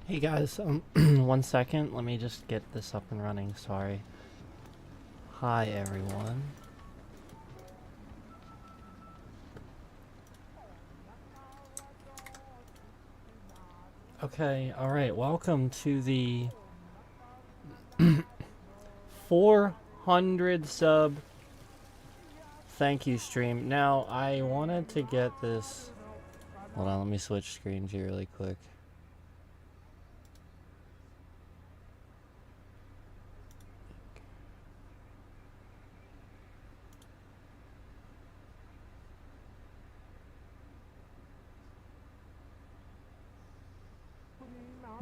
Hey guys, 1 second. Let me just get this up and running. Sorry. Hi everyone. Okay, alright, welcome to the 400 sub thank you stream. Now, I wanted to get this... Hold on, let me switch screens here really quick.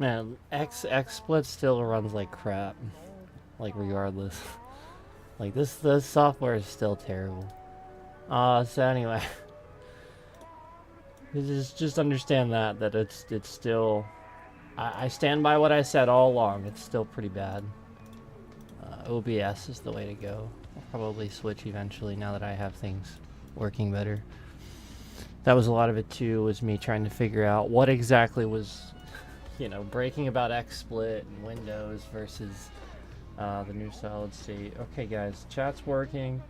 Man, XSplit still runs like crap. Like, regardless. Like, this software is still terrible. So anyway. Just understand that it's still... I stand by what I said all along. It's still pretty bad. OBS is the way to go. I'll probably switch eventually now that I have things working better. That was a lot of it too, was me trying to figure out what exactly was, you know, breaking about XSplit and Windows versus the new solid state. Okay guys, chat's working.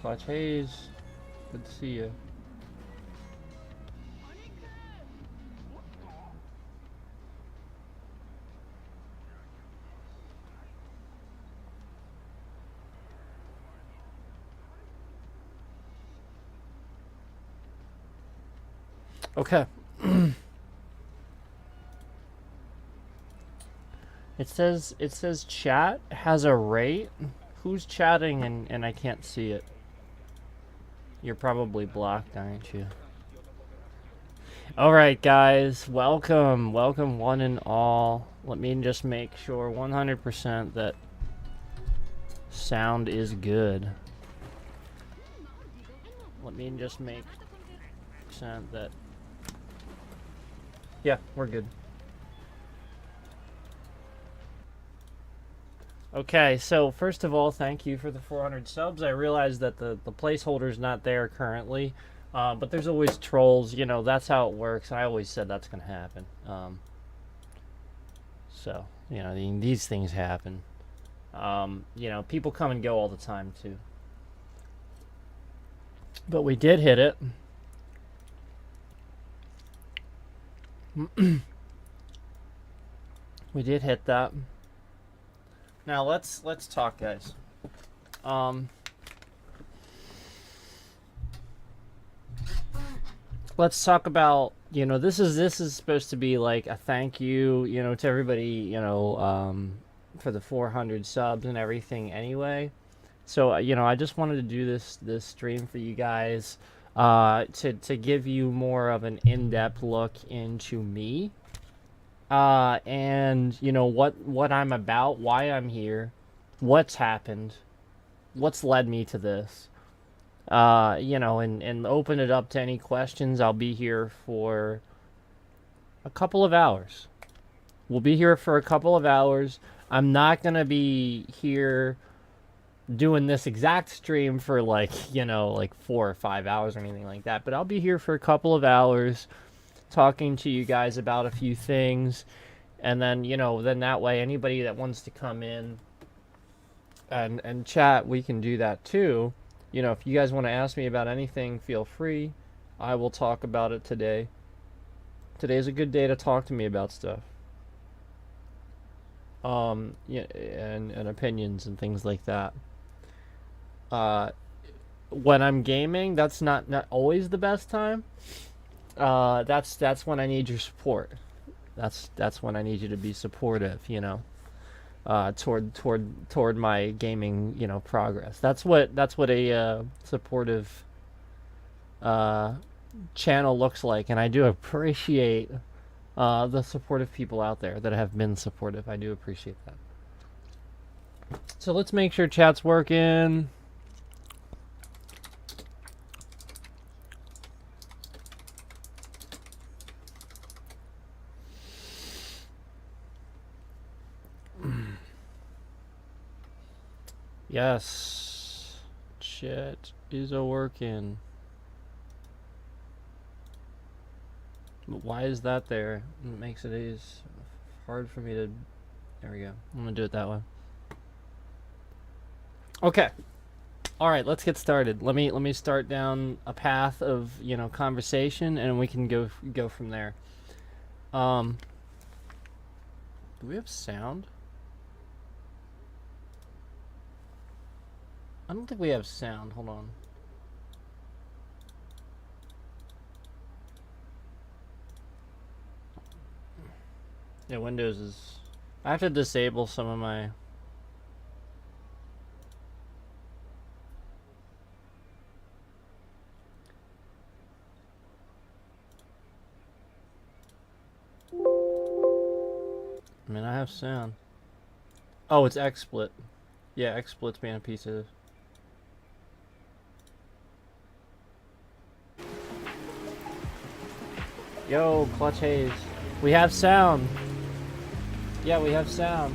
Clutch Hayes, good to see you. Okay. It says chat has a rate. Who's chatting and I can't see it? You're probably blocked, aren't you? Alright guys, welcome one and all. Let me just make sure 100% that sound is good. Let me just make sure that... Yeah, we're good. Okay, so first of all, thank you for the 400 subs. I realize that the placeholder's not there currently, but there's always trolls. You know, that's how it works. I always said that's going to happen. So, you know, these things happen. You know, people come and go all the time, too. But we did hit it. We did hit that. Now let's talk, guys. Let's talk about, you know, this is supposed to be like a thank you, you know, to everybody, you know, for the 400 subs and everything anyway. So, you know, I just wanted to do this stream for you guys to give you more of an in-depth look into me. And you know what I'm about, why I'm here, what's happened, what's led me to this. You know, and open it up to any questions. I'll be here for a couple of hours. We'll be here for a couple of hours. I'm not gonna be here doing this exact stream for like, you know, like 4 or 5 hours or anything like that, but I'll be here for a couple of hours talking to you guys about a few things. And then, you know, then that way anybody that wants to come in and chat, we can do that too. You know, if you guys want to ask me about anything, feel free. I will talk about it today. Today's a good day to talk to me about stuff. Yeah, and opinions and things like that. When I'm gaming, that's not always the best time. That's when I need your support. That's when I need you to be supportive, you know, toward my gaming, you know, progress. That's what a supportive channel looks like, and I do appreciate the supportive people out there that have been supportive. I do appreciate that. So let's make sure chat's working. Yes. shit is a working. But why is that there? It makes it hard for me to... There we go. I'm gonna do it that way. Okay. All right, let's get started. Let me start down a path of, you know, conversation, and we can go from there. Do we have sound? I don't think we have sound. Hold on. Yeah, Windows is... I have to disable some of my... I mean, I have sound. Oh, it's XSplit. Yeah, XSplit's being a piece of... Yo, Clutch Haze. We have sound. Yeah, we have sound.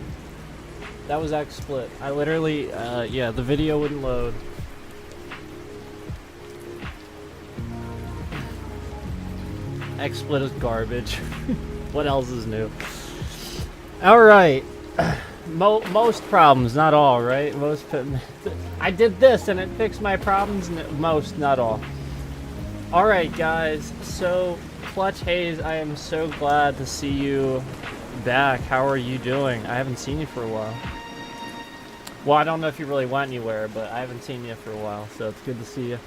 That was XSplit. I literally, yeah, the video wouldn't load. XSplit is garbage. What else is new? Alright. Most problems, not all, right? I did this and it fixed my problems. Most, not all. Alright, guys. So, Clutch Haze, I am so glad to see you back. How are you doing? I haven't seen you for a while. Well, I don't know if you really went anywhere, but I haven't seen you for a while, so it's good to see you.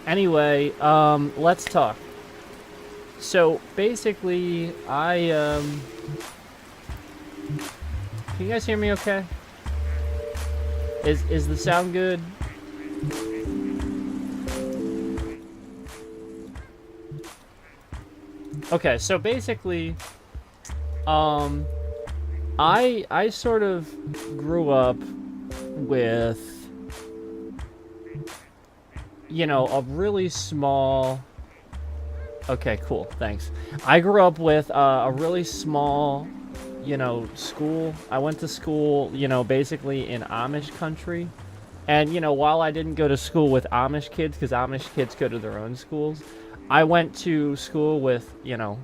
Anyway, let's talk. So, basically, can you guys hear me okay? Is the sound good? Okay, so basically, I sort of grew up with, you know, a really small... Okay, cool, thanks. I grew up with a really small, you know, school. I went to school, you know, basically in Amish country. And, you know, while I didn't go to school with Amish kids, because Amish kids go to their own schools, I went to school with, you know,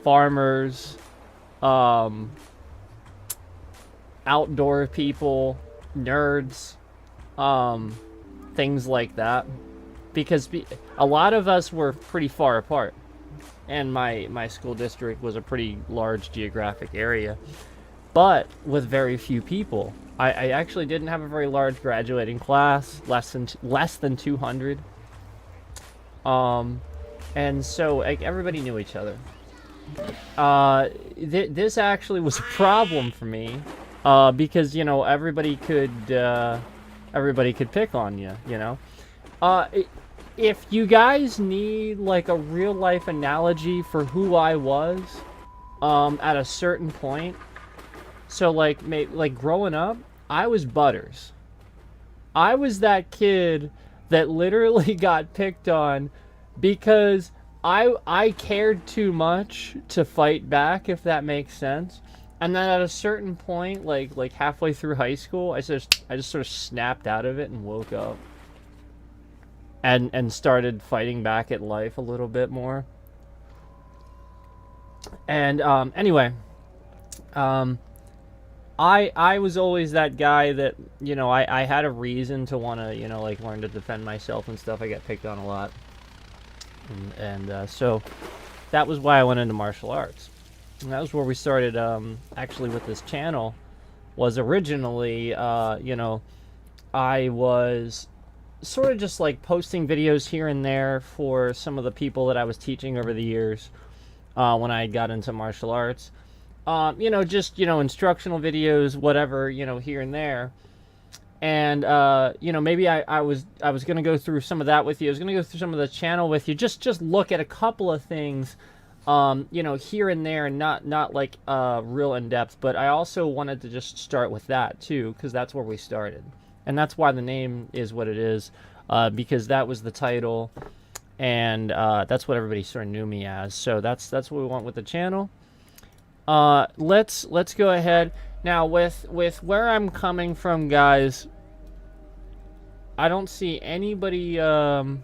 farmers, outdoor people, nerds, things like that. Because a lot of us were pretty far apart. And my school district was a pretty large geographic area. But with very few people. I actually didn't have a very large graduating class, less than 200. And so like, everybody knew each other. This actually was a problem for me, because, you know, everybody could pick on you, you know. If you guys need like a real life analogy for who I was, at a certain point, so like growing up, I was Butters. I was that kid that literally got picked on because I cared too much to fight back, if that makes sense. And then at a certain point, like halfway through high school, I just sort of snapped out of it and woke up. And started fighting back at life a little bit more. And anyway, I was always that guy that, you know, I had a reason to want to, you know, like learn to defend myself and stuff. I got picked on a lot. And so that was why I went into martial arts. And that was where we started, actually, with this channel. Was originally, you know, I was sort of just like posting videos here and there for some of the people that I was teaching over the years, when I got into martial arts. You know, just, you know, instructional videos, whatever, you know, here and there. And, you know, maybe I was going to go through some of that with you. I was going to go through some of the channel with you. Just look at a couple of things, you know, here and there, and not like real in depth. But I also wanted to just start with that too, because that's where we started. And that's why the name is what it is, because that was the title, and that's what everybody sort of knew me as. So that's what we want with the channel. Let's go ahead now with where I'm coming from, guys. I don't see anybody, so,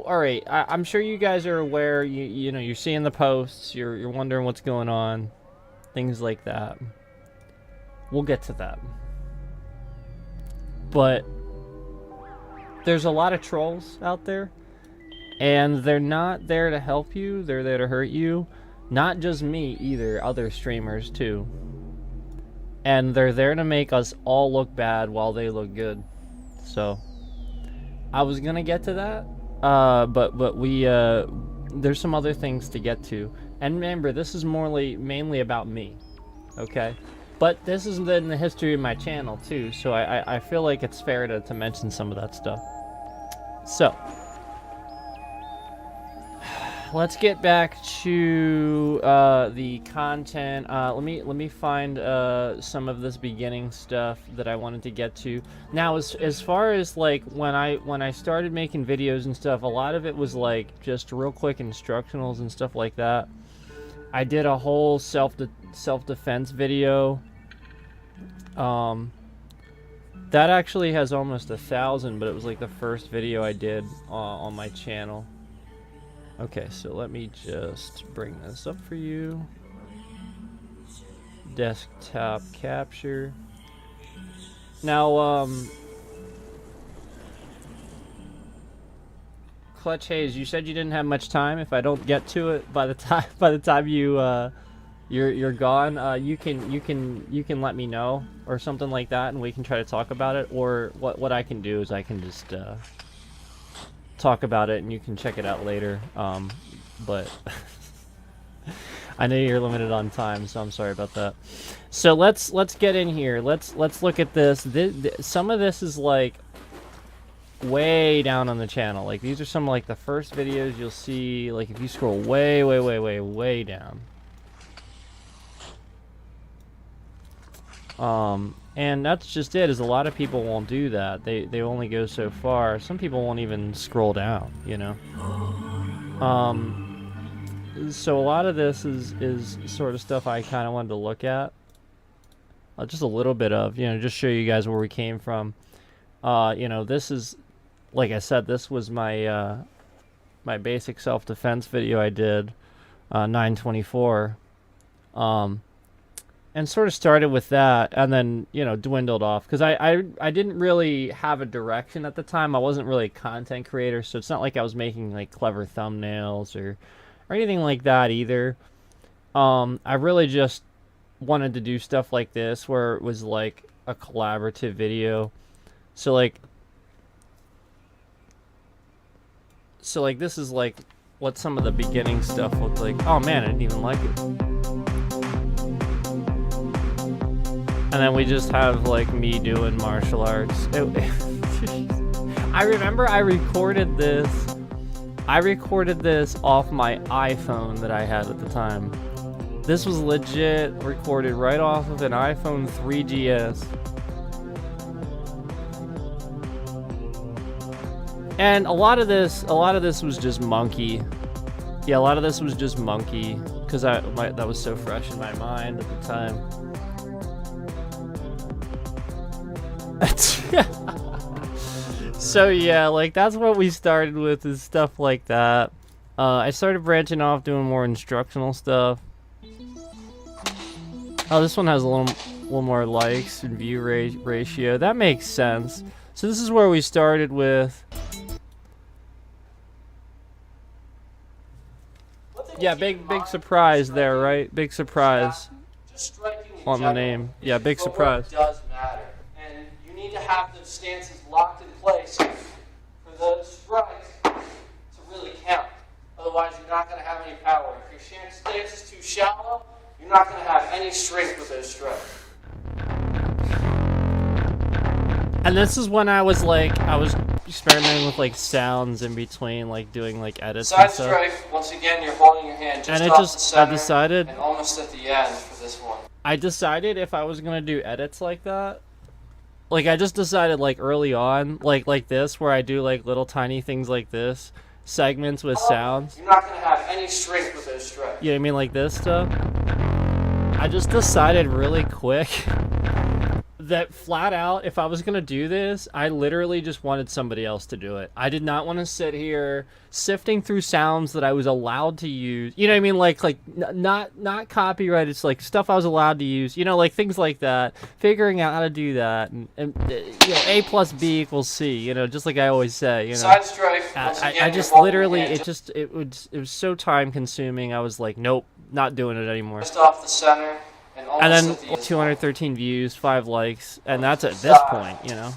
alright, I'm sure you guys are aware, you know, you're seeing the posts, you're wondering what's going on, things like that. We'll get to that. But there's a lot of trolls out there, and they're not there to help you, they're there to hurt you. Not just me either, other streamers too. And they're there to make us all look bad while they look good. So I was gonna get to that, but we there's some other things to get to. And remember, this is mainly about me, okay? But this is in the history of my channel too, so I feel like it's fair to mention some of that stuff. So let's get back to the content. Let me find some of this beginning stuff that I wanted to get to. Now, as far as like when I started making videos and stuff, a lot of it was like just real quick instructionals and stuff like that. I did a whole self-defense video. That actually has almost 1,000, but it was like the first video I did on my channel. Okay, so let me just bring this up for you. Desktop capture. Now, Clutch Hayes, you said you didn't have much time. If I don't get to it by the time you're gone, you can let me know or something like that, and we can try to talk about it. Or what I can do is I can just talk about it and you can check it out later. But I know you're limited on time, so I'm sorry about that. So let's get in here. Let's look at this. Some of this is like way down on the channel. Like these are some like the first videos you'll see. Like if you scroll way down. And that's just it, is a lot of people won't do that. They only go so far. Some people won't even scroll down, you know. So a lot of this is sort of stuff I kind of wanted to look at. Just a little bit of, you know, just show you guys where we came from. You know, this is, like I said, this was my my basic self-defense video I did, 924. And sort of started with that, and then, you know, dwindled off. Because I didn't really have a direction at the time. I wasn't really a content creator, so it's not like I was making, like, clever thumbnails or anything like that either. I really just wanted to do stuff like this, where it was, like, a collaborative video. So, like, this is, like, what some of the beginning stuff looked like. Oh, man, I didn't even like it. And then we just have like me doing martial arts. I remember I recorded this off my iPhone that I had at the time. This was legit recorded right off of an iPhone 3GS. And a lot of this was just monkey. Yeah, a lot of this was just monkey because that was so fresh in my mind at the time. So yeah, like that's what we started with, is stuff like that. I started branching off, doing more instructional stuff. Oh, this one has a little more likes and view ratio. That makes sense. So this is where we started with. Yeah, big surprise there, right? Big surprise on the name. Yeah, big surprise. Does matter. To have the stances locked in place for those strikes to really count. Otherwise, you're not going to have any power. If your stance is too shallow, you're not going to have any strength with those strikes. And this is when I was experimenting with like sounds in between, like doing like edits Side and stuff. strike, once again, you're holding your hand just off the center, I decided, and almost at the end for this one. I decided if I was going to do edits like that, like, I just decided, like, early on, like this, where I do, like, little tiny things like this, segments with sounds. You're not going to have any strength with those strikes. You know what I mean? Like this stuff. I just decided really quick that flat out, if I was going to do this, I literally just wanted somebody else to do it. I did not want to sit here sifting through sounds that I was allowed to use. You know what I mean? Like not copyright. It's like stuff I was allowed to use. You know, like things like that. Figuring out how to do that. And you know, A plus B equals C. You know, just like I always say. You know, Side strafe. I just literally, it was so time consuming. I was like, nope, not doing it anymore. Just off the center. And then 213 views, 5 likes, and that's at this point, you know.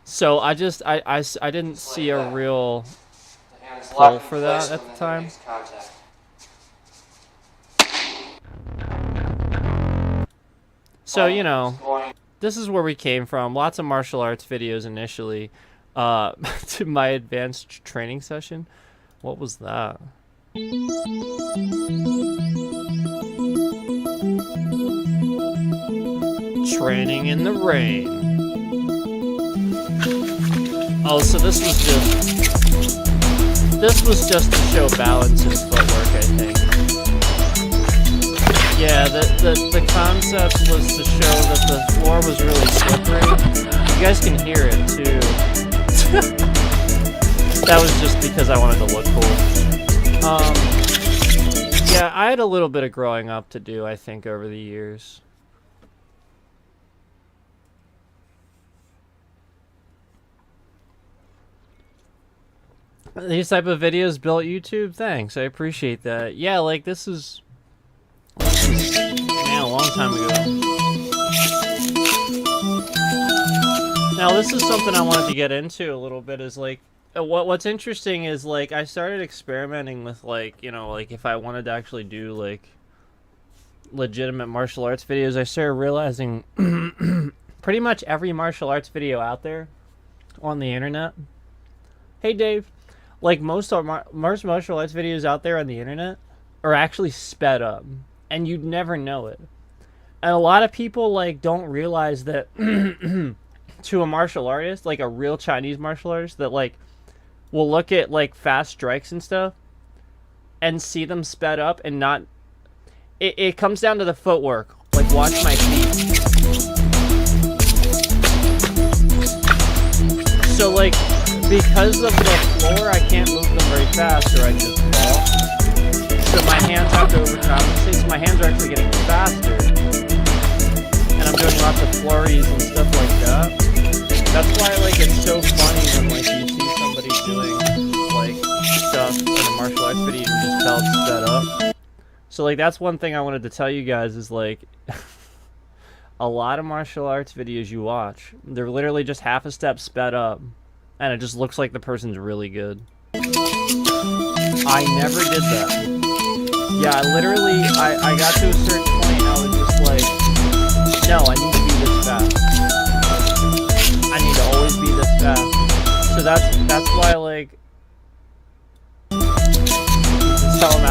So I didn't see a real pull for that at the time. So, you know, this is where we came from. Lots of martial arts videos initially. To my advanced training session. What was that? Training in the rain. Oh, so this was just to show balance and footwork, I think. Yeah, the concept was to show that the floor was really slippery. You guys can hear it too. That was just because I wanted to look cool. Yeah, I had a little bit of growing up to do, I think, over the years. These type of videos built YouTube? Thanks, I appreciate that. Yeah, like this is man, a long time ago. Now this is something I wanted to get into a little bit, is like what's interesting is like I started experimenting with like, you know, like if I wanted to actually do like legitimate martial arts videos, I started realizing pretty much every martial arts video out there on the internet. Hey Dave. Like most martial arts videos out there on the internet are actually sped up, and you'd never know it. And a lot of people like don't realize that to a martial artist, like a real Chinese martial artist, that like will look at like fast strikes and stuff and see them sped up and not. It comes down to the footwork. Like watch my feet. So like. Because of the floor, I can't move them very fast, or I just fall. So my hands have to overcompensate, so my hands are actually getting faster. And I'm doing lots of flurries and stuff like that. That's why, like, it's so funny when, like, you see somebody doing, like, stuff in a martial arts video, you can just tell it's sped up. So, like, that's one thing I wanted to tell you guys is, like, a lot of martial arts videos you watch, they're literally just half a step sped up. And it just looks like the person's really good. I never did that. Yeah, literally, I got to a certain point, I was just like, no, I need to be this fast. I need to always be this fast. So that's why, like, tell them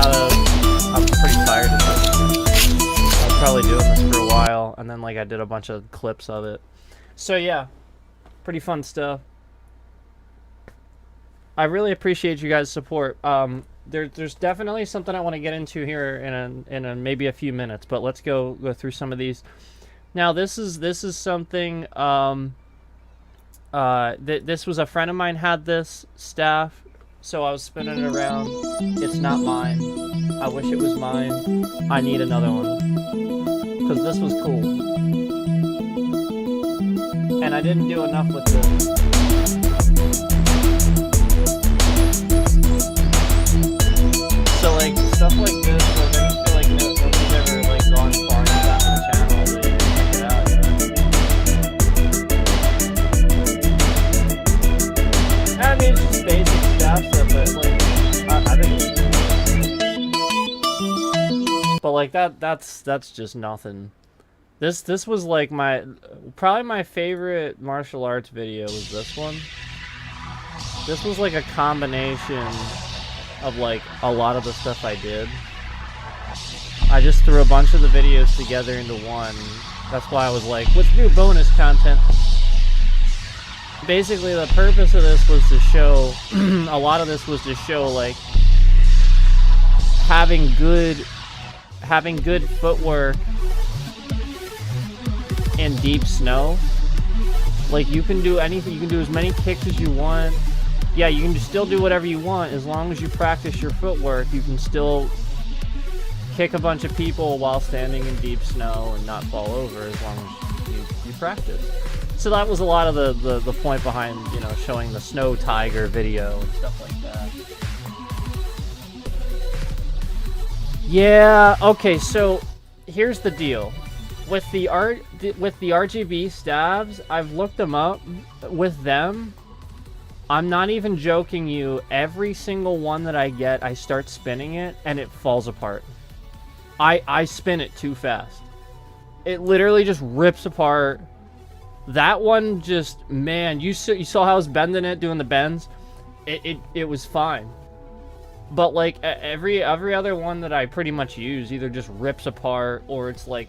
I'm pretty tired of this. I was probably doing this for a while, and then, like, I did a bunch of clips of it. So, yeah, pretty fun stuff. I really appreciate you guys' support. There's definitely something I want to get into here in maybe a few minutes, but let's go through some of these. Now this is something this was a friend of mine had this staff, so I was spinning it around. It's not mine. I wish it was mine. I need another one because this was cool, and I didn't do enough with this. So like stuff like this, like I just feel like nobody's ever like gone far enough on the channel to check it out. You know? I mean, it's just basic stuff, but like I think. But like that's just nothing. This was like probably my favorite martial arts video was this one. This was like a combination of like a lot of the stuff I did. I just threw a bunch of the videos together into one. That's why I was like, what's new bonus content? Basically the purpose of this was to show, a lot of this was to show like having good footwork in deep snow. Like, you can do anything. You can do as many kicks as you want. Yeah, you can still do whatever you want as long as you practice your footwork. You can still kick a bunch of people while standing in deep snow and not fall over as long as you practice. So that was a lot of the point behind, you know, showing the snow tiger video and stuff like that. Yeah, okay, so here's the deal. With the RGB stabs, I've looked them up. With them, I'm not even joking you, every single one that I get, I start spinning it and it falls apart. I spin it too fast. It literally just rips apart. That one just, man, you saw how I was bending it, doing the bends? It was fine. But like every other one that I pretty much use either just rips apart or it's like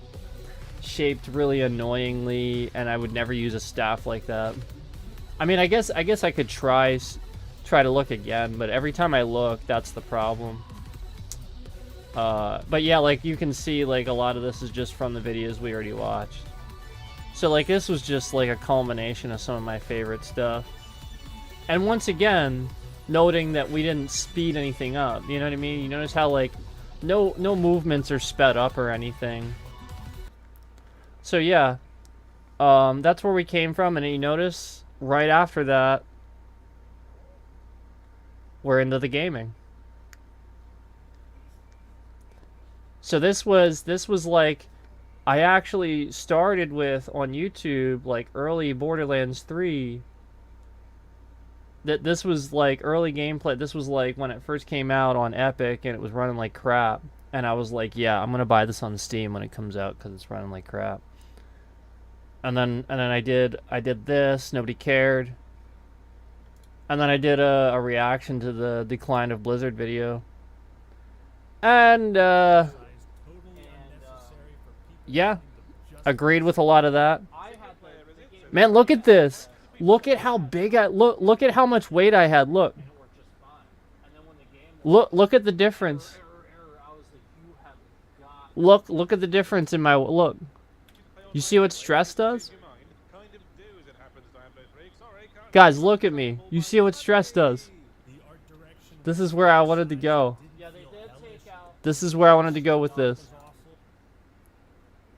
shaped really annoyingly, and I would never use a staff like that. I mean, I guess I could try to look again, but every time I look, that's the problem. But yeah, like you can see, like a lot of this is just from the videos we already watched. So like this was just like a culmination of some of my favorite stuff. And once again, noting that we didn't speed anything up. You know what I mean? You notice how like no movements are sped up or anything. So yeah, that's where we came from, and you notice right after that, we're into the gaming. So this was like, I actually started with on YouTube like early Borderlands 3. This was like early gameplay. This was like when it first came out on Epic and it was running like crap. And I was like, yeah, I'm gonna buy this on Steam when it comes out because it's running like crap. And then I did this. Nobody cared. And then I did a reaction to the Decline of Blizzard video. And yeah, agreed with a lot of that. Man, look at this. Look at how big look at how much weight I had. Look at the difference. Look at the difference in my look. You see what stress does? Guys, look at me. You see what stress does? This is where I wanted to go. This is where I wanted to go with this.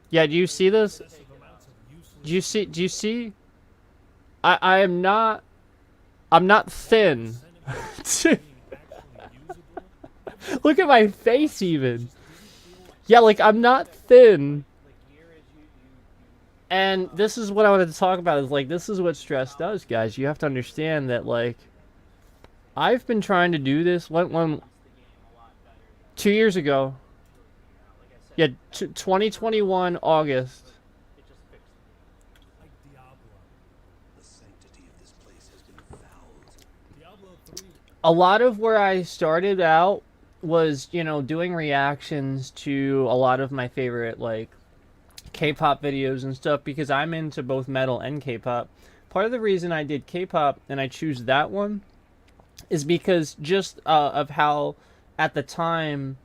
Yeah, do you see this? Do you see? I'm not thin. Look at my face even. Yeah, like I'm not thin. And this is what I wanted to talk about, is like, this is what stress does, guys. You have to understand that, like, I've been trying to do this 2 years ago. Yeah, 2021 August. A lot of where I started out was, you know, doing reactions to a lot of my favorite, like, K-pop videos and stuff, because I'm into both metal and K-pop. Part of the reason I did K-pop and I choose that one is because just of how at the time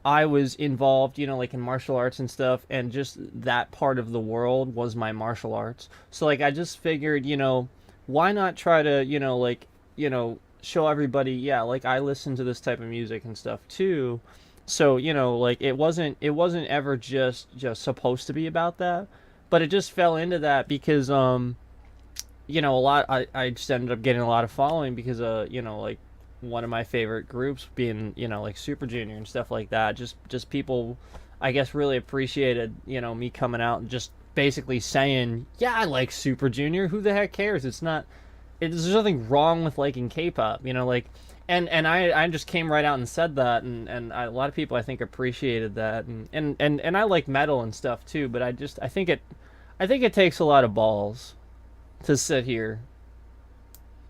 I was involved, you know, like in martial arts and stuff, and just that part of the world was my martial arts. So like I just figured, you know, why not try to, you know, like, you know, show everybody, yeah, like I listen to this type of music and stuff too. So, you know, like it wasn't ever just supposed to be about that, but it just fell into that because you know, I just ended up getting a lot of following because you know, like one of my favorite groups being, you know, like Super Junior and stuff like that. Just people, I guess, really appreciated, you know, me coming out and just basically saying, yeah, I like Super Junior. Who the heck cares? There's nothing wrong with liking K-pop, you know, like. And I just came right out and said that, and a lot of people, I think, appreciated that, and I like metal and stuff too, but I think it takes a lot of balls to sit here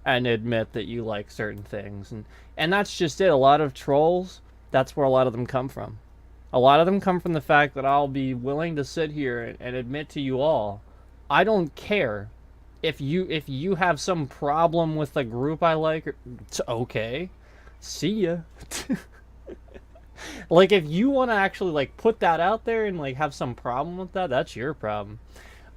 and admit that you like certain things, and that's just it. A lot of trolls, that's where a lot of them come from. A lot of them come from the fact that I'll be willing to sit here and admit to you all, I don't care. If you have some problem with the group I like, it's okay. See ya. Like, if you want to actually, like, put that out there and, like, have some problem with that, that's your problem.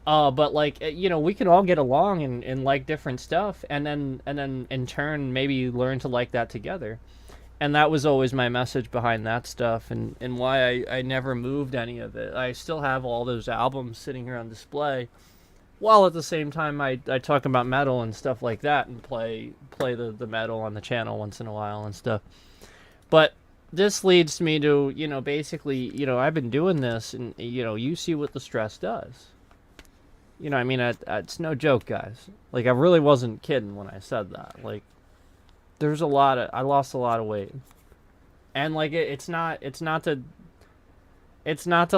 But like we can all get along and like different stuff, and then in turn maybe learn to like that together. And that was always my message behind that stuff, and why I never moved any of it. I still have all those albums sitting here on display, while at the same time I talk about metal and stuff like that, and play the metal on the channel once in a while and stuff. But this leads me to, basically, I've been doing this, and, you see what the stress does. I mean, it's no joke, guys. Like, I really wasn't kidding when I said that. Like, I lost a lot of weight. And, like, it's not to,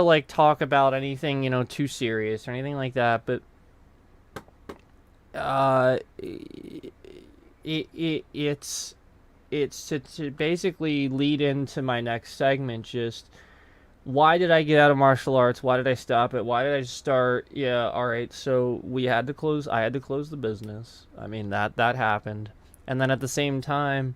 like, talk about anything, too serious or anything like that, but, it's to basically lead into my next segment. Just, why did I get out of martial arts? Why did I stop it? Why did I start? Yeah, all right. So I had to close the business. I mean, that happened. And then at the same time,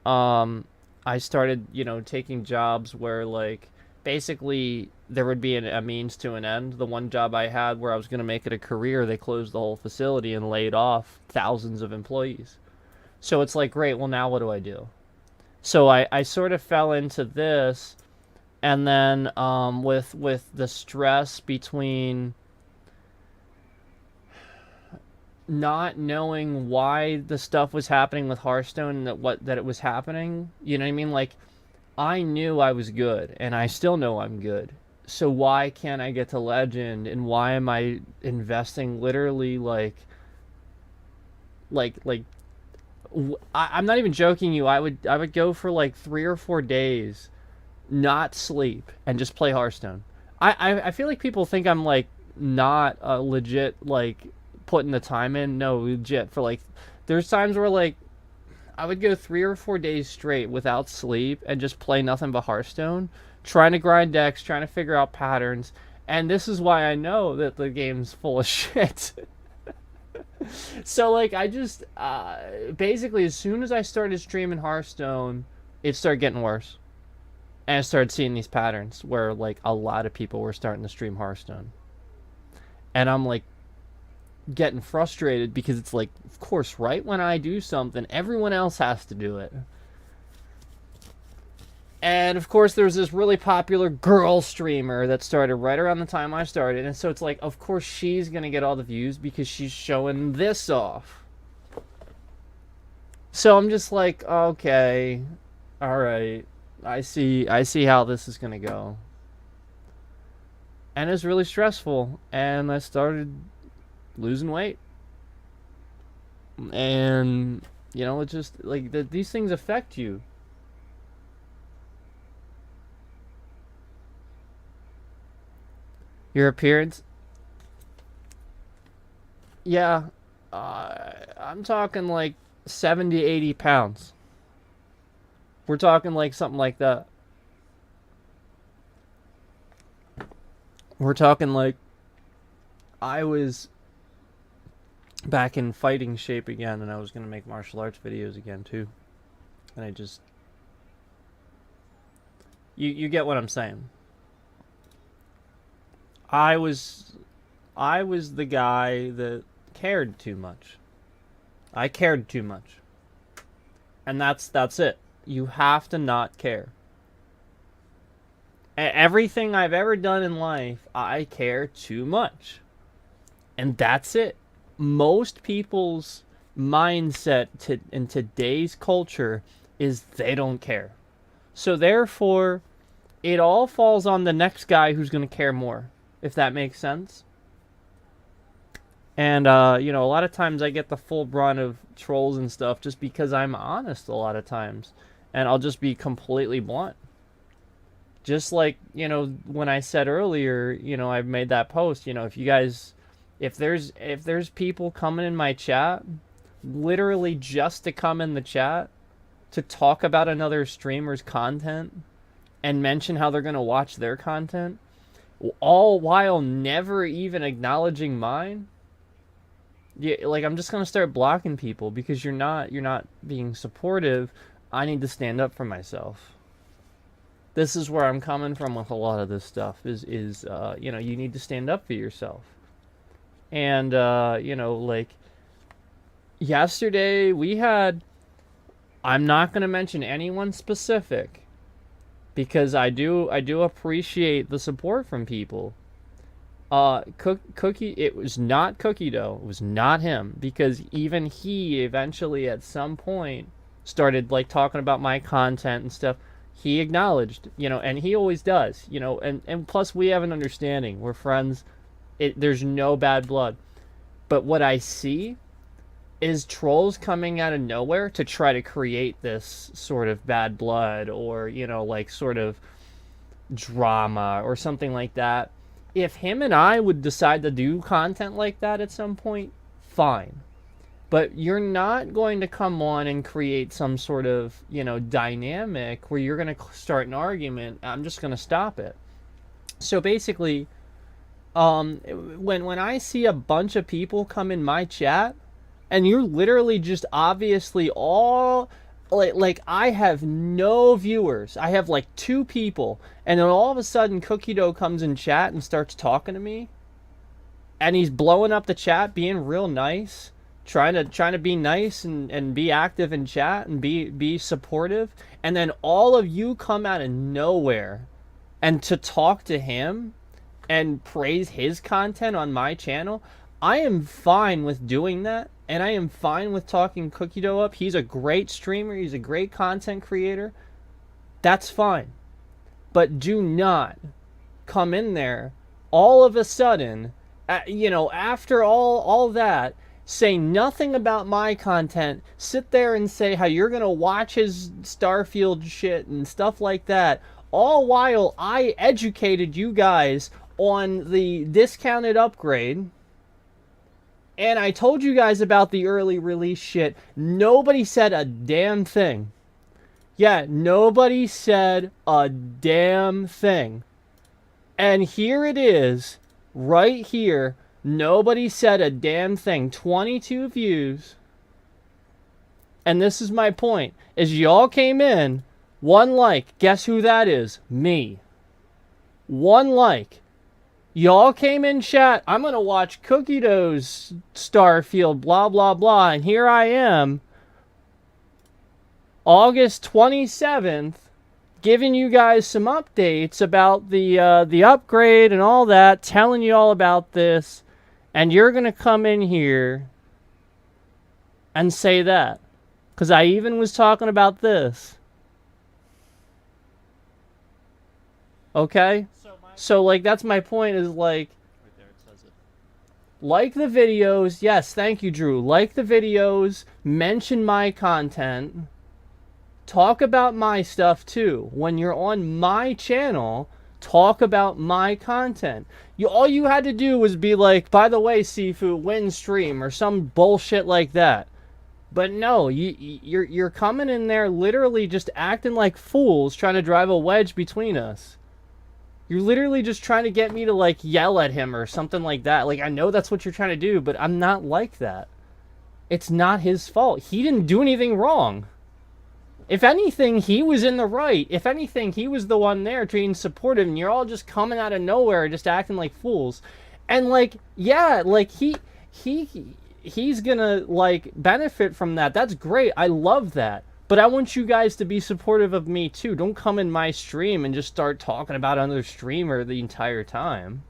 I started, taking jobs where, like, basically there would be a means to an end. The one job I had where I was going to make it a career, they closed the whole facility and laid off thousands of employees. So it's like, great, well, now what do I do? So I sort of fell into this, and then with the stress between not knowing why the stuff was happening with Hearthstone, and that it was happening, you know what I mean? Like, I knew I was good, and I still know I'm good. So why can't I get to Legend, and why am I investing literally like I'm not even joking you. I would go for like 3 or 4 days, not sleep, and just play Hearthstone. I feel like people think I'm like not legit, like putting the time in. No, legit, for like, there's times where like I would go 3 or 4 days straight without sleep and just play nothing but Hearthstone, trying to grind decks, trying to figure out patterns. And this is why I know that the game's full of shit. So like, I just basically, as soon as I started streaming Hearthstone, it started getting worse, and I started seeing these patterns where like a lot of people were starting to stream Hearthstone, and I'm like getting frustrated, because it's like, of course, right when I do something, everyone else has to do it. And of course, there's this really popular girl streamer that started right around the time I started. And so it's like, of course, she's going to get all the views because she's showing this off. So I'm just like, okay, all right. I see how this is going to go. And it's really stressful. And I started losing weight. And, it's just like these things affect you. Your appearance? Yeah. I'm talking like 70, 80 pounds. We're talking like something like that. We're talking like I was back in fighting shape again, and I was going to make martial arts videos again too. And I just... You get what I'm saying. I was the guy that cared too much. I cared too much. And that's it. You have to not care. Everything I've ever done in life, I care too much. And that's it. Most people's mindset in today's culture is they don't care. So therefore, it all falls on the next guy who's going to care more, if that makes sense. And, a lot of times I get the full brunt of trolls and stuff just because I'm honest a lot of times. And I'll just be completely blunt. Just like, when I said earlier, I made that post, if you guys, if there's people coming in my chat, literally just to come in the chat, to talk about another streamer's content, and mention how they're going to watch their content, all while never even acknowledging mine, yeah, like, I'm just going to start blocking people, because you're not being supportive. I need to stand up for myself. This is where I'm coming from with a lot of this stuff, is you need to stand up for yourself. And you know, like yesterday we had, I'm not going to mention anyone specific because I do appreciate the support from people. Cookie, it was not Cookie Dough. It was not him, because even he eventually at some point started like talking about my content and stuff. He acknowledged, you know, and he always does, you know, and plus we have an understanding. We're friends. There's no bad blood. But what I see is trolls coming out of nowhere to try to create this sort of bad blood, or, you know, like sort of drama or something like that. If him and I would decide to do content like that at some point, fine. But you're not going to come on and create some sort of, you know, dynamic where you're going to start an argument. I'm just going to stop it. So basically, when I see a bunch of people come in my chat, and you're literally just obviously all like I have no viewers. I have like 2 people, and then all of a sudden Cookie Dough comes in chat and starts talking to me, and he's blowing up the chat, being real nice, trying to be nice and be active in chat and be supportive, and then all of you come out of nowhere and to talk to him and praise his content on my channel. I am fine with doing that, and I am fine with talking Cookie Dough up. He's a great streamer. He's a great content creator. That's fine. But do not come in there all of a sudden, you know, after all that, say nothing about my content, sit there and say how you're going to watch his Starfield shit and stuff like that, all while I educated you guys on the discounted upgrade. And I told you guys about the early release shit. Nobody said a damn thing. Yeah, nobody said a damn thing. And here it is, right here. Nobody said a damn thing. 22 views. And this is my point. Is y'all came in, 1 like. Guess who that is? Me. 1 like. Y'all came in chat, I'm going to watch Cookie Dough's Starfield, blah, blah, blah. And here I am, August 27th, giving you guys some updates about the upgrade and all that, telling you all about this. And you're going to come in here and say that. Because I even was talking about this. Okay? So, like, that's my point, is, like, right there it says it. Like the videos. Yes, thank you, Drew. Like the videos. Mention my content. Talk about my stuff, too. When you're on my channel, talk about my content. All you had to do was be like, by the way, Sifu, win stream, or some bullshit like that. But no, you're coming in there literally just acting like fools, trying to drive a wedge between us. You're literally just trying to get me to, like, yell at him or something like that. Like, I know that's what you're trying to do, but I'm not like that. It's not his fault. He didn't do anything wrong. If anything, he was in the right. If anything, he was the one there being supportive, and you're all just coming out of nowhere just acting like fools. And, like, yeah, like, he's gonna, like, benefit from that. That's great. I love that. But I want you guys to be supportive of me, too. Don't come in my stream and just start talking about another streamer the entire time.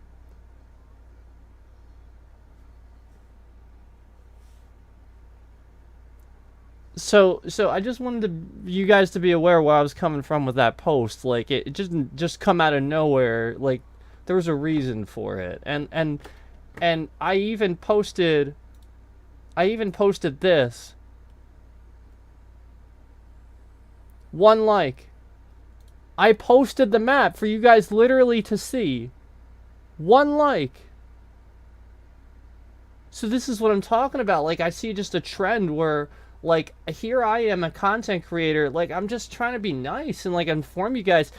So I just wanted you guys to be aware where I was coming from with that post. Like, it just come out of nowhere. Like, there was a reason for it. And I even posted this. 1 like. I posted the map for you guys literally to see. 1 like. So this is what I'm talking about. Like, I see just a trend where, like, here I am, a content creator. Like, I'm just trying to be nice and, like, inform you guys.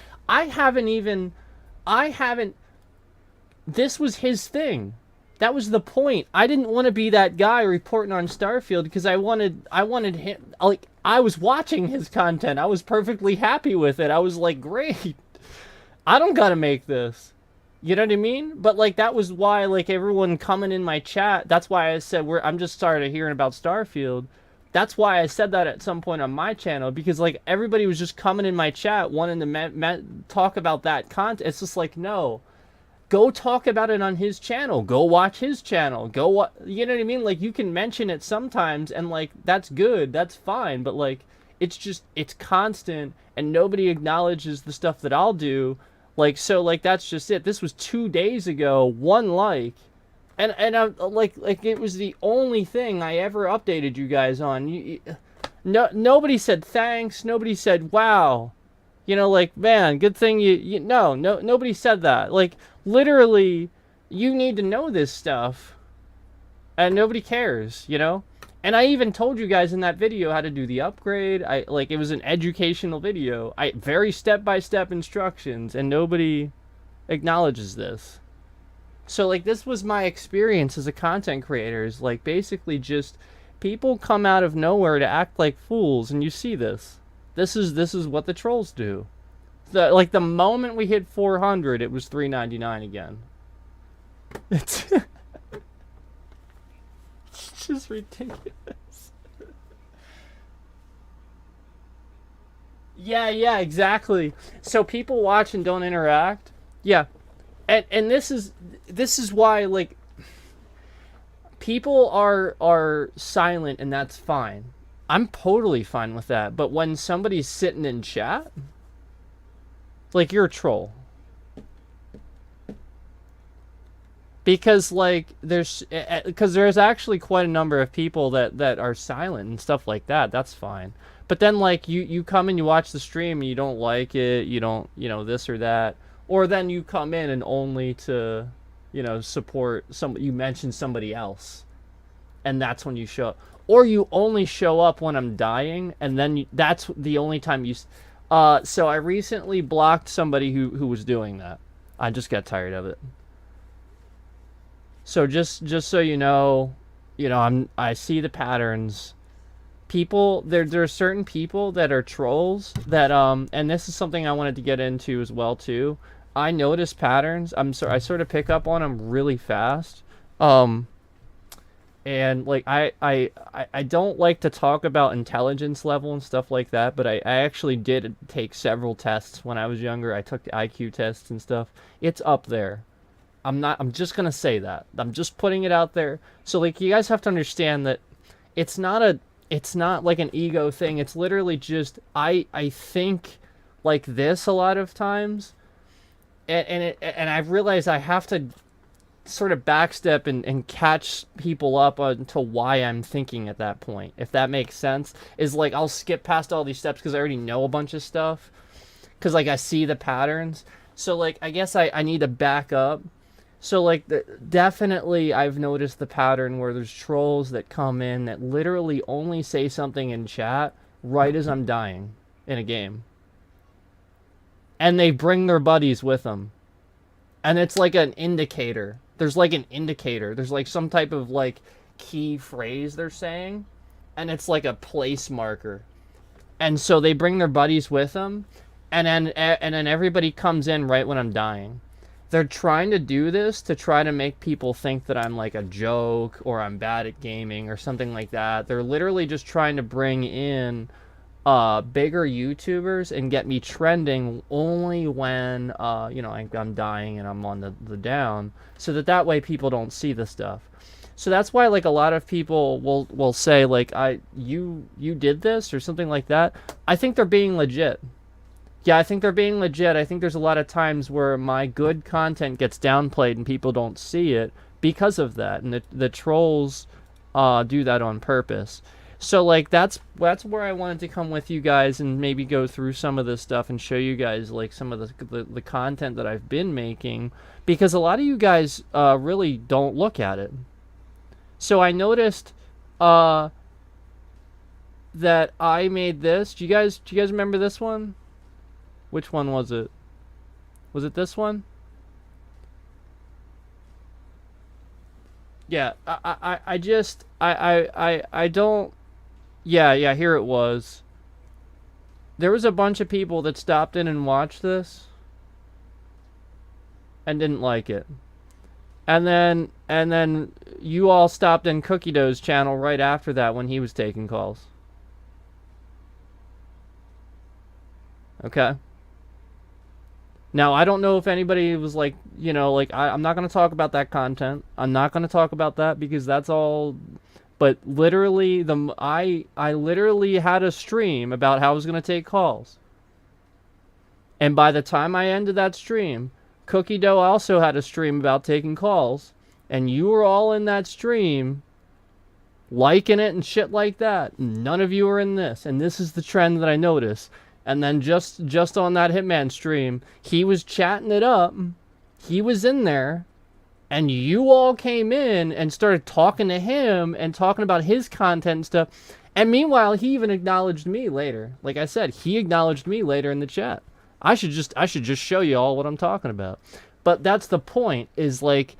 This was his thing. That was the point. I didn't want to be that guy reporting on Starfield because I wanted him, like, I was watching his content. I was perfectly happy with it. I was like, great. I don't gotta make this. You know what I mean? But like that was why like everyone coming in my chat. That's why I said I'm just started hearing about Starfield. That's why I said that at some point on my channel, because like everybody was just coming in my chat wanting to talk about that content. It's just like, no, go talk about it on his channel. Go watch his channel. You know what I mean? Like you can mention it sometimes, and like that's good. That's fine. But like it's constant, and nobody acknowledges the stuff that I'll do. Like, so like that's just it. This was 2 days ago. One like. And I like it was the only thing I ever updated you guys on. Nobody said thanks. Nobody said wow. You know, like, man, good thing nobody said that. Like, literally, you need to know this stuff, and nobody cares. You know. And I even told you guys in that video how to do the upgrade. It was an educational video. Very step-by-step instructions, and nobody acknowledges this. So, like, this was my experience as a content creator. Is like, basically just people come out of nowhere to act like fools, and you see this. This is what the trolls do. The moment we hit 400, it was $3.99 again. It's just ridiculous. Yeah, exactly. So people watch and don't interact. Yeah. And this is why, like, people are silent, and that's fine. I'm totally fine with that. But when somebody's sitting in chat, like, you're a troll. Because like there's actually quite a number of people that are silent and stuff like that. That's fine. But then like you come and you watch the stream and you don't like it, you don't, this or that. Or then you come in and only to, support you mention somebody else. And that's when you show up. Or you only show up when I'm dying, and then that's the only time you... So I recently blocked somebody who was doing that. I just got tired of it. So just so you know, I see the patterns. There are certain people that are trolls that and this is something I wanted to get into as well too. I notice patterns. I sort of pick up on them really fast. And like I don't like to talk about intelligence level and stuff like that, but I actually did take several tests when I was younger. I took the IQ tests and stuff. It's up there. I'm just gonna say that. I'm just putting it out there. So like you guys have to understand that it's not like an ego thing. It's literally just I think like this a lot of times. And I've realized I have to sort of backstep and catch people up onto why I'm thinking at that point. If that makes sense. Is like I'll skip past all these steps because I already know a bunch of stuff. Because like I see the patterns. So like I guess I need to back up. So like definitely I've noticed the pattern where there's trolls that come in that literally only say something in chat right as I'm dying in a game. And they bring their buddies with them. And it's like an indicator. There's like an indicator. There's like some type of like key phrase they're saying. And it's like a place marker. And so they bring their buddies with them. And then everybody comes in right when I'm dying. They're trying to do this to try to make people think that I'm like a joke or I'm bad at gaming or something like that. They're literally just trying to bring in bigger YouTubers and get me trending only when I'm dying and I'm on the down, so that way people don't see the stuff. So that's why like a lot of people will say like you did this or something like that. I think they're being legit. Yeah, I think they're being legit. I think there's a lot of times where my good content gets downplayed and people don't see it because of that, and the trolls do that on purpose. So like that's where I wanted to come with you guys and maybe go through some of this stuff and show you guys like some of the content that I've been making, because a lot of you guys really don't look at it. So I noticed that I made this. Do you guys remember this one? Which one was it? Was it this one? Yeah, I don't... Yeah, here it was. There was a bunch of people that stopped in and watched this. and didn't like it. And then you all stopped in Cookie Dough's channel right after that when he was taking calls. Okay. Now, I don't know if anybody was like, like, I'm not going to talk about that content. I'm not going to talk about that because that's all. But literally, I literally had a stream about how I was going to take calls. And by the time I ended that stream, Cookie Dough also had a stream about taking calls. And you were all in that stream liking it and shit like that. None of you are in this. And this is the trend that I noticed. And then just on that Hitman stream, he was chatting it up. He was in there. And you all came in and started talking to him and talking about his content and stuff. And meanwhile, he even acknowledged me later. Like I said, he acknowledged me later in the chat. I should just show you all what I'm talking about. But that's the point, is like,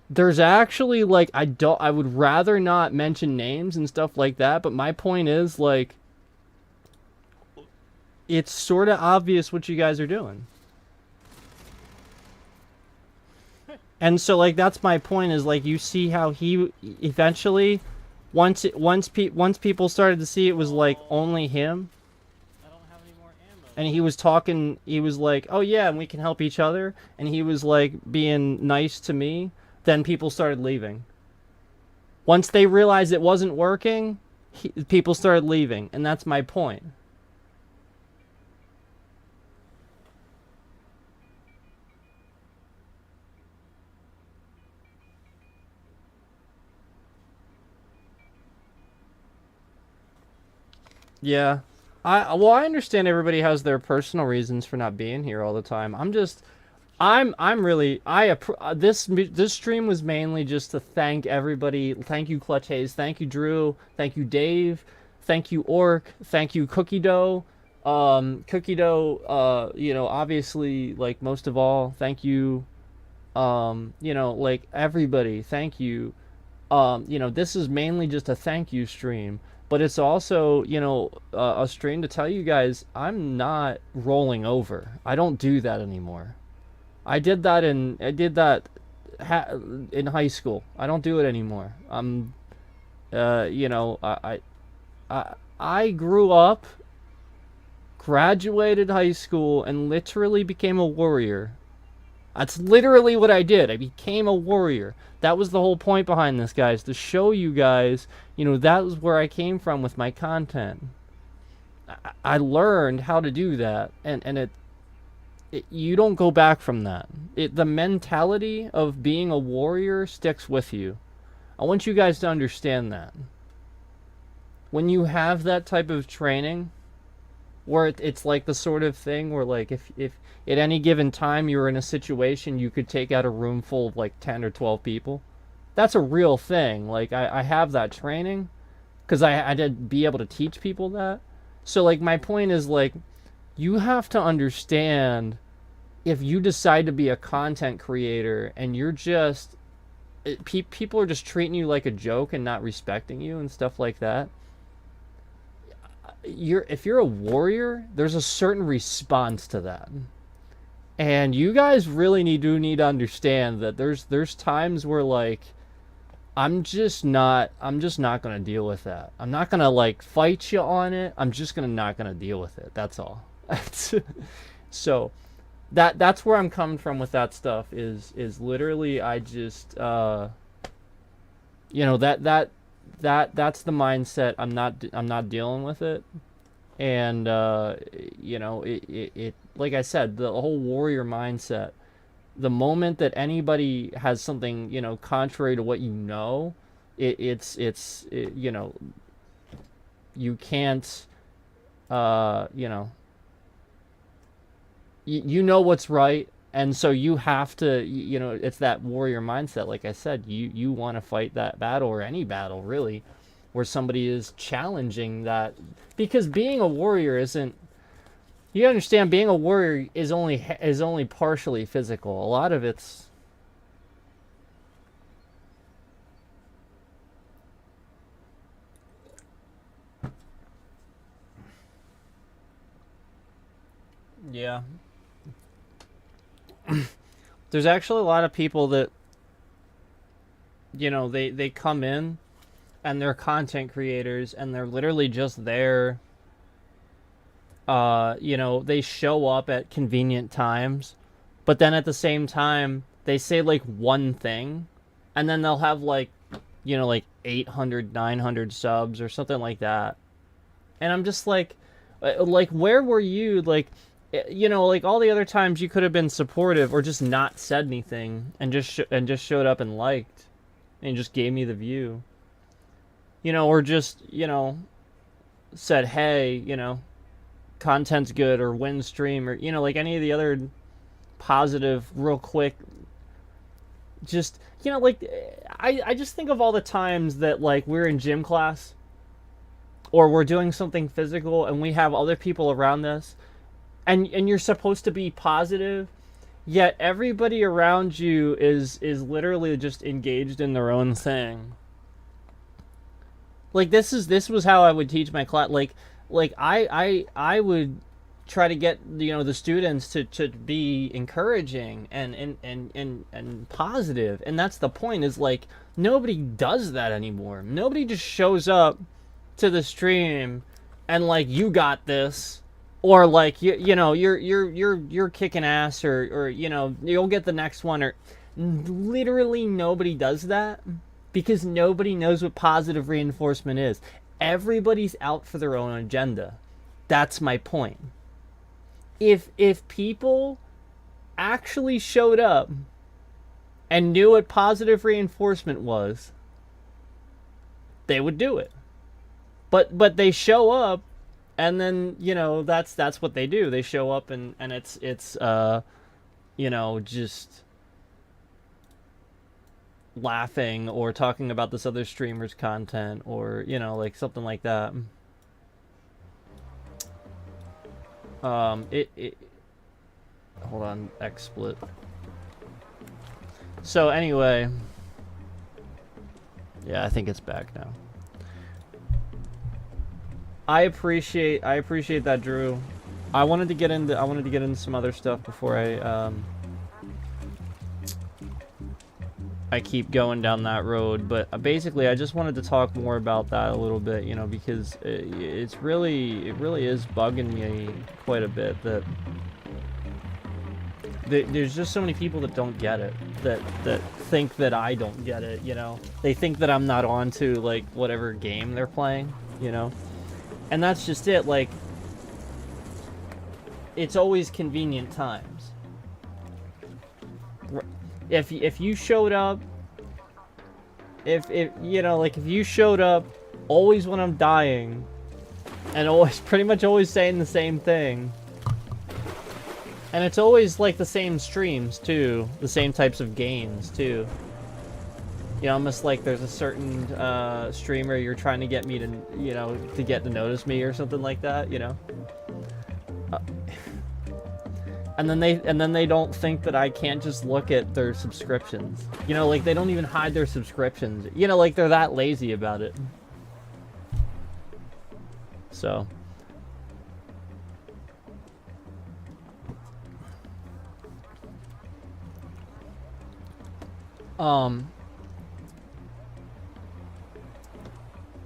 there's actually like, I would rather not mention names and stuff like that, but my point is like, it's sort of obvious what you guys are doing. And so like, that's my point, is like, you see how he eventually, once people started to see it was like only him, and he was talking, he was like, oh yeah, and we can help each other, and he was like being nice to me, then people started leaving. Once they realized it wasn't working, people started leaving, and that's my point. Yeah. I understand everybody has their personal reasons for not being here all the time. I'm really, this stream was mainly just to thank everybody. Thank you, Clutch Hayes. Thank you, Drew. Thank you, Dave. Thank you, Orc. Thank you, Cookie Dough. Cookie Dough, obviously, like, most of all, thank you. Like, everybody, thank you. This is mainly just a thank you stream. But it's also, a stream to tell you guys, I'm not rolling over. I don't do that anymore. I did that in high school. I don't do it anymore. I grew up, graduated high school, and literally became a warrior. That's literally what I did. I became a warrior. That was the whole point behind this, guys, to show you guys, that was where I came from with my content. I learned how to do that, and you don't go back from that. The mentality of being a warrior sticks with you. I want you guys to understand that. When you have that type of training, where it's like the sort of thing where, like, if at any given time you're in a situation you could take out a room full of like 10 or 12 people, that's a real thing. Like, I have that training because I did be able to teach people that. So like, my point is, like, you have to understand, if you decide to be a content creator and you're just people are just treating you like a joke and not respecting you and stuff like that, if you're a warrior, there's a certain response to that. And you guys really need to understand that there's times where, like, I'm just not gonna deal with that. I'm not gonna, like, fight you on it. I'm just not gonna deal with it. That's all. So that's where I'm coming from with that stuff, is literally, I just that's the mindset. I'm not dealing with it. And it like I said, the whole warrior mindset, the moment that anybody has something, contrary to what you can't, you know what's right, and so you have to, it's that warrior mindset. Like I said, you want to fight that battle, or any battle really, where somebody is challenging that, because being a warrior isn't, you understand, being a warrior is only partially physical. A lot of it's, yeah. There's actually a lot of people that, you know, they come in and they're content creators and they're literally just there. You know, they show up at convenient times, but then at the same time, they say like one thing, and then they'll have like, you know, like 800, 900 subs or something like that. And I'm just like, where were you? Like, you know, like all the other times you could have been supportive or just not said anything and just showed up and liked and just gave me the view. You know, or just, you know, said, hey, you know, content's good or win stream or, you know, like any of the other positive, real quick, just, you know, like, I just think of all the times that, like, we're in gym class or we're doing something physical and we have other people around us and you're supposed to be positive, yet everybody around you is literally just engaged in their own thing. Like, this was how I would teach my class. Like I would try to get, you know, the students to be encouraging and positive, and that's the point. Is like nobody does that anymore. Nobody just shows up to the stream and like, you got this, or like, you know, you're kicking ass, or you know, you'll get the next one, or literally nobody does that because nobody knows what positive reinforcement is. Everybody's out for their own agenda. That's my point. If people actually showed up and knew what positive reinforcement was, they would do it. But they show up, and then, you know, that's what they do. They show up and it's you know, just laughing or talking about this other streamer's content, or, you know, like something like that. It hold on, XSplit. So anyway, yeah, I think it's back now. I appreciate that, Drew. I wanted to get into some other stuff before I keep going down that road, but basically I just wanted to talk more about that a little bit, you know, because it really is bugging me quite a bit that there's just so many people that don't get it, that think that I don't get it, you know. They think that I'm not on to, like, whatever game they're playing, you know. And that's just it. Like, it's always convenient times. If you showed up, if you know, like, if you showed up always when I'm dying, and always, pretty much always saying the same thing, and it's always like the same streams too, the same types of games too. You know, almost like there's a certain streamer you're trying to get me to, you know, to get to notice me or something like that, you know. And then they don't think that I can't just look at their subscriptions. You know, like, they don't even hide their subscriptions. You know, like, they're that lazy about it. So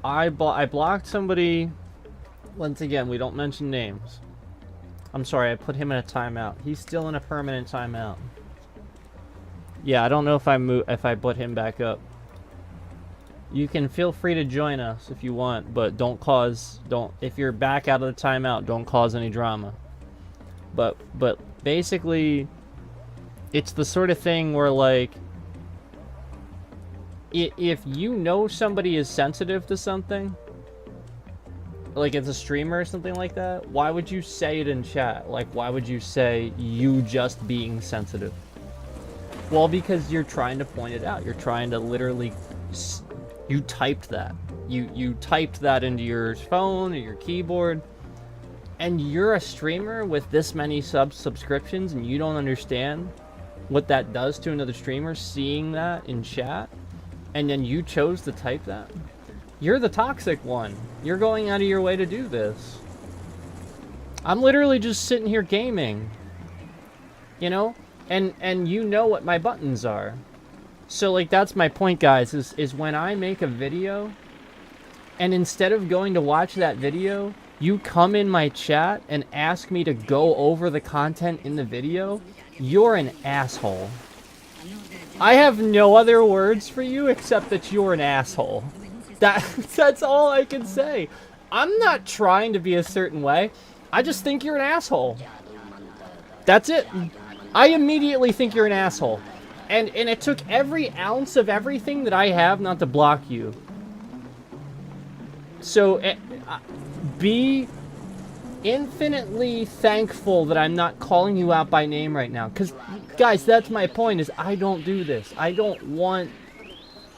I blocked somebody. Once again, we don't mention names. I'm sorry, I put him in a timeout. He's still in a permanent timeout. Yeah, I don't know if I put him back up. You can feel free to join us if you want, but if you're back out of the timeout, don't cause any drama. But basically, it's the sort of thing where, like, if you know somebody is sensitive to something, like it's a streamer or something like that, why would you say it in chat? Like, why would you say you just being sensitive? Well, because you're trying to point it out. You're trying to literally, you typed that. You typed that into your phone or your keyboard, and you're a streamer with this many subscriptions, and you don't understand what that does to another streamer seeing that in chat, and then you chose to type that. You're the toxic one. You're going out of your way to do this. I'm literally just sitting here gaming. You know? And you know what my buttons are. So like that's my point, guys, is when I make a video and instead of going to watch that video, you come in my chat and ask me to go over the content in the video, you're an asshole. I have no other words for you except that you're an asshole. That's all I can say. I'm not trying to be a certain way. I just think you're an asshole. That's it. I immediately think you're an asshole. And it took every ounce of everything that I have not to block you. So, be infinitely thankful that I'm not calling you out by name right now. Because, guys, that's my point, is I don't do this. I don't want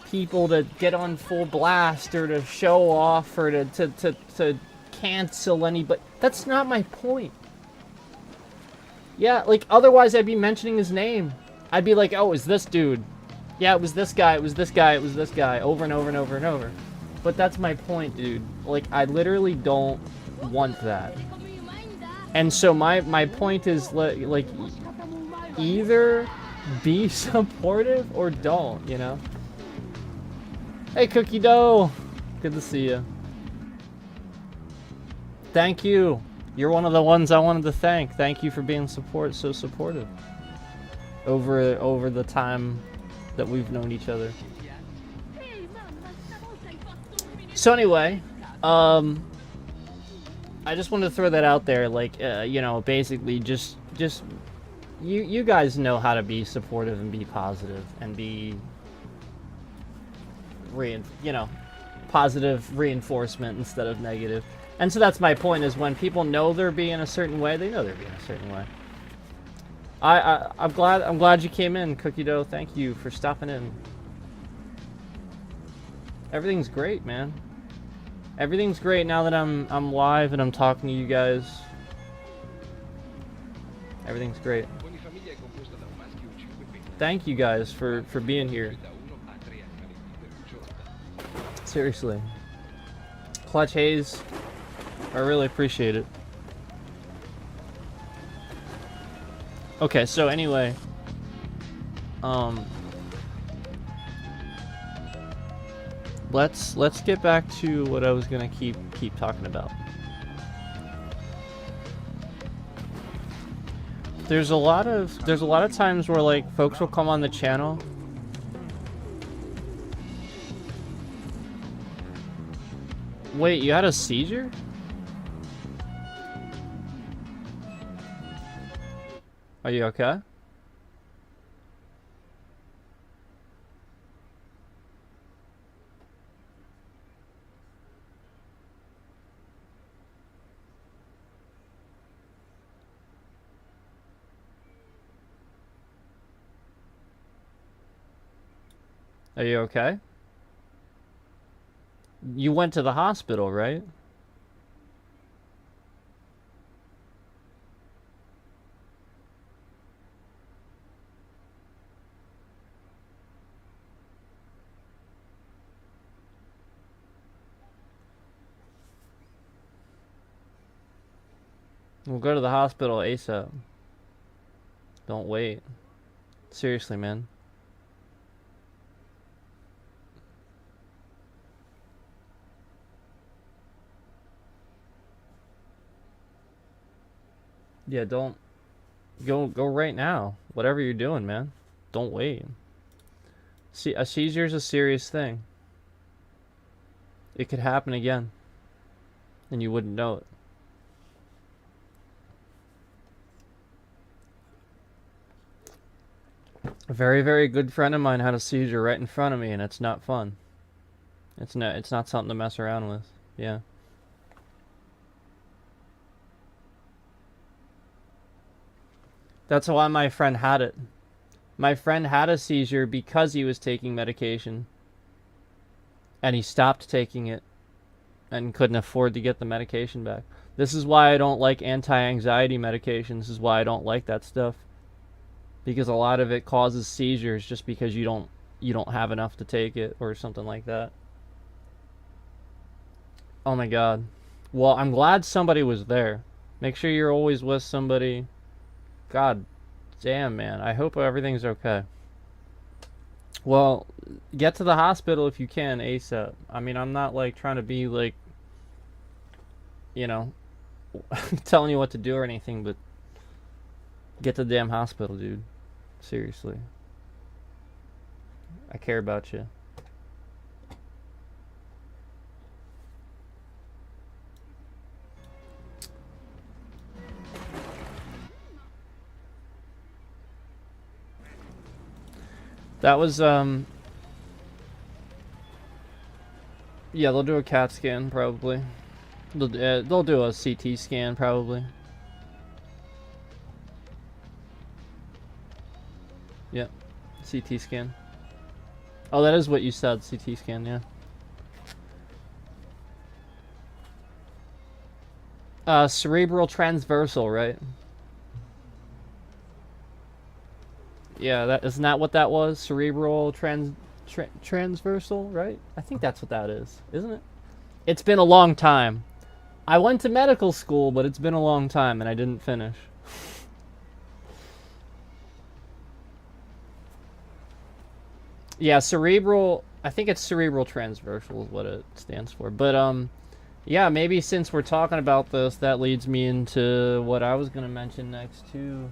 people to get on full blast or to show off or to cancel anybody. That's not my point. Yeah, like, otherwise I'd be mentioning his name. I'd be like, oh, it was this dude. Yeah, it was this guy, it was this guy, it was this guy, over and over and over and over. But that's my point, dude. Like, I literally don't want that. And so my point is, like, either be supportive or don't, you know? Hey, Cookie Dough! Good to see you. Thank you. You're one of the ones I wanted to thank. Thank you for being so supportive. Over the time that we've known each other. So anyway, I just wanted to throw that out there, like, you know, basically just you guys know how to be supportive and be positive and be positive reinforcement instead of negative. And so that's my point, is when people know they're being a certain way, they know they're being a certain way. I'm glad you came in, Cookie Dough. Thank you for stopping in. Everything's great, man. Everything's great now that I'm live and I'm talking to you guys. Everything's great. Thank you guys for being here. Seriously. Clutch Haze, I really appreciate it. Okay, so anyway, let's get back to what I was gonna keep talking about. There's a lot of times where, like, folks will come on the channel. Wait, you had a seizure? Are you okay? Are you okay? You went to the hospital, right? We'll go to the hospital ASAP. Don't wait. Seriously, man. Yeah, don't go right now. Whatever you're doing, man. Don't wait. See, a seizure is a serious thing. It could happen again, and you wouldn't know it. A very, very good friend of mine had a seizure right in front of me, and it's not fun. It's not something to mess around with. Yeah. That's why my friend had it. My friend had a seizure because he was taking medication. And he stopped taking it and couldn't afford to get the medication back. This is why I don't like anti-anxiety medications. This is why I don't like that stuff. Because a lot of it causes seizures just because you don't have enough to take it or something like that. Oh my god. Well, I'm glad somebody was there. Make sure you're always with somebody. God, Damn, man. I hope everything's okay. Well, get to the hospital if you can ASAP. I mean, I'm not like trying to be like, you know, telling you what to do or anything, but get to the damn hospital, dude. Seriously. I care about you. That was, yeah, they'll do a CAT scan, probably. They'll do a CT scan, probably. Yep. CT scan. Oh, that is what you said, CT scan, yeah. Cerebral transversal, right? Yeah, that isn't that what that was? Cerebral transversal, right? I think that's what that is, isn't it? It's been a long time. I went to medical school, but it's been a long time and I didn't finish. Yeah, cerebral, I think it's cerebral transversal is what it stands for. But yeah, maybe since we're talking about this, that leads me into what I was going to mention next too.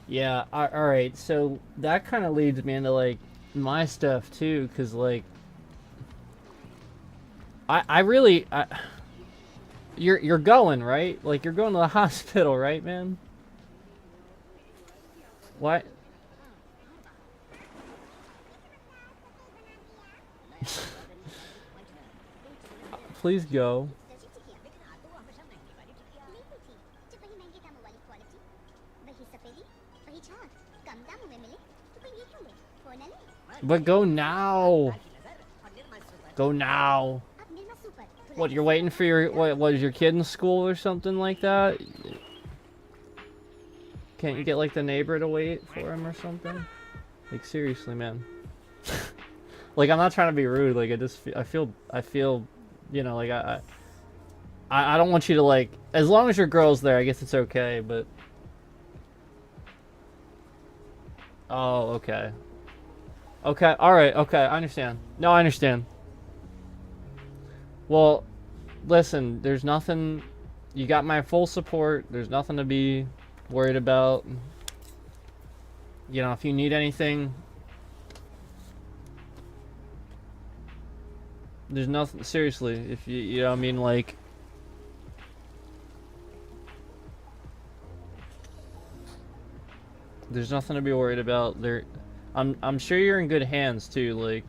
Yeah, alright, so that kind of leads me into, like, my stuff, too, because, like, you're going, right? Like, you're going to the hospital, right, man? What? Please go. But go now. Go now. What, you're waiting for your, what is your kid in school or something like that? Can't you get, like, the neighbor to wait for him or something? Like, seriously, man. Like, I'm not trying to be rude, like, I feel, you know, like, I don't want you to, like, as long as your girl's there, I guess it's okay, but... Oh, okay. Okay, alright, okay, I understand. No, I understand. Well, listen, there's nothing... You got my full support. There's nothing to be worried about. You know, if you need anything... There's nothing... Seriously, if you know what I mean, like... There's nothing to be worried about. I'm sure you're in good hands too. Like,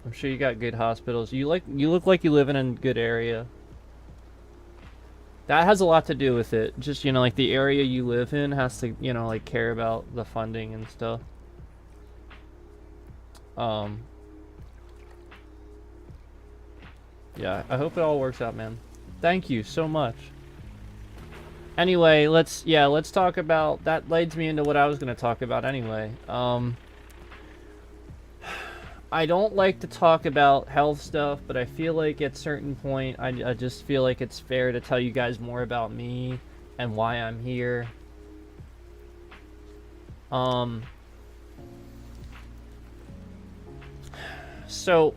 I'm sure you got good hospitals. You look like you live in a good area. That has a lot to do with it. Just, you know, like the area you live in has to, you know, like care about the funding and stuff. Yeah, I hope it all works out, man. Thank you so much. Anyway, let's talk about, that leads me into what I was going to talk about anyway. I don't like to talk about health stuff, but I feel like at a certain point, I just feel like it's fair to tell you guys more about me and why I'm here. So,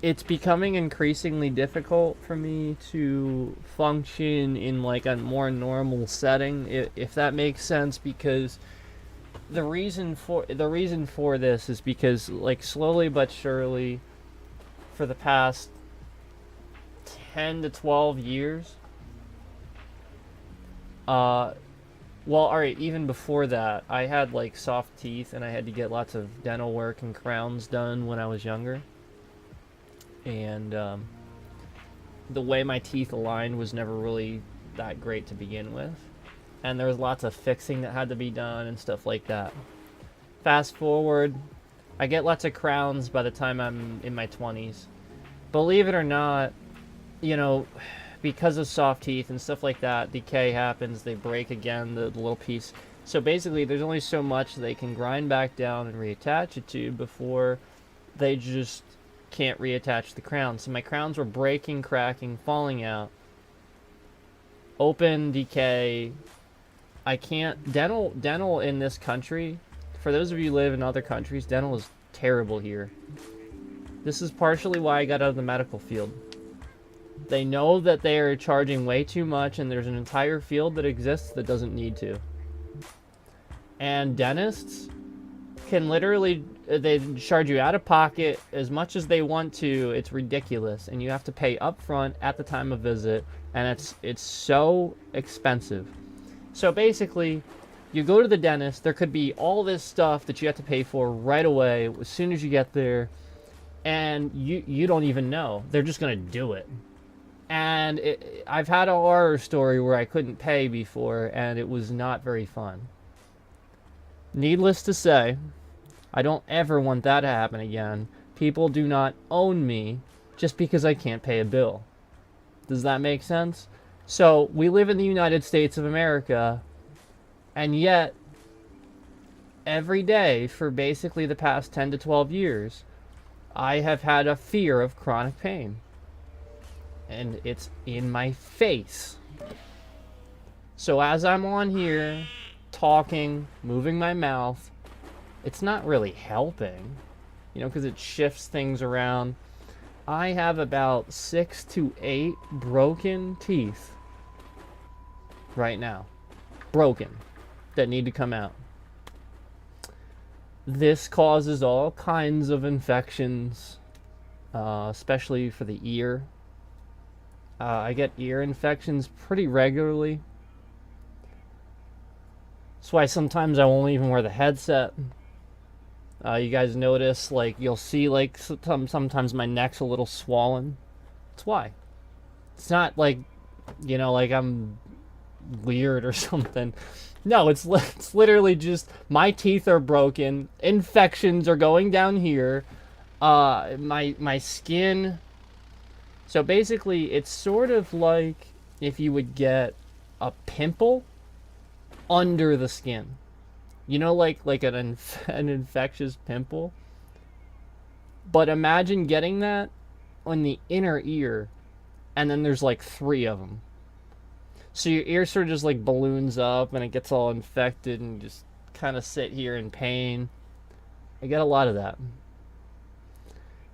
it's becoming increasingly difficult for me to function in like a more normal setting, if that makes sense, because the reason for this is because, like, slowly but surely for the past 10 to 12 years, well, alright, even before that, I had like soft teeth and I had to get lots of dental work and crowns done when I was younger. And the way my teeth aligned was never really that great to begin with. And there was lots of fixing that had to be done and stuff like that. Fast forward, I get lots of crowns by the time I'm in my 20s. Believe it or not, you know, because of soft teeth and stuff like that, decay happens, they break again, the little piece. So basically, there's only so much they can grind back down and reattach it to before they just can't reattach the crowns. So my crowns were breaking, cracking, falling out. Open decay. I can't dental in this country. For those of you who live in other countries, dental is terrible here. This is partially why I got out of the medical field. They know that they are charging way too much, and there's an entire field that exists that doesn't need to. And dentists can literally, they charge you out of pocket as much as they want to. It's ridiculous, and you have to pay up front at the time of visit, and it's so expensive. So basically, you go to the dentist, there could be all this stuff that you have to pay for right away as soon as you get there, and you don't even know. They're just going to do it. And I've had a horror story where I couldn't pay before, and it was not very fun. Needless to say, I don't ever want that to happen again. People do not own me just because I can't pay a bill. Does that make sense? So, we live in the United States of America, and yet, every day for basically the past 10 to 12 years, I have had a fear of chronic pain. And it's in my face. So as I'm on here, talking, moving my mouth, it's not really helping, you know, because it shifts things around. I have about 6 to 8 broken teeth right now. Broken. That need to come out. This causes all kinds of infections, especially for the ear. I get ear infections pretty regularly. That's why sometimes I won't even wear the headset. You guys notice, like, you'll see, like, sometimes my neck's a little swollen. That's why. It's not like, you know, like I'm weird or something. No, it's literally just my teeth are broken. Infections are going down here. My skin. So basically, it's sort of like if you would get a pimple under the skin. You know, like an infectious pimple. But imagine getting that on the inner ear, and then there's like 3 of them. So your ear sort of just like balloons up, and it gets all infected, and just kind of sit here in pain. I get a lot of that.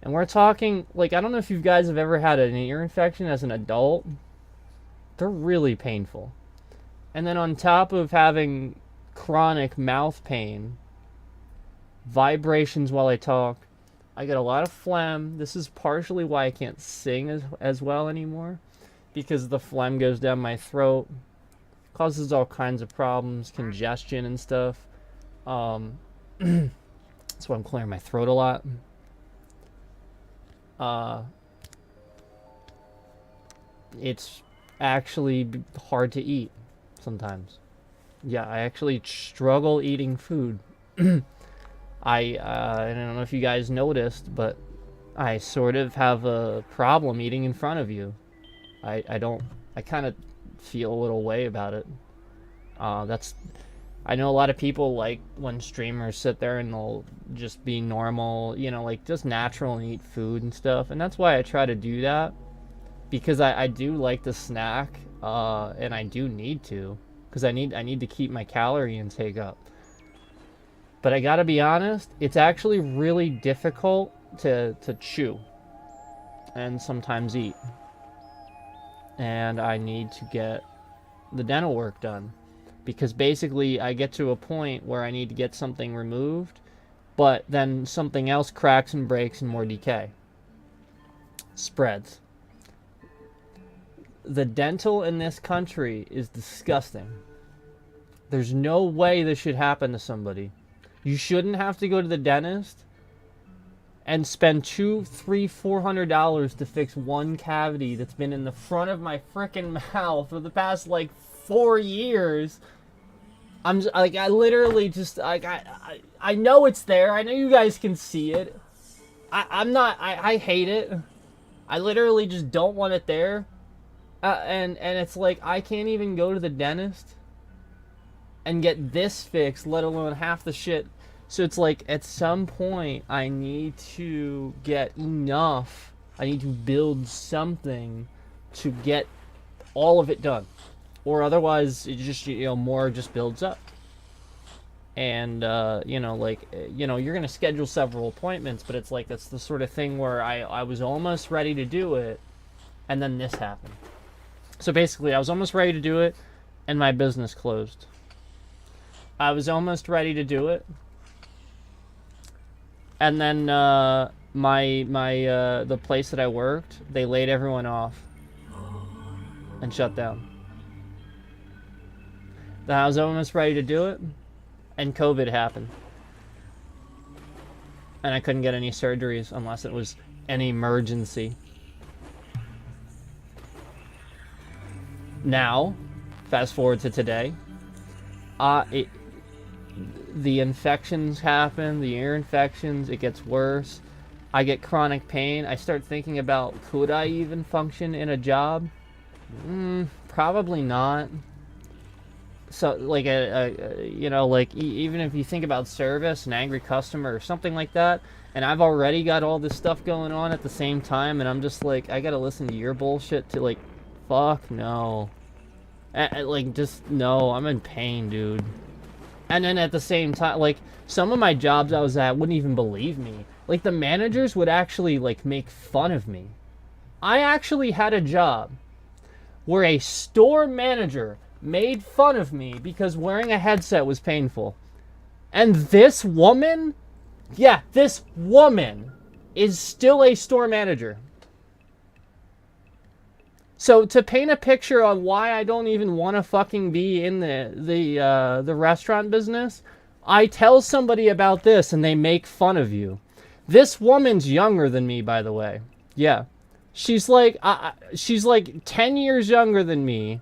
And we're talking, like, I don't know if you guys have ever had an ear infection as an adult. They're really painful. And then on top of having chronic mouth pain, vibrations while I talk, I get a lot of phlegm. This is partially why I can't sing as well anymore, because the phlegm goes down my throat, causes all kinds of problems, congestion and stuff. That's why I'm clearing my throat a lot. It's actually hard to eat sometimes. Yeah, I actually struggle eating food. I don't know if you guys noticed, but I sort of have a problem eating in front of you. I kind of feel a little way about it. I know a lot of people like when streamers sit there and they'll just be normal, you know, like just natural and eat food and stuff. And that's why I try to do that, because I do like to snack, and I do need to, because I need to keep my calorie intake up. But I gotta be honest, it's actually really difficult to chew and sometimes eat. And I need to get the dental work done, because basically I get to a point where I need to get something removed, but then something else cracks and breaks and more decay spreads. The dental in this country is disgusting. There's no way this should happen to somebody. You shouldn't have to go to the dentist and spend $200, $300, $400 to fix one cavity that's been in the front of my frickin' mouth for the past like 4 years. I'm just, like, I literally just, like, I know it's there. I know you guys can see it. I hate it. I literally just don't want it there. And it's like, I can't even go to the dentist and get this fixed, let alone half the shit. So it's like at some point I need to get enough. I need to build something to get all of it done, or otherwise it just more just builds up. And you're gonna schedule several appointments, but it's like that's the sort of thing where I was almost ready to do it, and then this happened. So basically, I was almost ready to do it, and my business closed. I was almost ready to do it, and then the place that I worked, they laid everyone off and shut down. Then I was almost ready to do it, and COVID happened. And I couldn't get any surgeries unless it was an emergency. Now, fast forward to today, the infections happen, the ear infections, it gets worse. I get chronic pain. I start thinking about, could I even function in a job? Probably not. So, like, even if you think about service, an angry customer or something like that, and I've already got all this stuff going on at the same time, and I'm just like, I gotta listen to your bullshit to, like, fuck no. Just, no, I'm in pain, dude. And then at the same time, like, some of my jobs I was at wouldn't even believe me. Like, the managers would actually, like, make fun of me. I actually had a job where a store manager made fun of me because wearing a headset was painful. And this woman, this woman is still a store manager. So to paint a picture on why I don't even want to fucking be in the restaurant business, I tell somebody about this and they make fun of you. This woman's younger than me, by the way. Yeah. She's like 10 years younger than me.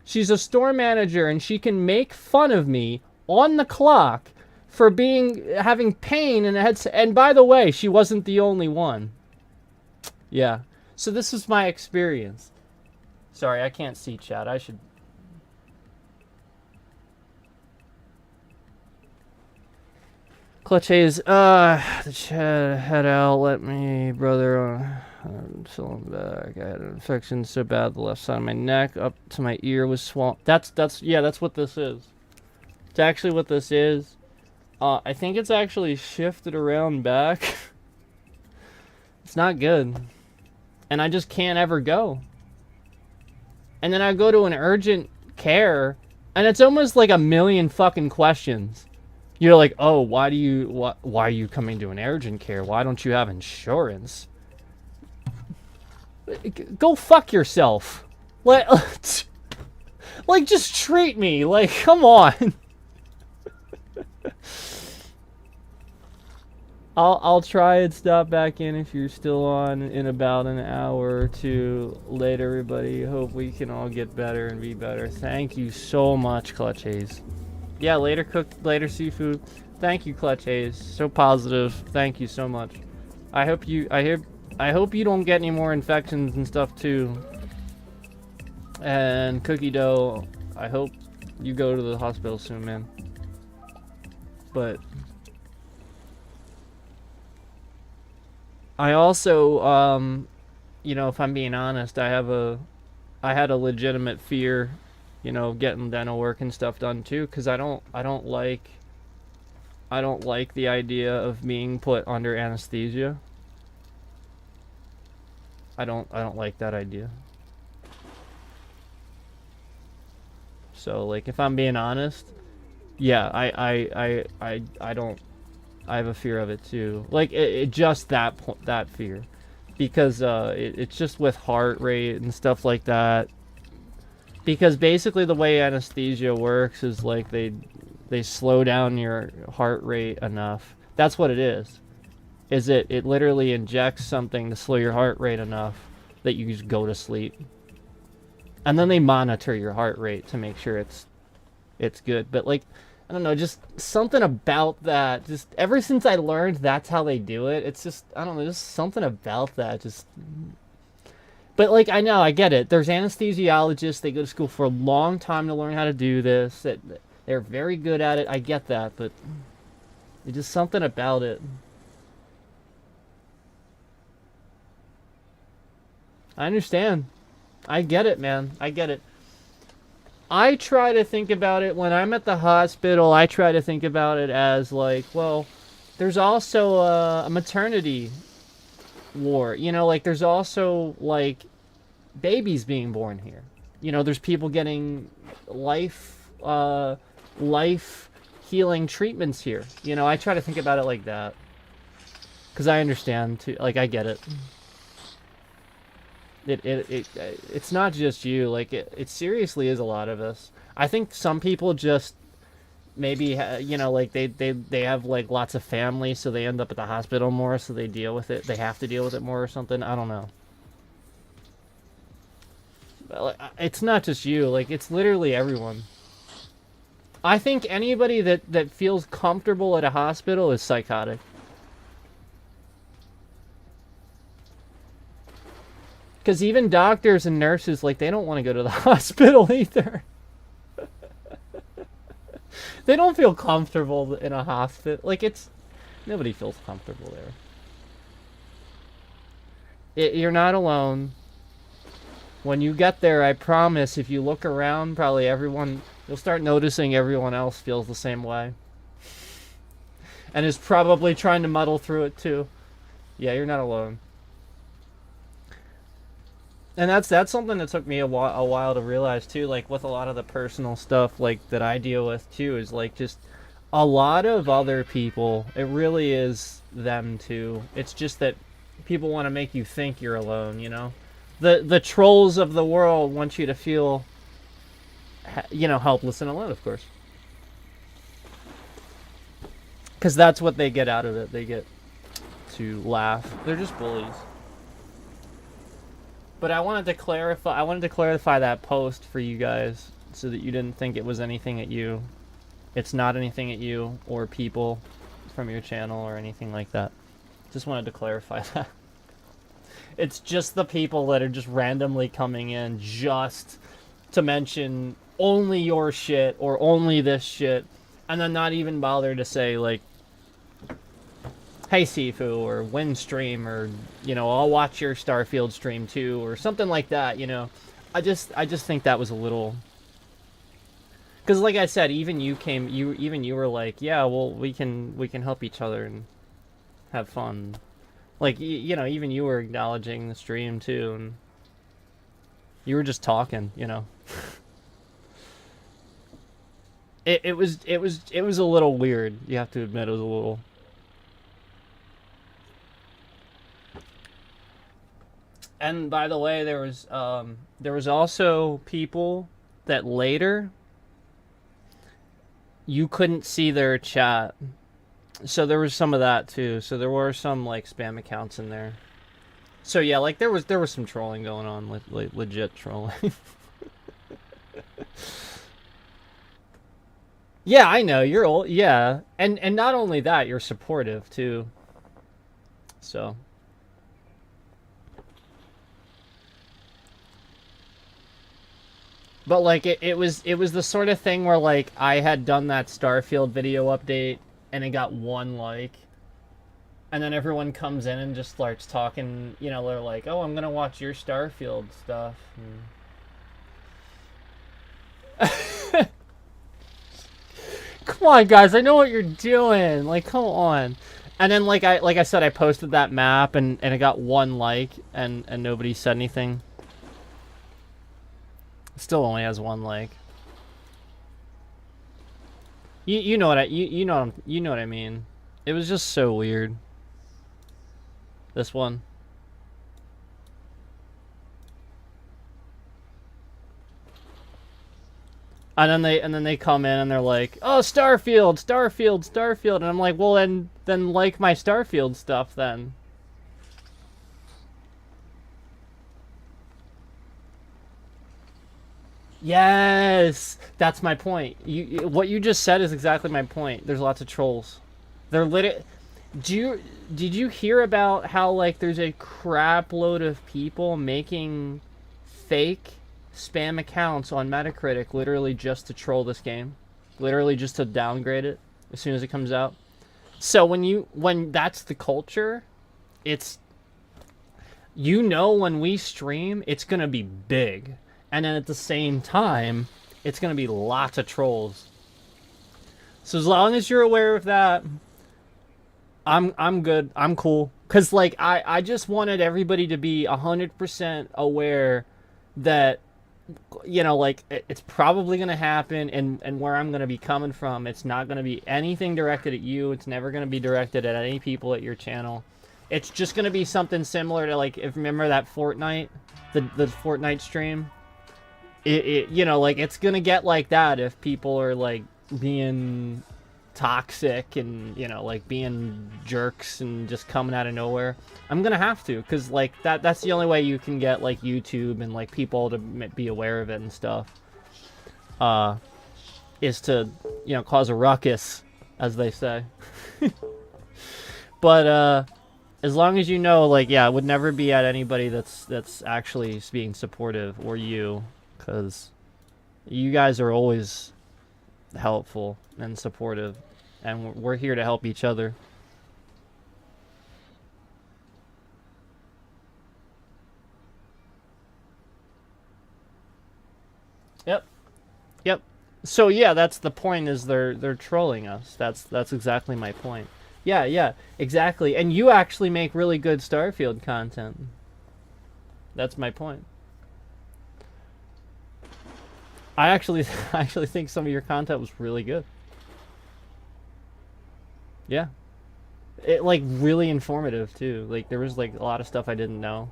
She's a store manager, and she can make fun of me on the clock for having pain in a headset. And by the way, she wasn't the only one. Yeah. So this is my experience. Sorry, I can't see chat. I should. Clutch Hayes, the chat head out. Let me, brother. I'm still back. I had an infection so bad the left side of my neck up to my ear was swollen. That's what this is. It's actually what this is. I think it's actually shifted around back. It's not good. And I just can't ever go. And then I go to an urgent care, and it's almost like a million fucking questions. You're like, oh, why are you coming to an urgent care? Why don't you have insurance? Go fuck yourself. Like, just treat me. Like, come on. I'll try and stop back in if you're still on in about an hour or two. Later, everybody. Hope we can all get better and be better. Thank you so much, Clutch Hayes. Yeah, later seafood. Thank you, Clutch Hayes. So positive. Thank you so much. I hope you don't get any more infections and stuff too. And Cookie Dough, I hope you go to the hospital soon, man. But I also, if I'm being honest, I had a legitimate fear, getting dental work and stuff done too, because I don't like the idea of being put under anesthesia. I don't like that idea. So, like, if I'm being honest, yeah, I have a fear of it too. Like, it just that fear, because it's just with heart rate and stuff like that. Because basically the way anesthesia works is like they slow down your heart rate enough. That's what it is. It literally injects something to slow your heart rate enough that you just go to sleep. And then they monitor your heart rate to make sure it's good. But, like, I don't know, just something about that. Just ever since I learned that's how they do it, it's just, I don't know, just something about that. Just. But, like, I know, I get it. There's anesthesiologists. They go to school for a long time to learn how to do this. They're very good at it. I get that, but It's just something about it. I understand. I get it, man. I get it. I try to think about it when I'm at the hospital. I try to think about it as like, well, there's also a maternity war. You know, like there's also like babies being born here. You know, there's people getting life healing treatments here. You know, I try to think about it like that because I understand too. Like I get it. It's not just you. Like it seriously is a lot of us. I think some people just maybe you know, like they have like lots of family, so they end up at the hospital more, so they deal with it. They have to deal with it more or something. I don't know. But, it's not just you. Like it's literally everyone. I think anybody that feels comfortable at a hospital is psychotic. Because even doctors and nurses, like, they don't want to go to the hospital either. They don't feel comfortable in a hospital. Like, nobody feels comfortable there. You're not alone. When you get there, I promise, if you look around, probably you'll start noticing everyone else feels the same way. And is probably trying to muddle through it too. Yeah, you're not alone. And that's something that took me a while to realize too, like with a lot of the personal stuff like that I deal with too, is like just a lot of other people, it really is them too. It's just that people want to make you think you're alone, you know? The trolls of the world want you to feel, you know, helpless and alone, of course. Because that's what they get out of it. They get to laugh. They're just bullies. But I wanted to clarify that post for you guys so that you didn't think it was anything at you. It's not anything at you or people from your channel or anything like that. Just wanted to clarify that. It's just the people that are just randomly coming in just to mention only your shit or only this shit, and then not even bother to say like, hey Sifu, or Windstream, or, you know, I'll watch your Starfield stream too, or something like that, you know. I just think that was a little, because like I said, even you were like, yeah, well, we can help each other and have fun. Like, you know, even you were acknowledging the stream too, and you were just talking, you know. It was a little weird. You have to admit, it was a little. And by the way, there was also people that later you couldn't see their chat. So there was some of that too. So there were some like spam accounts in there. So yeah, like there was some trolling going on, legit trolling. Yeah, I know, you're old. Yeah. And not only that, you're supportive too. So but like it was the sort of thing where like I had done that Starfield video update and it got 1 like, and then everyone comes in and just starts talking, you know, they're like, oh, I'm gonna watch your Starfield stuff. Come on guys, I know what you're doing, like, come on. And then like I said, I posted that map and it got 1 like and nobody said anything. Still only has 1 like. You know what you know what I mean. It was just so weird. This one. And then they come in and they're like, "Oh, Starfield," and I'm like, "Well, then like my Starfield stuff then." Yes, that's my point. What you just said is exactly my point. There's lots of trolls. They're lit. Did you hear about how like there's a crap load of people making fake spam accounts on Metacritic literally just to troll this game, literally just to downgrade it as soon as it comes out? So when that's the culture, it's, you know, when we stream, it's gonna be big, and then at the same time, it's gonna be lots of trolls. So as long as you're aware of that, I'm good. I'm cool. Cause like I just wanted everybody to be 100% aware that, you know, like it's probably gonna happen, and where I'm gonna be coming from, it's not gonna be anything directed at you. It's never gonna be directed at any people at your channel. It's just gonna be something similar to, like, if remember that Fortnite, the Fortnite stream. It you know, like, it's gonna get like that if people are like being toxic and, you know, like being jerks and just coming out of nowhere. I'm gonna have to, because like that's the only way you can get like YouTube and like people to be aware of it and stuff, is to, you know, cause a ruckus, as they say. But as long as you know, like, yeah, it would never be at anybody that's actually being supportive, or you, because you guys are always helpful and supportive, and we're here to help each other. Yep. Yep. So yeah, that's the point, is they're trolling us. That's exactly my point. Yeah, yeah, exactly. And you actually make really good Starfield content. That's my point. I actually I actually think some of your content was really good. Yeah. It, like, really informative too. Like, there was like a lot of stuff I didn't know.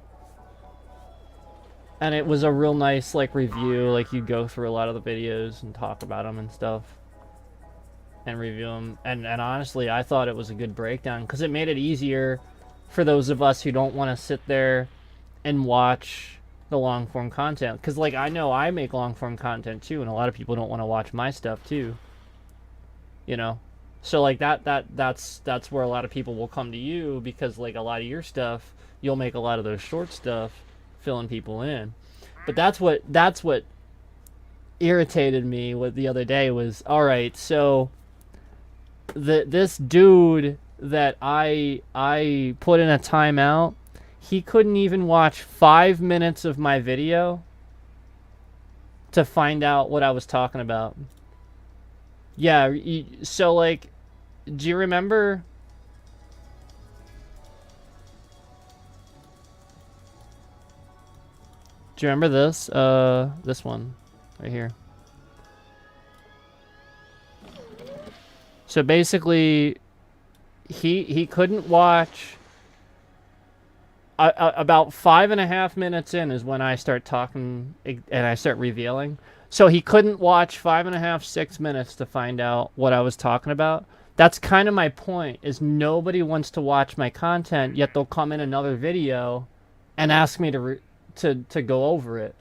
And it was a real nice like review, like you go through a lot of the videos and talk about them and stuff. And review them. And honestly, I thought it was a good breakdown, because it made it easier for those of us who don't want to sit there and watch the long form content. Because like, I know I make long form content too, and a lot of people don't want to watch my stuff too. You know, so like that's where a lot of people will come to you, because like a lot of your stuff, you'll make a lot of those short stuff, filling people in. But that's what irritated me with the other day was, all right, so this dude that I put in a timeout, he couldn't even watch 5 minutes of my video to find out what I was talking about. Yeah, so like, do you remember? Do you remember this? This one right here. So basically, he couldn't watch. About 5.5 minutes in is when I start talking and I start revealing. So he couldn't watch 5.5, 6 minutes to find out what I was talking about. That's kind of my point, is nobody wants to watch my content, yet they'll come in another video and ask me to go over it.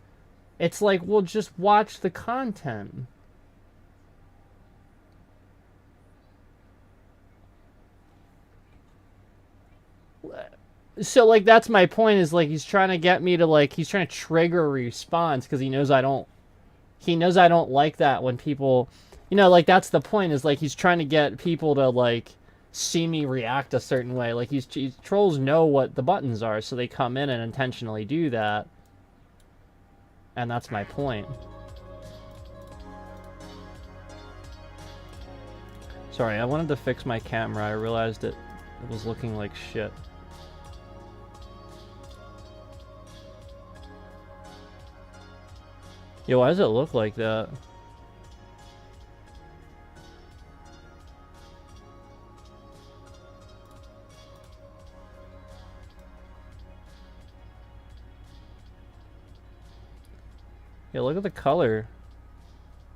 It's like, well, just watch the content. So like, that's my point, is like, he's trying to get me to, like, he's trying to trigger a response, because he knows I don't like that when people, you know, like, that's the point, is like, he's trying to get people to like see me react a certain way. Like, trolls know what the buttons are, so they come in and intentionally do that. And that's my point. Sorry, I wanted to fix my camera. I realized it was looking like shit. Yo, why does it look like that? Yeah, look at the color.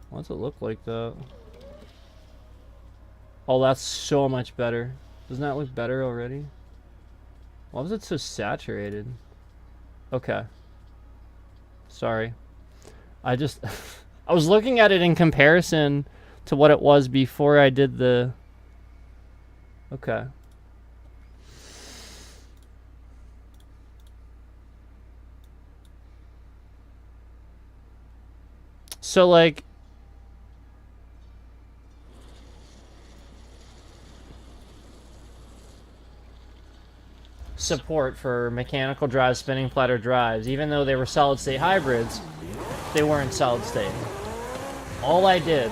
Why does it look like that? Oh, that's so much better. Doesn't that look better already? Why was it so saturated? Okay. Sorry. I just... I was looking at it in comparison to what it was before I did the... Okay. So, like... support for mechanical drive spinning platter drives. Even though they were solid state hybrids, they weren't solid state. All I did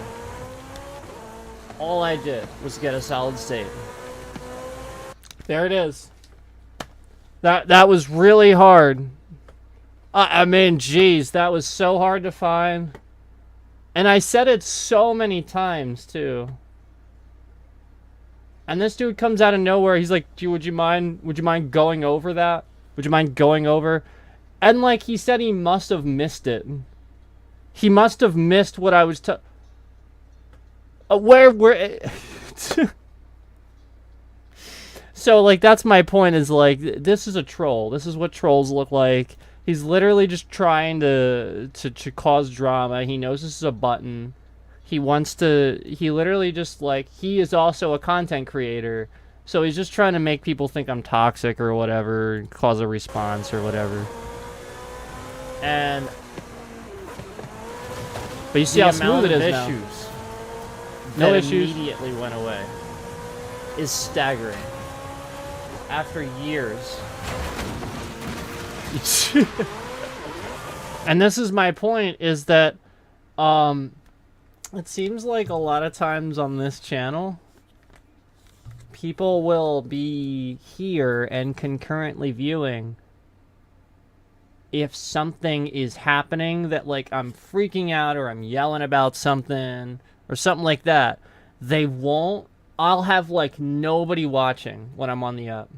was get a solid state. There it is. That was really hard. I mean, geez, that was so hard to find. And I said it so many times, too. And this dude comes out of nowhere. He's like, would you mind going over that? Would you mind going over? And, like, he said he must have missed it. He must have missed what I was where... So, like, that's my point, is, like, this is a troll. This is what trolls look like. He's literally just trying to cause drama. He knows this is a button. He literally just, like, he is also a content creator. So he's just trying to make people think I'm toxic or whatever, cause a response or whatever. But you see how smooth it is now. No issues. Immediately went away. Is staggering. After years. And this is my point, is that it seems like a lot of times on this channel people will be here and concurrently viewing if something is happening that, like, I'm freaking out or I'm yelling about something or something like that. I'll have, like, nobody watching when I'm on the up.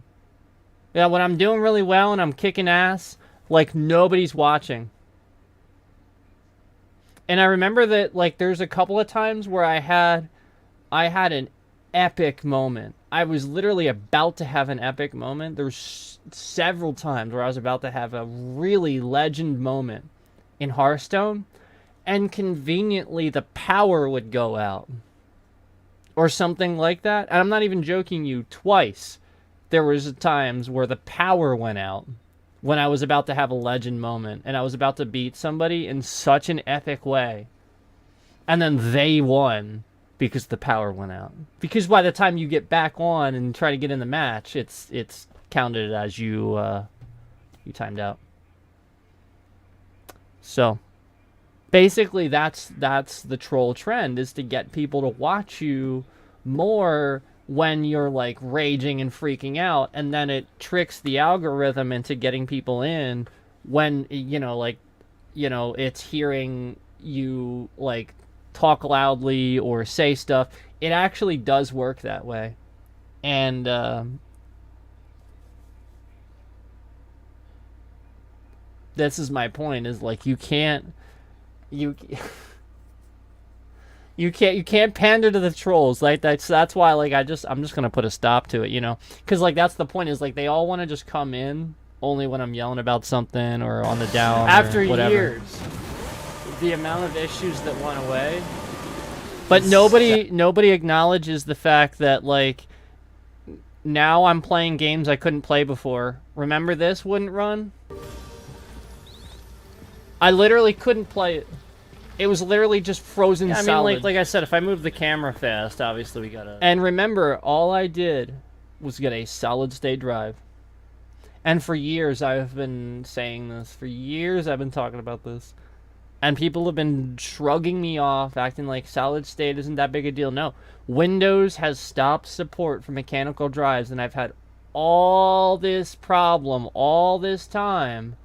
Yeah, when I'm doing really well and I'm kicking ass, like, nobody's watching. And I remember that, like, there's a couple of times where I had an epic moment. I was literally about to have an epic moment. There's several times where I was about to have a really legend moment in Hearthstone, and conveniently the power would go out. Or something like that. And I'm not even joking you, twice there was times where the power went out when I was about to have a legend moment and I was about to beat somebody in such an epic way. And then they won because the power went out. Because by the time you get back on and try to get in the match, it's counted as you timed out. So basically that's the troll trend, is to get people to watch you more when you're, like, raging and freaking out, and then it tricks the algorithm into getting people in when, it's hearing you, like, talk loudly or say stuff. It actually does work that way. And this is my point, is, like, you can't pander to the trolls. Like, that's why, like, I'm just gonna put a stop to it, because, like, that's the point, is, like, they all want to just come in only when I'm yelling about something or on the down. After years, the amount of issues that went away, but nobody acknowledges the fact that, like, now I'm playing games I couldn't play before. Remember, this wouldn't run. I literally couldn't play it. It was literally just frozen solid. I mean, like I said, if I move the camera fast, obviously we gotta... And remember, all I did was get a solid-state drive. And for years, I've been saying this. For years, I've been talking about this. And people have been shrugging me off, acting like solid-state isn't that big a deal. No. Windows has stopped support for mechanical drives, and I've had all this problem all this time.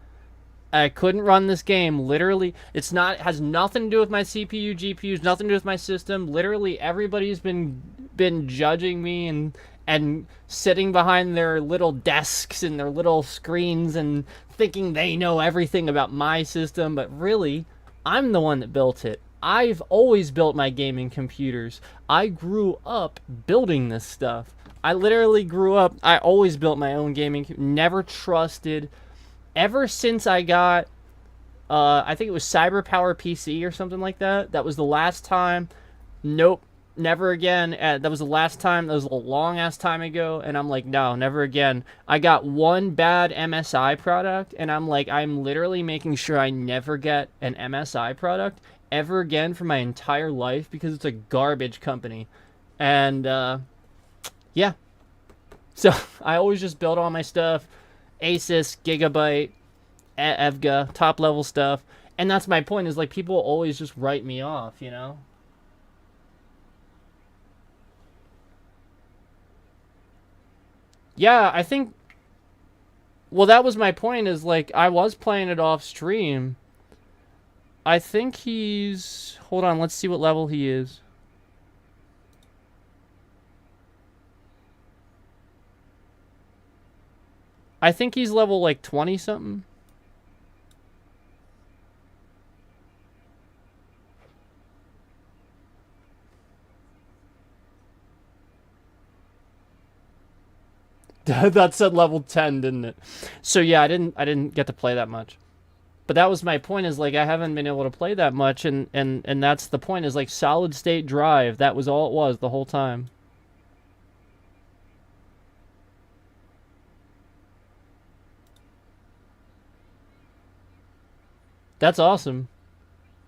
I couldn't run this game. Literally, it has nothing to do with my CPU, GPUs, nothing to do with my system. Literally, everybody's been judging me and sitting behind their little desks and their little screens and thinking they know everything about my system, but really, I'm the one that built it. I've always built my gaming computers. I grew up building this stuff. I literally grew up, I always built my own gaming, never trusted. Ever since I got, I think it was CyberPower PC or something like that. That was the last time. Nope, never again. That was the last time. That was a long-ass time ago. And I'm like, no, never again. I got one bad MSI product. And I'm like, I'm literally making sure I never get an MSI product ever again for my entire life. Because it's a garbage company. And, yeah. So I always just build all my stuff, Asus, Gigabyte, Evga, top level stuff. And that's my point, is like people always just write me off, you know? Yeah, I think, well, that was my point, is like I was playing it off stream. I think he's, hold on, let's see what level he is. I think he's level like 20 something. That said level 10, didn't it? So yeah, I didn't get to play that much. But that was my point, is like I haven't been able to play that much, and that's the point, is like solid state drive, that was all it was the whole time. That's awesome.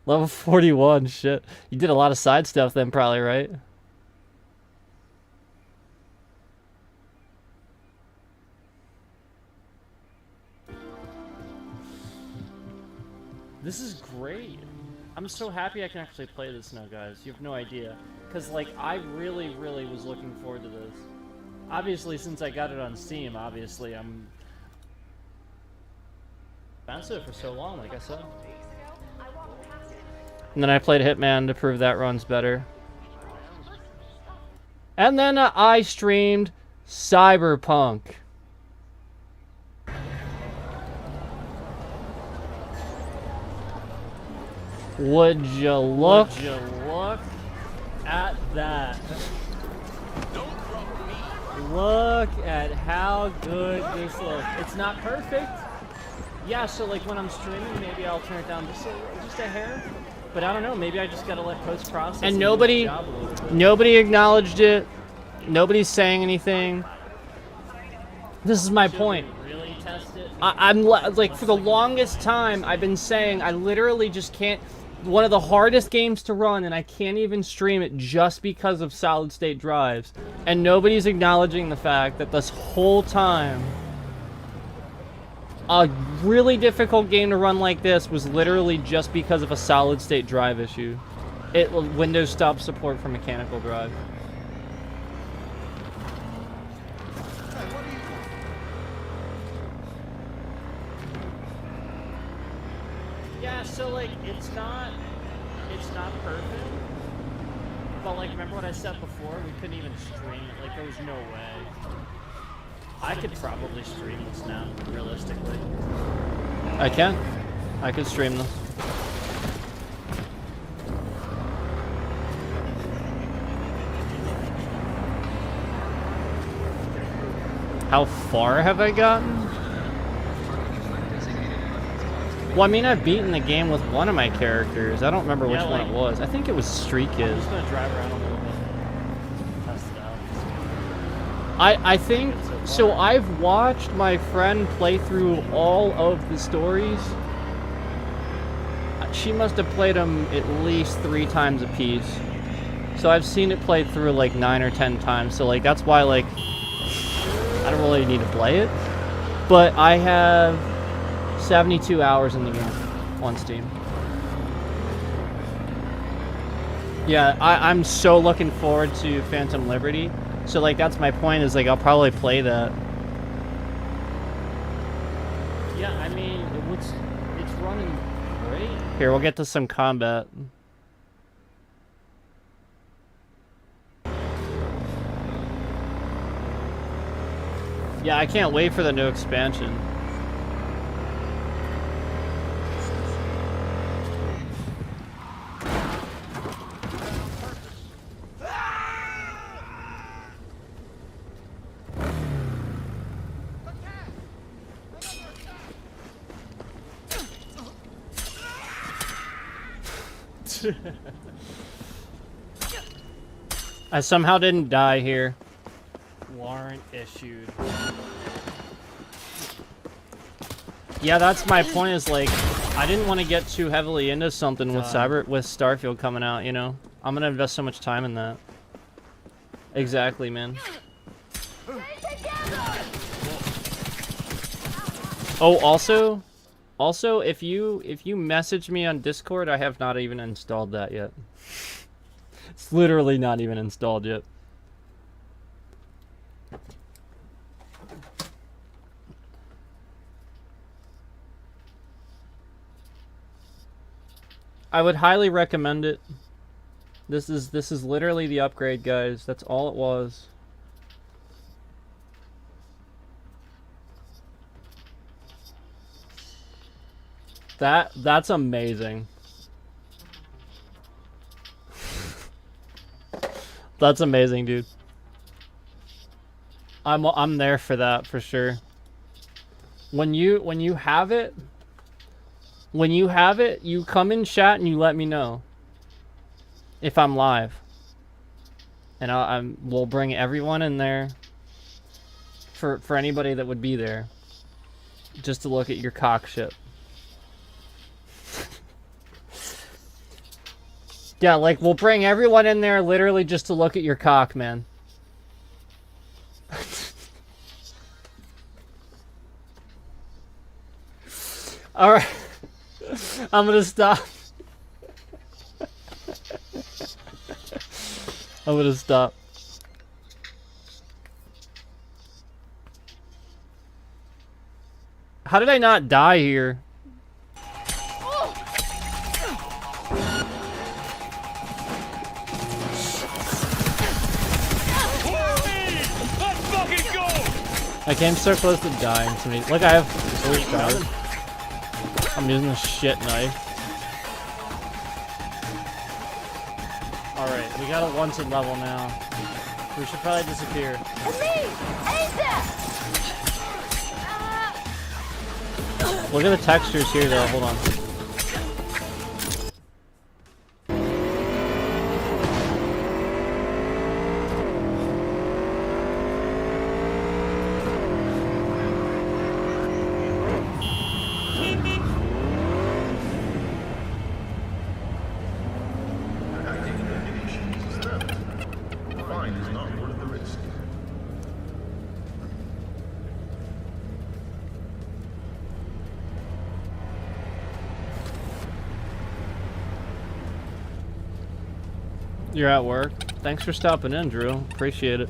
Level 41, shit. You did a lot of side stuff then, probably, right? This is great. I'm so happy I can actually play this now, guys. You have no idea. Because, like, I really, really was looking forward to this. Obviously, since I got it on Steam, obviously, I'm... bounced it for so long, like I said. And then I played Hitman to prove that run's better. And then I streamed Cyberpunk. Would you look at that? Look at how good this looks. It's not perfect. Yeah, so like when I'm streaming, maybe I'll turn it down just a hair. But I don't know, maybe I just gotta let post-process. And nobody acknowledged it. Nobody's saying anything. This is my point. Really test it? I'm like, for the longest time, I've been saying I literally just can't. One of the hardest games to run, and I can't even stream it just because of solid state drives. And nobody's acknowledging the fact that this whole time, a really difficult game to run like this was literally just because of a solid state drive issue. Windows stopped support for mechanical drive. Yeah, so like it's not perfect. But like, remember what I said before? We couldn't even stream it. Like, there was no way. I could probably stream this now, realistically. I can. I could stream this. How far have I gotten? Well, I mean, I've beaten the game with one of my characters. I don't remember which one it was. I think it was Street Kid. I'm just gonna drive around a little bit. Test it out. I think, so I've watched my friend play through all of the stories. She must have played them at least 3 times a piece. So I've seen it played through like 9 or 10 times. So like, that's why like, I don't really need to play it. But I have 72 hours in the game on Steam. Yeah, I'm so looking forward to Phantom Liberty. So like, that's my point, is like I'll probably play that. Yeah, I mean, it's running great. Here, we'll get to some combat. Yeah, I can't wait for the new expansion. I somehow didn't die here. Warrant issued. Yeah, that's my point, is like, I didn't want to get too heavily into something with Starfield coming out, you know? I'm gonna invest so much time in that. Exactly, man. Oh, also, if you message me on Discord, I have not even installed that yet. It's literally not even installed yet. I would highly recommend it. This is literally the upgrade, guys. That's all it was. That's amazing. That's amazing, dude. I'm there for that for sure. When you have it, you come in chat and you let me know if I'm live, and we'll bring everyone in there for anybody that would be there, just to look at your cock shit. Yeah, like, we'll bring everyone in there literally just to look at your cock, man. Alright. I'm gonna stop. I'm gonna stop. How did I not die here? I came so close to dying to me. Look, I have 4 stars. I'm using a shit knife. Alright, we got a wanted level now. We should probably disappear. Look at the textures here though, hold on. You're at work. Thanks for stopping in, Drew. Appreciate it.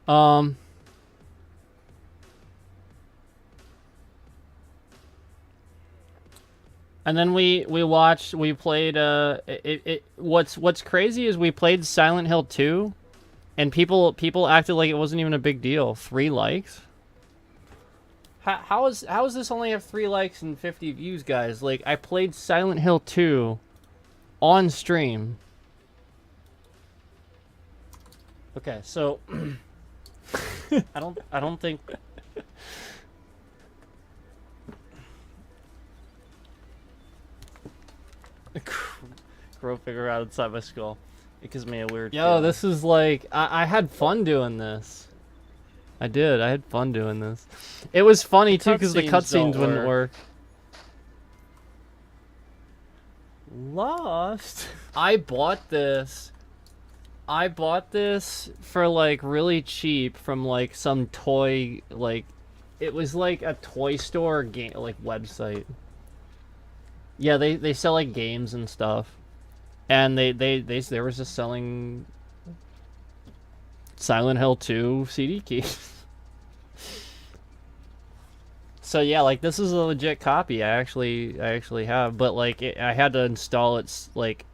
And then we played what's crazy is we played Silent Hill 2. And people acted like it wasn't even a big deal. 3 likes? How is this only have 3 likes and 50 views, guys? Like, I played Silent Hill 2 on stream. Okay, so I don't think Crow figure out inside my skull. It gives me a weird feeling. This is like... I had fun doing this. I did. I had fun doing this. It was funny, too, because the cutscenes wouldn't work. Lost? I bought this. I bought this for, like, really cheap from, like, some toy... Like, it was, like, a toy store game, like, website. Yeah, they sell, like, games and stuff. And they were just selling Silent Hill 2 CD keys. So yeah, like, this is a legit copy. I actually have, but like I had to install it like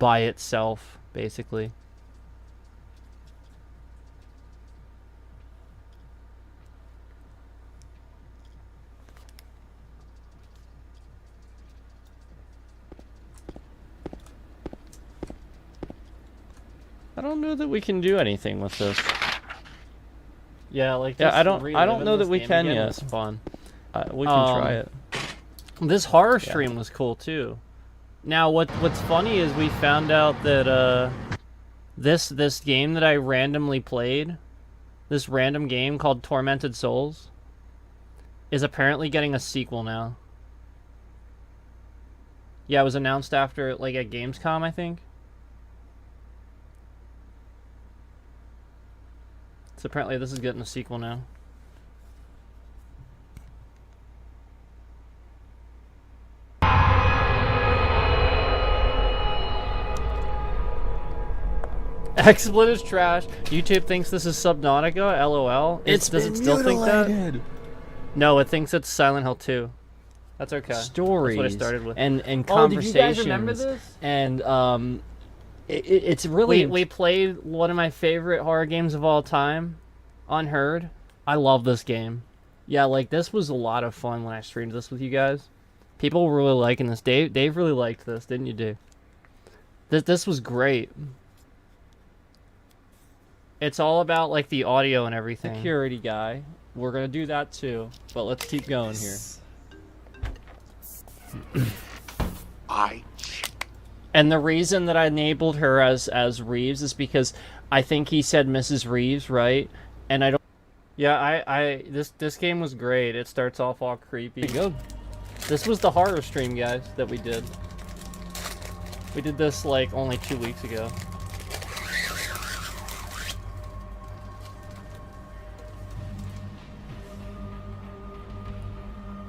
by itself, basically. I don't know that we can do anything with this. Yeah, like, I don't know that we can yet. It's fun. We can try it. This horror stream was cool too. Now, what's funny is we found out that this game that I randomly played, this random game called Tormented Souls, is apparently getting a sequel now. Yeah, it was announced after, like, at Gamescom, I think. So apparently this is getting a sequel now. XSplit is trash. YouTube thinks this is Subnautica. LOL. Does it still think that? No, it thinks it's Silent Hill 2. That's okay. Stories. That's what I started with. And Oh, did you conversations. guys remember this? And it's really We played one of my favorite horror games of all time, Unheard. I love this game. Yeah, like this was a lot of fun when I streamed this with you guys. People were really liking this. Dave really liked this, didn't you, Dave? This was great. It's all about like the audio and everything. security guy. We're gonna do that too, but let's keep going here. And the reason that I enabled her as Reeves is because I think he said Mrs. Reeves, right? And I don't. Yeah, this game was great. It starts off all creepy. Pretty good. This was the horror stream, guys, that we did. We did this like only 2 weeks ago.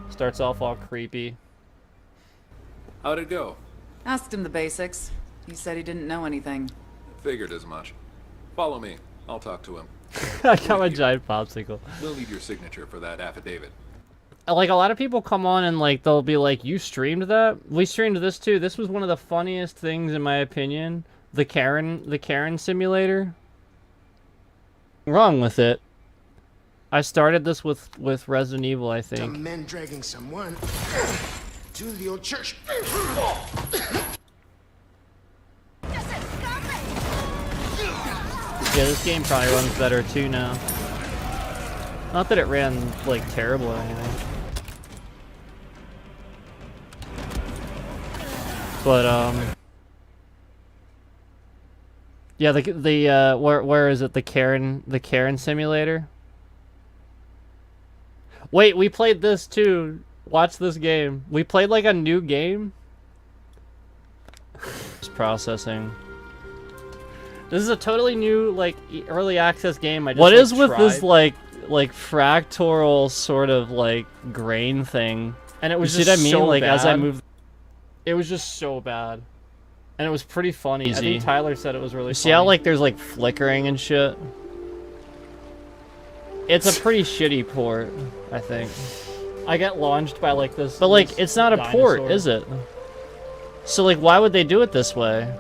Starts off all creepy. How'd it go? Asked him the basics. He said he didn't know anything. Figured as much. Follow me. I'll talk to him. I got my giant popsicle. We'll need your signature for that affidavit. Like, a lot of people come on and, like, they'll be like, you streamed that? We streamed this, too. This was one of the funniest things, in my opinion. The Karen simulator. Wrong with it. I started this with Resident Evil, I think. Some men dragging someone to the old church. Yeah, this game probably runs better, too, now. Not that it ran, like, terrible or anything. But, yeah, where is it? The Karen simulator? Wait, we played this too. Watch this game. We played like a new game. Just processing. This is a totally new, like, early access game. I just, What like, is with tried. this like fractal sort of like grain thing? And it was You see just what I mean? so Like bad. as I move, It was just so bad. And it was pretty funny. I Easy. think Tyler said it was really see funny. how like there's like flickering and shit. It's a pretty shitty port, I think. I get launched by like this. But like this it's not a port, dinosaur. is it? So like why would they do it this way?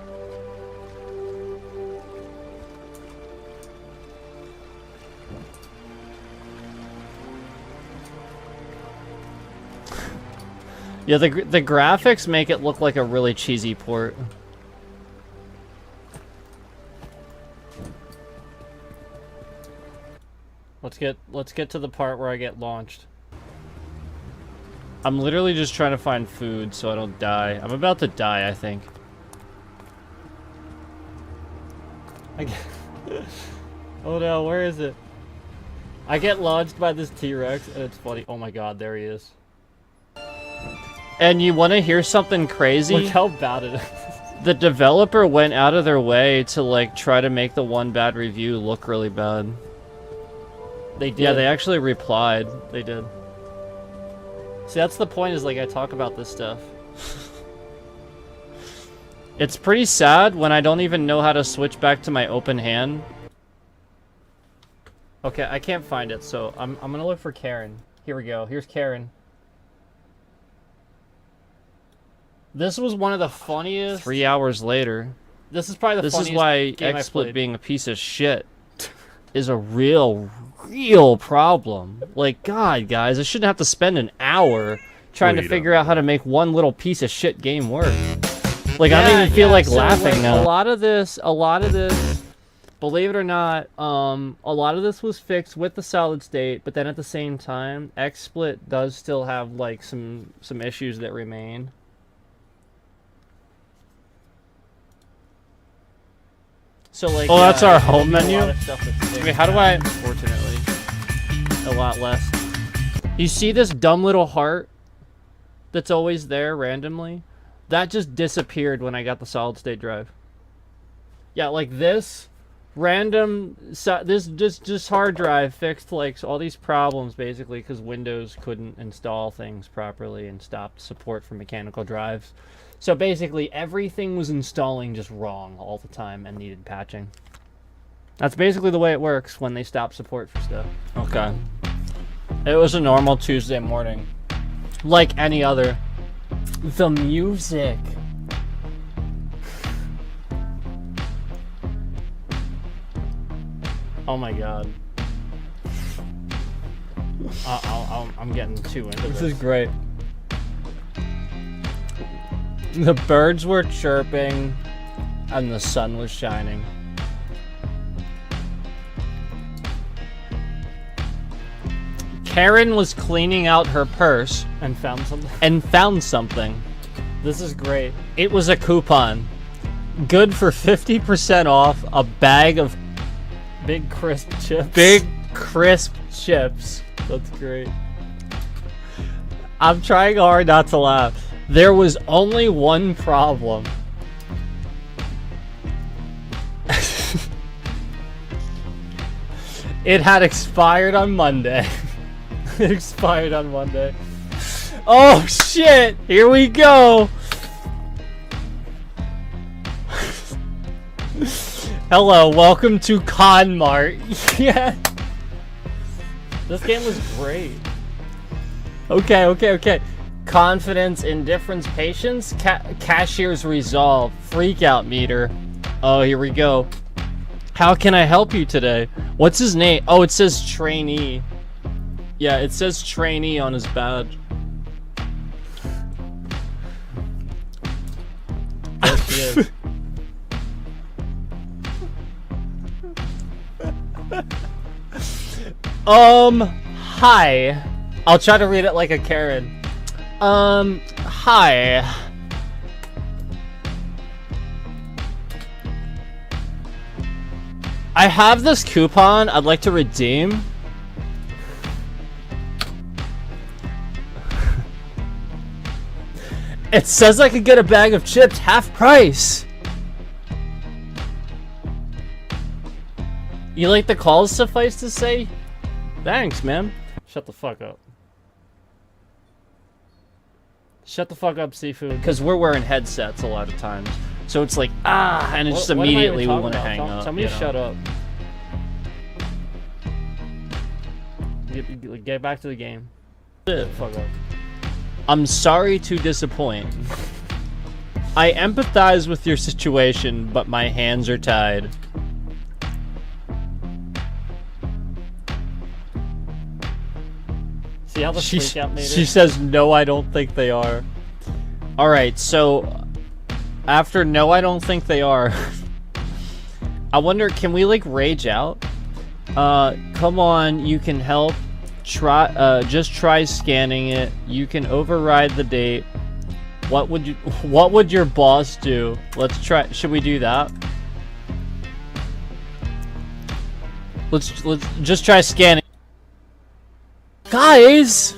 Yeah, the graphics make it look like a really cheesy port. Let's get to the part where I get launched. I'm literally just trying to find food so I don't die. I'm about to die, I think. Oh no, where is it? I get launched by this T-Rex and it's funny. Oh my god, there he is. And you want to hear something crazy? Look how bad it is. The developer went out of their way to like try to make the one bad review look really bad. They did. Yeah, they actually replied. They did. See, that's the point, is like I talk about this stuff. It's pretty sad when I don't even know how to switch back to my open hand. Okay, I can't find it, so I'm gonna look for Karen. Here we go. Here's Karen. This was one of the funniest. 3 hours later. This is probably the This funniest is why game I XSplit played. being a piece of shit is a real problem. Like, God, guys, I shouldn't have to spend an hour trying to figure out how to make one little piece of shit game work. Like, I don't even feel like so, laughing now. A lot of this, believe it or not, a lot of this was fixed with the solid state, but then at the same time, XSplit does still have like some issues that remain. So like, Oh, that's our home there's a menu? lot of stuff that's fixed Wait, how do now, I- Unfortunately, a lot less. You see this dumb little heart that's always there randomly? That just disappeared when I got the solid state drive. Yeah, like this random this just hard drive fixed like all these problems basically because Windows couldn't install things properly and stopped support for mechanical drives. So basically everything was installing just wrong all the time and needed patching. That's basically the way it works when they stop support for stuff. Okay. It was a normal Tuesday morning. Like any other. The music. Oh my god. I'm getting too into this. This is great. The birds were chirping and the sun was shining. Karen was cleaning out her purse and found something. This is great. It was a coupon. Good for 50% off a bag of big crisp chips. Big crisp chips. That's great. I'm trying hard not to laugh. There was only one problem. It had expired on Monday. It expired on Monday. Oh shit! Here we go! Hello, welcome to Con Mart. Yeah. This game was great. Okay. Confidence, indifference, patience, cashier's resolve, freakout meter. Oh, here we go. How can I help you today? What's his name? Oh, it says trainee. Yeah, it says trainee on his badge. There she is. Hi. I'll try to read it like a Karen. Hi. I have this coupon I'd like to redeem. It says I could get a bag of chips half price. You like the calls, suffice to say? Thanks, man. Shut the fuck up. Shut the fuck up, Sifu. Because we're wearing headsets a lot of times. So it's like, and it's just immediately we want to hang up. Somebody shut up. Get back to the game. Fuck up. I'm sorry to disappoint. I empathize with your situation, but my hands are tied. See how the freak out made it? She says, no, I don't think they are. Alright, so after no, I don't think they are. I wonder, can we like rage out? Come on, you can help. Just try scanning it. You can override the date. What would your boss do? Let's try. Should we do that? Let's just try scanning. Guys!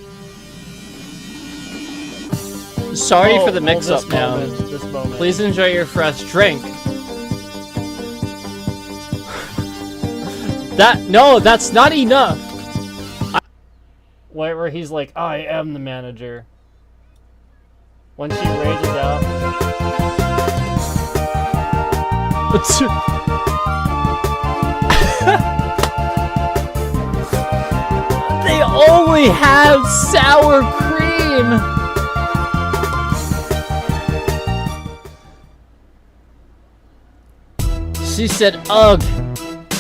Sorry for the mix-up now. Please enjoy your fresh drink. No, that's not enough. Where he's like, I am the manager. When she rages out. They only have sour cream. She said, ugh.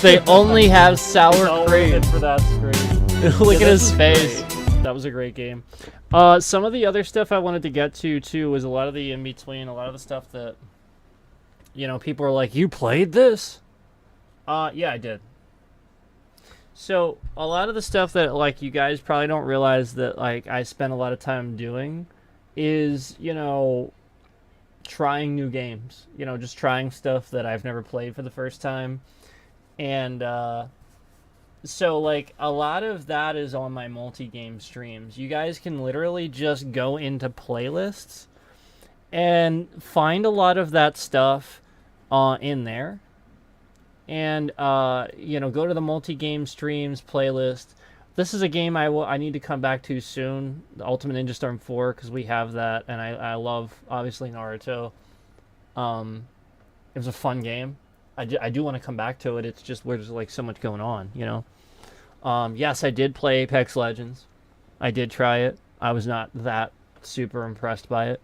They only have sour cream. For that screen. Look at his face. That was a great game. Some of the other stuff I wanted to get to too was a lot of the in-between, a lot of the stuff that, you know, people are like, you played this? Yeah, I did. So, a lot of the stuff that, like, you guys probably don't realize that, like, I spend a lot of time doing is, you know, trying new games. You know, just trying stuff that I've never played for the first time. And, so, like, a lot of that is on my multi-game streams. You guys can literally just go into playlists and find a lot of that stuff in there. And, you know, go to the multi-game streams playlist. This is a game I need to come back to soon, the Ultimate Ninja Storm 4, because we have that, and I love, obviously, Naruto. It was a fun game. I do want to come back to it. It's just there's, like, so much going on, you know? Yes, I did play Apex Legends. I did try it. I was not that super impressed by it.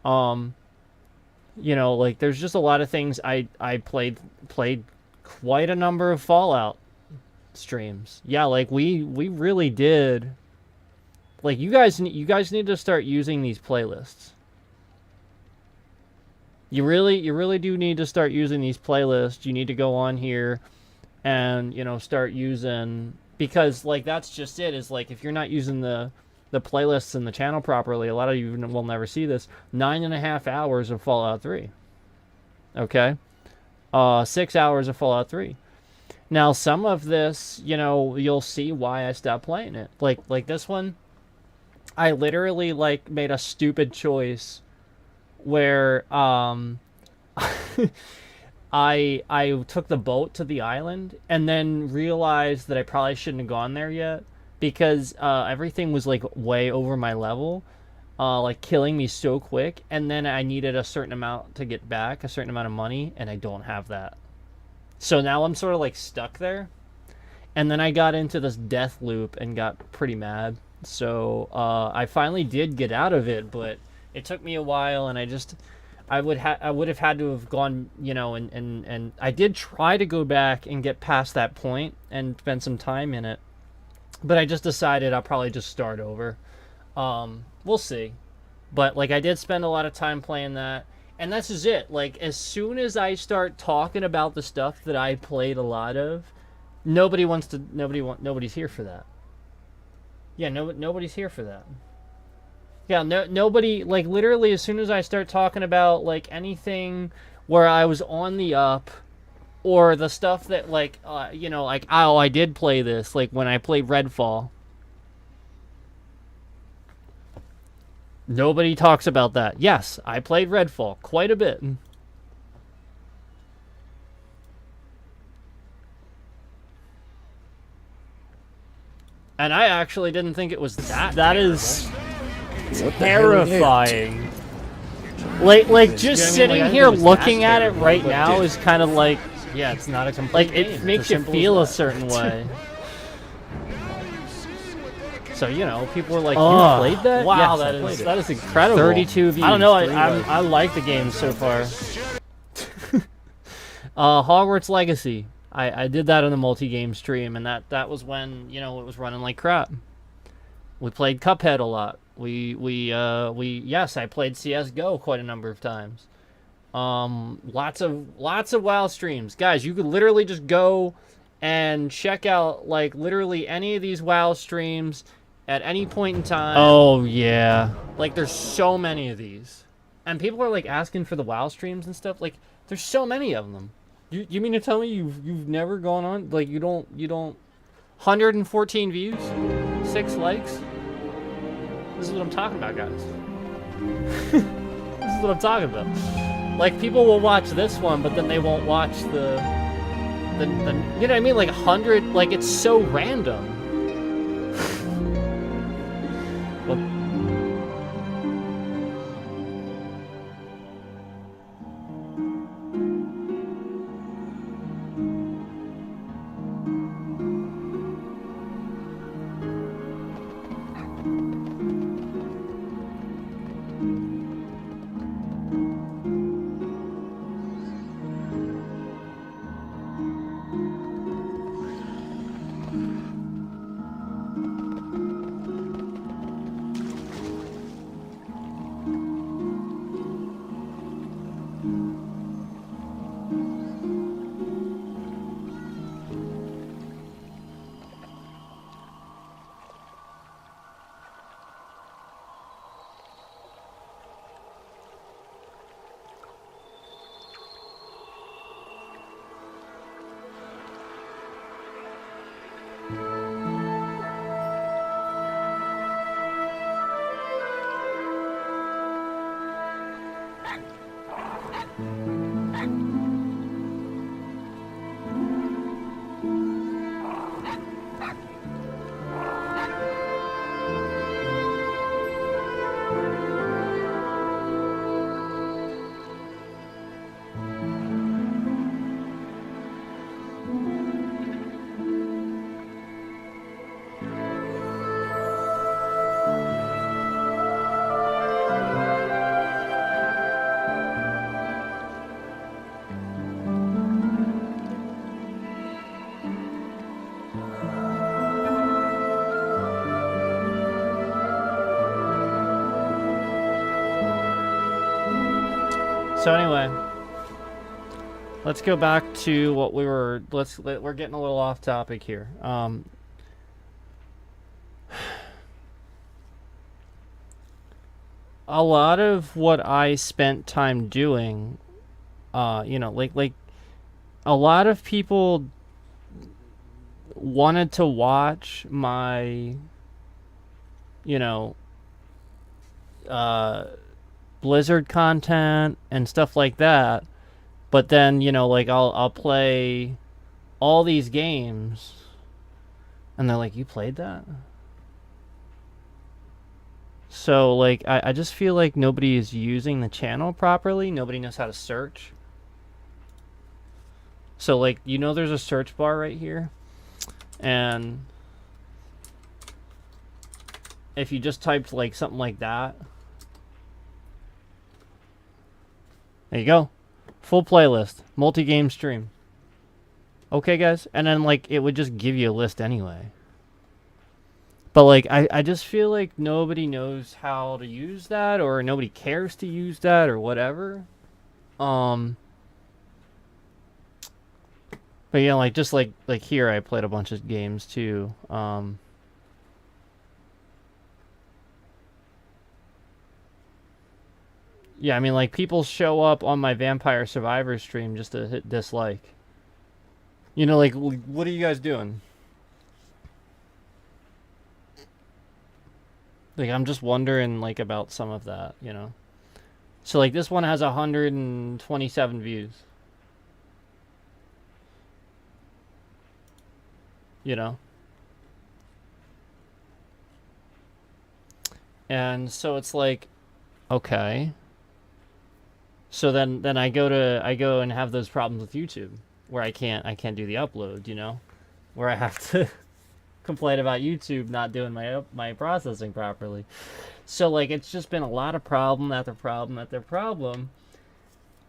You know, like, there's just a lot of things. I played quite a number of Fallout streams. Yeah, like, we really did. Like, you guys need to start using these playlists. You really do need to start using these playlists. You need to go on here and, you know, start using, because, like, that's just it, is, like, if you're not using the playlists in the channel properly, a lot of you will never see this. 9.5 hours of Fallout 3. Okay? 6 hours of Fallout 3. Now, some of this, you know, you'll see why I stopped playing it. Like this one, I literally, like, made a stupid choice where, I took the boat to the island and then realized that I probably shouldn't have gone there yet because everything was, like, way over my level, like, killing me so quick, and then I needed a certain amount to get back, a certain amount of money, and I don't have that. So now I'm sort of, like, stuck there. And then I got into this death loop and got pretty mad. So I finally did get out of it, but it took me a while, and I would have had to have gone, you know, and I did try to go back and get past that point and spend some time in it. But I just decided I'll probably just start over. We'll see. But, like, I did spend a lot of time playing that. And that's just it. Like, as soon as I start talking about the stuff that I played a lot of, nobody's here for that. Yeah, nobody's here for that. Yeah, nobody, like, literally, as soon as I start talking about, like, anything where I was on the up, or the stuff that, like, you know, like, oh, I did play this, like, when I played Redfall. Nobody talks about that. Yes, I played Redfall quite a bit. And I actually didn't think it was that. That is terrifying. Like just sitting here looking at it right now is kind of like, Yeah, it's not a complete like, game. it makes It's you as simple feel a as that. certain way. So, you know, people were like, Oh, "You played that? wow, Yes, I played it." that is incredible. 32 views. I don't know. I like the game so far. Hogwarts Legacy. I did that on the multi-game stream, and that was when, you know, it was running like crap. We played Cuphead a lot. Yes, I played CS:GO quite a number of times. Lots of WoW streams, guys. You could literally just go and check out, like, literally any of these WoW streams at any point in time. Oh yeah, like, there's so many of these, and people are, like, asking for the WoW streams and stuff. Like, there's so many of them. You mean to tell me you've never gone on? Like, you don't 114 views, 6 likes. This is what I'm talking about, guys. This is what I'm talking about. Like, people will watch this one, but then they won't watch the you know what I mean? Like, 100, like, it's so random. Well, So anyway, let's go back to what we were. We're getting a little off topic here. A lot of what I spent time doing, you know, like a lot of people wanted to watch my, you know, Blizzard content and stuff like that, but then, you know, like I'll play all these games and they're like, you played that? So like I just feel like nobody is using the channel properly. Nobody knows how to search. So like, you know, there's a search bar right here, and if you just typed like something like that, there you go. Full playlist. Multi-game stream. Okay, guys? And then, like, it would just give you a list anyway. But, like, I just feel like nobody knows how to use that, or nobody cares to use that, or whatever. But, yeah, like, just like here, I played a bunch of games, too. Yeah, I mean, like, people show up on my Vampire Survivor stream just to hit dislike. You know, like, what are you guys doing? Like, I'm just wondering, like, about some of that, you know? So, like, this one has 127 views. You know? And so it's like, okay. So then I go and have those problems with YouTube where I can't do the upload, you know, where I have to complain about YouTube not doing my processing properly. So like, it's just been a lot of problem after problem after problem,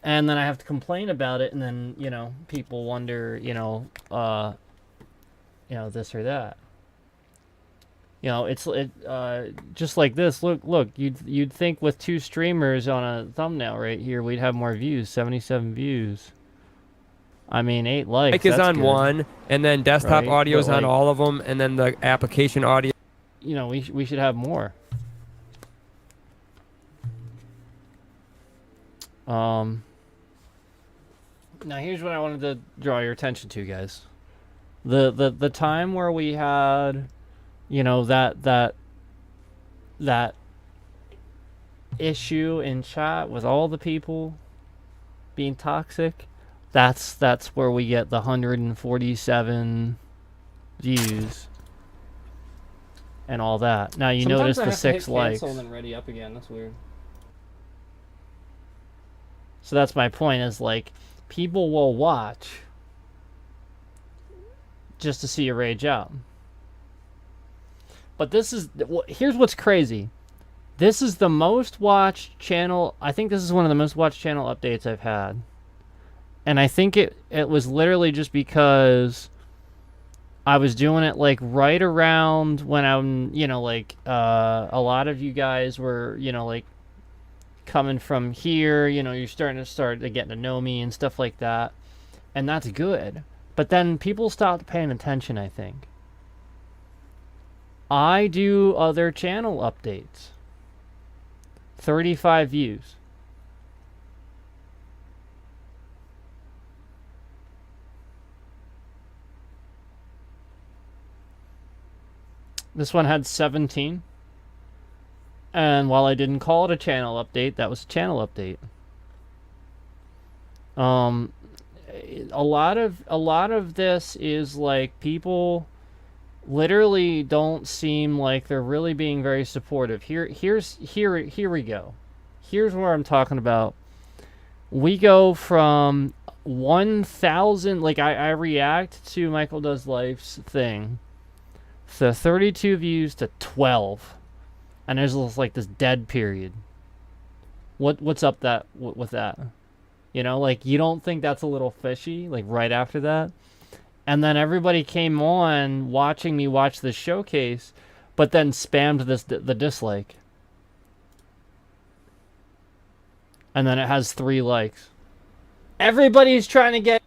and then I have to complain about it, and then, you know, people wonder, you know, this or that. You know, it's just like this. Look. You'd think with 2 streamers on a thumbnail right here, we'd have more views. 77 views. I mean, 8 likes. Mic is that's on good, one, and then desktop right? audio is But, on like, all of them, and then the application audio. You know, we should have more. Now here's what I wanted to draw your attention to, guys. The time where we had, you know, that issue in chat with all the people being toxic, that's where we get the 147 views and all that. Now you notice the 6 likes. And then ready up again. That's weird. So that's my point, is like, people will watch just to see you rage out. But this is, here's what's crazy. This is the most watched channel. I think this is one of the most watched channel updates I've had. And I think it was literally just because I was doing it like right around when I'm, you know, like, a lot of you guys were, you know, like, coming from here, you know, you're starting to get to know me and stuff like that. And that's good. But then people stopped paying attention, I think. I do other channel updates. 35 views. This one had 17. And while I didn't call it a channel update, that was a channel update. A lot of this is like people literally don't seem like they're really being very supportive. Here we go. Here's where I'm talking about. We go from 1,000, like I react to Michael Does Life's thing, so 32 views to 12, and there's like this dead period. What's up with that? You know, like, you don't think that's a little fishy, like, right after that? And then everybody came on watching me watch this showcase, but then spammed the dislike. And then it has 3 likes. Everybody's trying to get...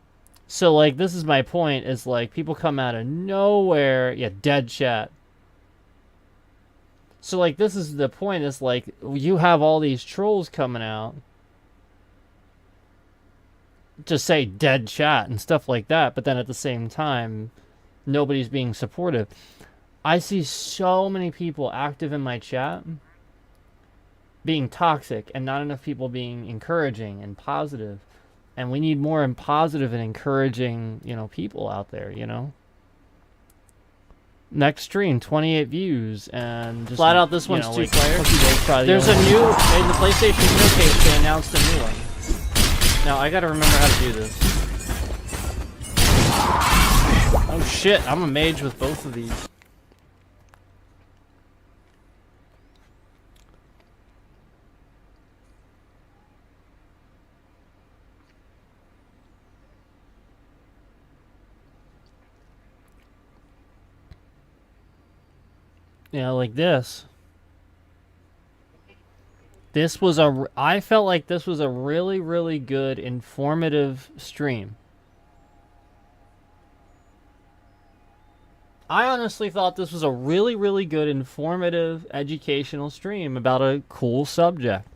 So, like, this is my point, is, like, people come out of nowhere. Yeah, dead chat. So, like, this is the point, is, like, you have all these trolls coming out to say dead chat and stuff like that, but then at the same time, nobody's being supportive. I see so many people active in my chat being toxic and not enough people being encouraging and positive. And we need more positive and encouraging, you know, people out there, you know? Next stream, 28 views, and just... Flat out, this one's 2 players. There's a new... In the PlayStation Showcase, they announced a new one. Now, I gotta remember how to do this. Oh shit, I'm a mage with both of these. Yeah, like this. I felt like this was a really, really good, informative stream. I honestly thought this was a really, really good, informative, educational stream about a cool subject.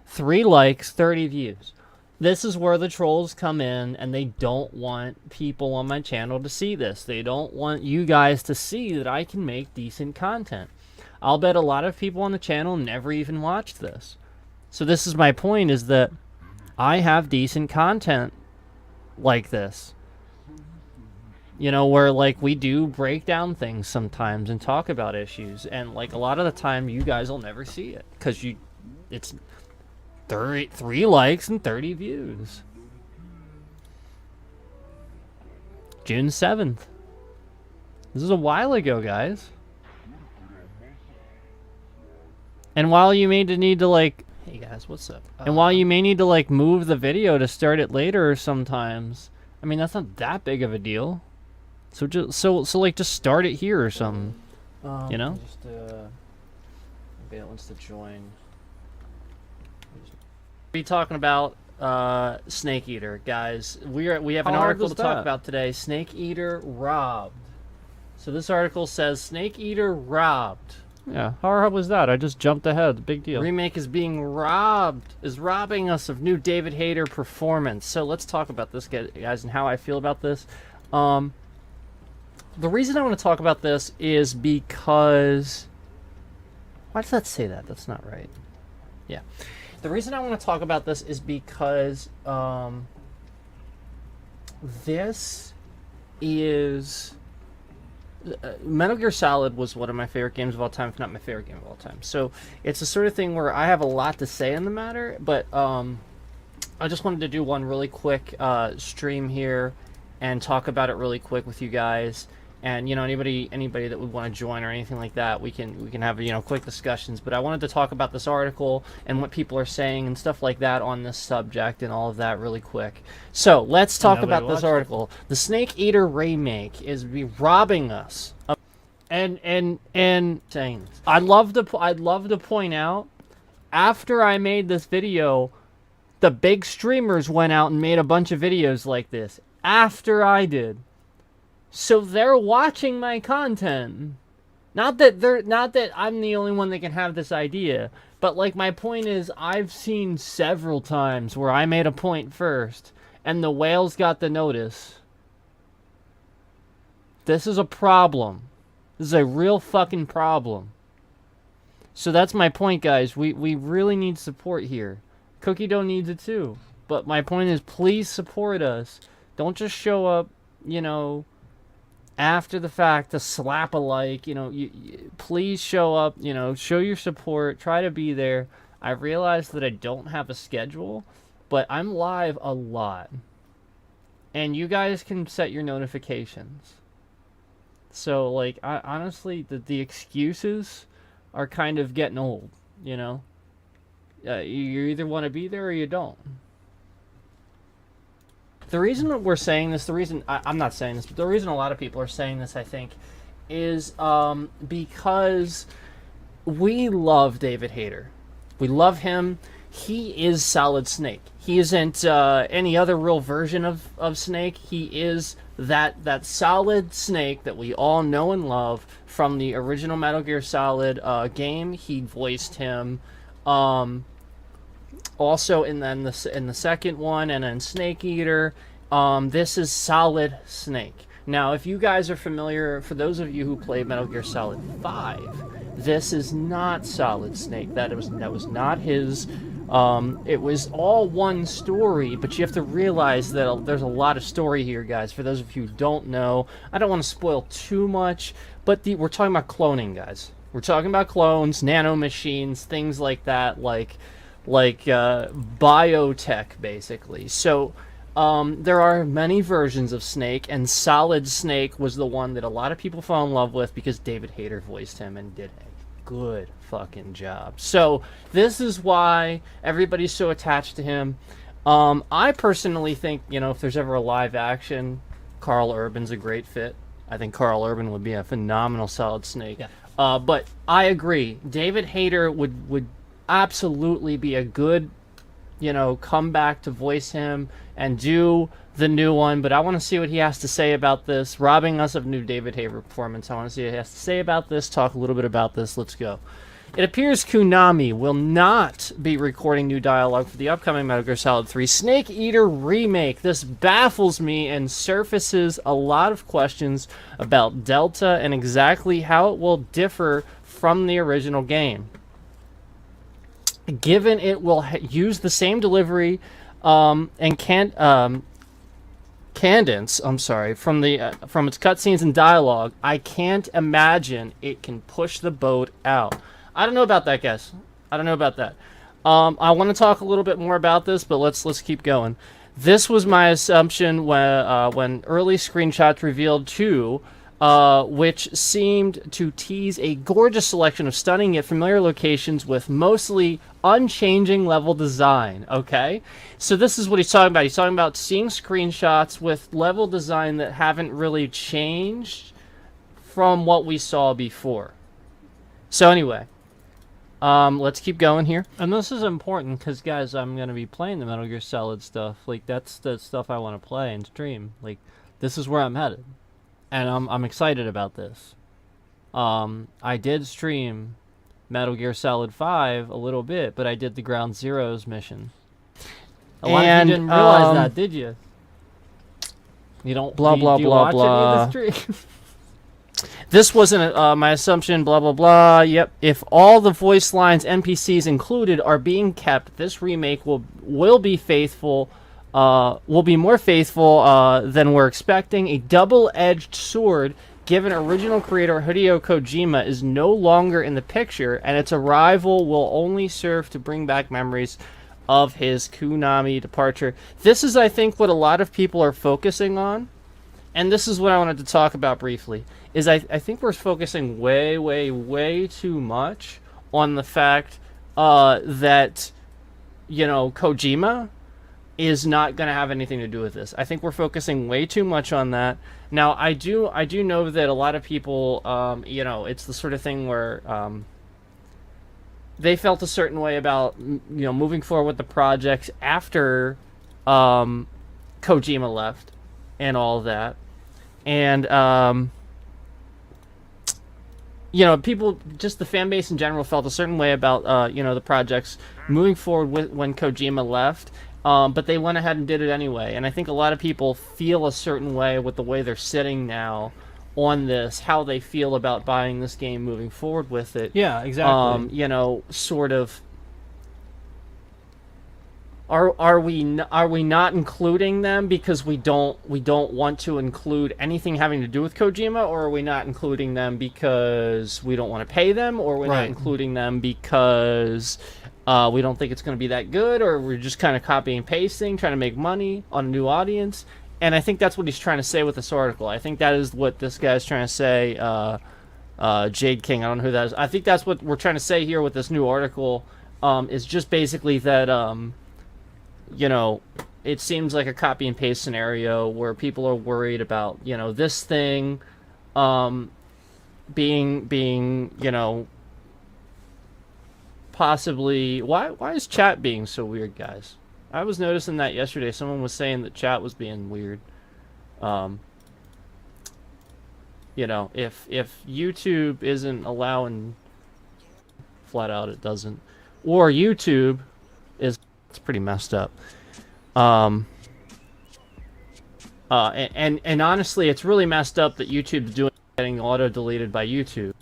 3 likes, 30 views. This is where the trolls come in, and they don't want people on my channel to see this. They don't want you guys to see that I can make decent content. I'll bet a lot of people on the channel never even watched this. So this is my point, is that I have decent content like this. You know, where, like, we do break down things sometimes and talk about issues. And, like, a lot of the time, you guys will never see it. Because it's 3 likes and 30 views. June 7th. This is a while ago, guys. And while you may need to, like... Hey, guys, what's up? And while you may need to, like, move the video to start it later sometimes, I mean, that's not that big of a deal. So just like, just start it here or something. You know? Just maybe it wants to join. Be talking about Snake Eater, guys. We have an How hard article was to talk that? about today. Snake Eater robbed. So this article says Snake Eater robbed. Yeah, how hard was that? I just jumped ahead. Big deal. Remake is being robbed, is robbing us of new David Hayter performance. So let's talk about this, guys, and how I feel about this. The reason I want to talk about this is because... Why does that say that? That's not right. Yeah. The reason I want to talk about this is because this is... Metal Gear Solid was one of my favorite games of all time, if not my favorite game of all time. So it's the sort of thing where I have a lot to say in the matter, but I just wanted to do one really quick stream here and talk about it really quick with you guys. And, you know, anybody that would want to join or anything like that, we can have, you know, quick discussions. But I wanted to talk about this article and what people are saying and stuff like that on this subject and all of that really quick. So let's talk about this article. The Snake Eater remake is robbing us of, and saying this. I'd love to point out, after I made this video, the big streamers went out and made a bunch of videos like this after I did. So they're watching my content. Not that I'm the only one that can have this idea, but like my point is, I've seen several times where I made a point first and the whales got the notice. This is a problem. This is a real fucking problem. So that's my point, guys. We really need support here. Cookie Dough needs it too. But my point is, please support us. Don't just show up, you know, after the fact to slap a like. You know, please show up, you know, show your support. Try to be there. I realize that I don't have a schedule, but I'm live a lot. And you guys can set your notifications. So, like, honestly, the excuses are kind of getting old, you know? You either want to be there or you don't. The reason that we're saying this, the reason I'm not saying this, but the reason a lot of people are saying this, I think, is because we love David Hayter. We love him. He is Solid Snake. He isn't any other real version of Snake. He is that Solid Snake that we all know and love from the original Metal Gear Solid game. He voiced him. Also in the second one, and then Snake Eater. This is Solid Snake. Now, if you guys are familiar, for those of you who played Metal Gear Solid 5, this is not Solid Snake. That was not his. It was all one story, but you have to realize that there's a lot of story here, guys. For those of you who don't know, I don't want to spoil too much, but we're talking about cloning, guys. We're talking about clones, nanomachines, things like that, like biotech, basically. So there are many versions of Snake, and Solid Snake was the one that a lot of people fell in love with because David Hayter voiced him and did a good fucking job. So this is why everybody's so attached to him. I personally think, you know, if there's ever a live action, Carl Urban's a great fit. I think Carl Urban would be a phenomenal Solid Snake. Yeah. But I agree. David Hayter would absolutely be a good, you know, comeback to voice him and do the new one. But I want to see what he has to say about this, robbing us of new David Hayter performance. I want to see what he has to say about this, talk a little bit about this. Let's go. It appears Konami will not be recording new dialogue for the upcoming Metal Gear Solid 3 Snake Eater remake. This baffles me and surfaces a lot of questions about Delta and exactly how it will differ from the original game. Given it will use the same delivery and cadence, from its cutscenes and dialogue, I can't imagine it can push the boat out. I don't know about that, guys. I don't know about that. I want to talk a little bit more about this, but let's keep going. This was my assumption when early screenshots revealed 2, which seemed to tease a gorgeous selection of stunning yet familiar locations with mostly unchanging level design. Okay, so this is what he's talking about. He's talking about seeing screenshots with level design that haven't really changed from what we saw before. So anyway, let's keep going here. And this is important because, guys, I'm going to be playing the Metal Gear Solid stuff. Like, that's the stuff I want to play and stream. Like, this is where I'm headed. And I'm excited about this. I did stream Metal Gear Solid 5 a little bit, but I did the Ground Zeroes mission. A lot of you didn't realize that, did you? You don't. Blah do blah you blah watch blah. Any of the stream? This wasn't my assumption, blah, blah, blah. Yep. If all the voice lines, NPCs included, are being kept, this remake will be faithful, will be more faithful than we're expecting. A double-edged sword, given original creator Hideo Kojima is no longer in the picture, and its arrival will only serve to bring back memories of his Konami departure. This is, I think, what a lot of people are focusing on. And this is what I wanted to talk about briefly, is I think we're focusing way, way, way too much on the fact that, you know, Kojima is not going to have anything to do with this. I think we're focusing way too much on that. Now, I do know that a lot of people, you know, it's the sort of thing where they felt a certain way about, you know, moving forward with the projects after Kojima left and all that. And, you know, people, just the fan base in general, felt a certain way about, you know, the projects moving forward when Kojima left. But they went ahead and did it anyway. And I think a lot of people feel a certain way with the way they're sitting now on this, how they feel about buying this game moving forward with it. Yeah, exactly. You know, sort of Are we not including them because we don't want to include anything having to do with Kojima, or are we not including them because we don't want to pay them, or we're not including them because we don't think it's going to be that good, or we're just kind of copying and pasting, trying to make money on a new audience? And I think that's what he's trying to say with this article. I think that is what this guy's trying to say. Jade King, I don't know who that is. I think that's what we're trying to say here with this new article. Is just basically that. You know, it seems like a copy and paste scenario where people are worried about, you know, this thing being, you know, possibly... Why is chat being so weird, guys? I was noticing that yesterday. Someone was saying that chat was being weird. You know, if YouTube isn't allowing... Flat out, it doesn't. Or YouTube is... It's pretty messed up. And honestly, it's really messed up that YouTube's getting auto-deleted by YouTube.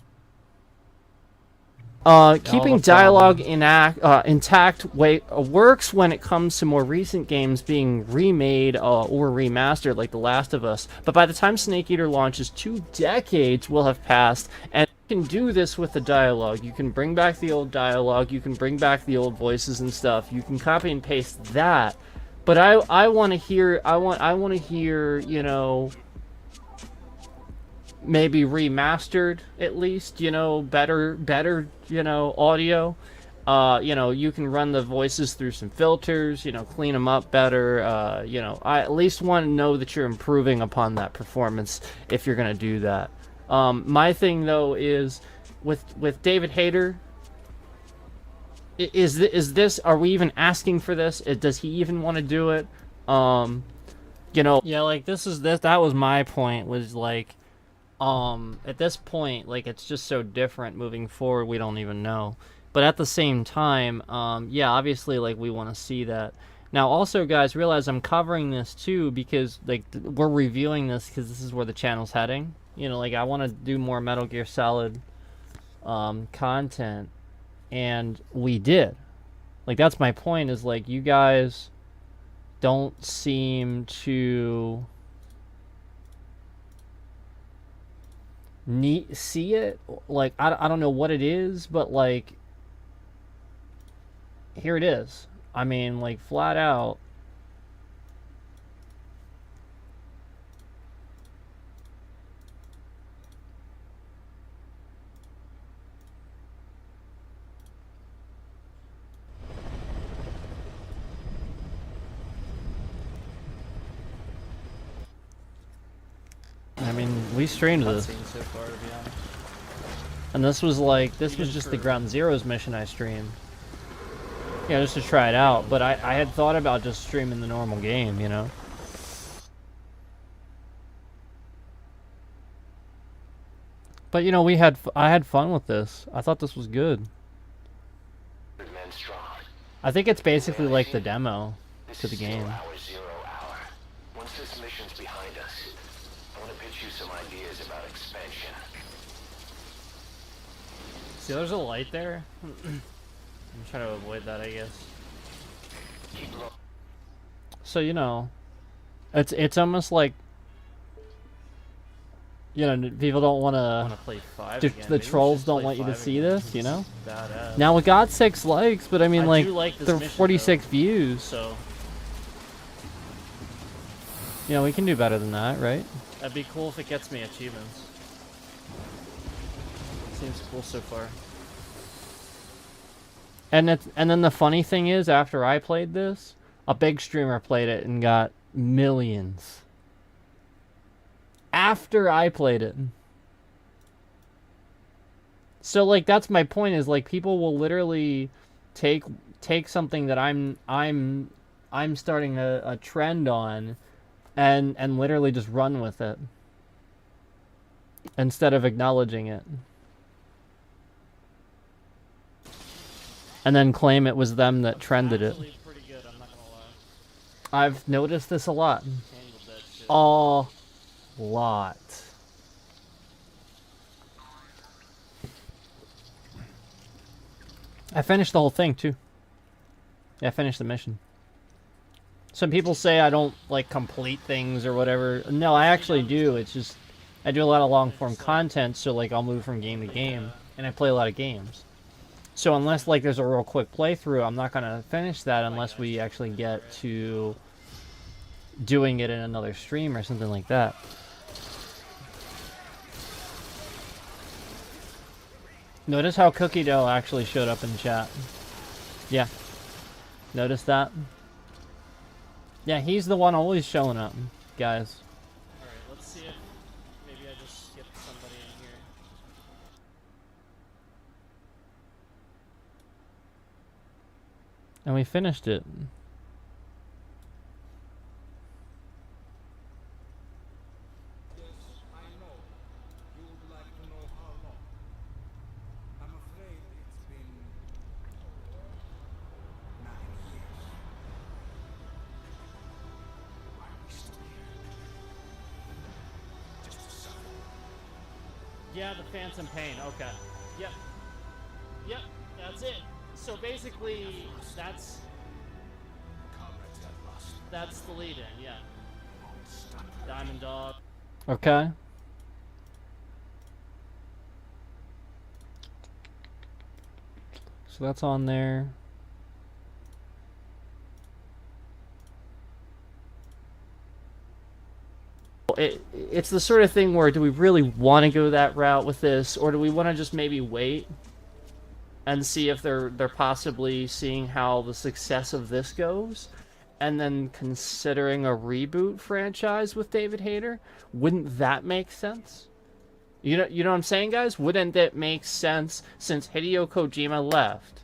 Keeping dialogue intact works when it comes to more recent games being remade or remastered, like The Last of Us. But by the time Snake Eater launches, 2 decades will have passed, and you can do this with the dialogue. You can bring back the old dialogue, you can bring back the old voices and stuff. You can copy and paste that. But I want to hear you know, maybe remastered at least, you know, better, you know, audio. You know, you can run the voices through some filters, you know, clean them up better. You know, I at least want to know that you're improving upon that performance if you're going to do that. My thing though is with David Hayter, is this, are we even asking for this? Does he even want to do it? You know, yeah, like that was my point, was like, at this point, like, it's just so different moving forward, we don't even know. But at the same time, yeah, obviously, like, we want to see that. Now, also, guys, realize I'm covering this, too, because, like, we're reviewing this because this is where the channel's heading. You know, like, I want to do more Metal Gear Solid content, and we did. Like, that's my point, is, like, you guys don't seem to see it. Like, I don't know what it is, but, like, here it is. I mean, like, flat out. I mean, we streamed this. So far, to be honest. And this was like, this was just the Ground Zeroes mission I streamed. Yeah, just to try it out. But I had thought about just streaming the normal game, you know? But, you know, I had fun with this. I thought this was good. I think it's basically like the demo to the game. Once this mission's behind us, I want to pitch you some ideas about expansion. See, there's a light there. I'm trying to avoid that, I guess. So, you know, it's almost like, you know, people don't want to play 5 again. The trolls don't want you to see this, you know? Now we got 6 likes, but I mean, like there are 46 views. So, you know, we can do better than that, right? That'd be cool if it gets me achievements. Seems cool so far. And then the funny thing is, after I played this, a big streamer played it and got millions. After I played it. So, like, that's my point, is like, people will literally take something that I'm starting a trend on and literally just run with it instead of acknowledging it. And then claim it was them that trended it. Pretty good, I'm not gonna lie. I've noticed this a lot. A lot. I finished the whole thing too. Yeah, I finished the mission. Some people say I don't, like, complete things or whatever. No, I actually do. It's just, I do a lot of long-form content, so, like, I'll move from game to game, and I play a lot of games. So unless, like, there's a real quick playthrough, I'm not going to finish that unless we actually get to doing it in another stream or something like that. Notice how Cookie Dough actually showed up in chat. Yeah. Notice that? Yeah, he's the one always showing up, guys. Alright, let's see if maybe I just skipped somebody in here. And we finished it. Yeah, the Phantom Pain, okay. Yep. Yep, that's it. So basically, that's the lead-in, yeah. Diamond Dog. Okay. So that's on there. It's the sort of thing where, do we really want to go that route with this, or do we want to just maybe wait and see if they're possibly seeing how the success of this goes, and then considering a reboot franchise with David Hayter? Wouldn't that make sense? You know what I'm saying, guys? Wouldn't it make sense, since Hideo Kojima left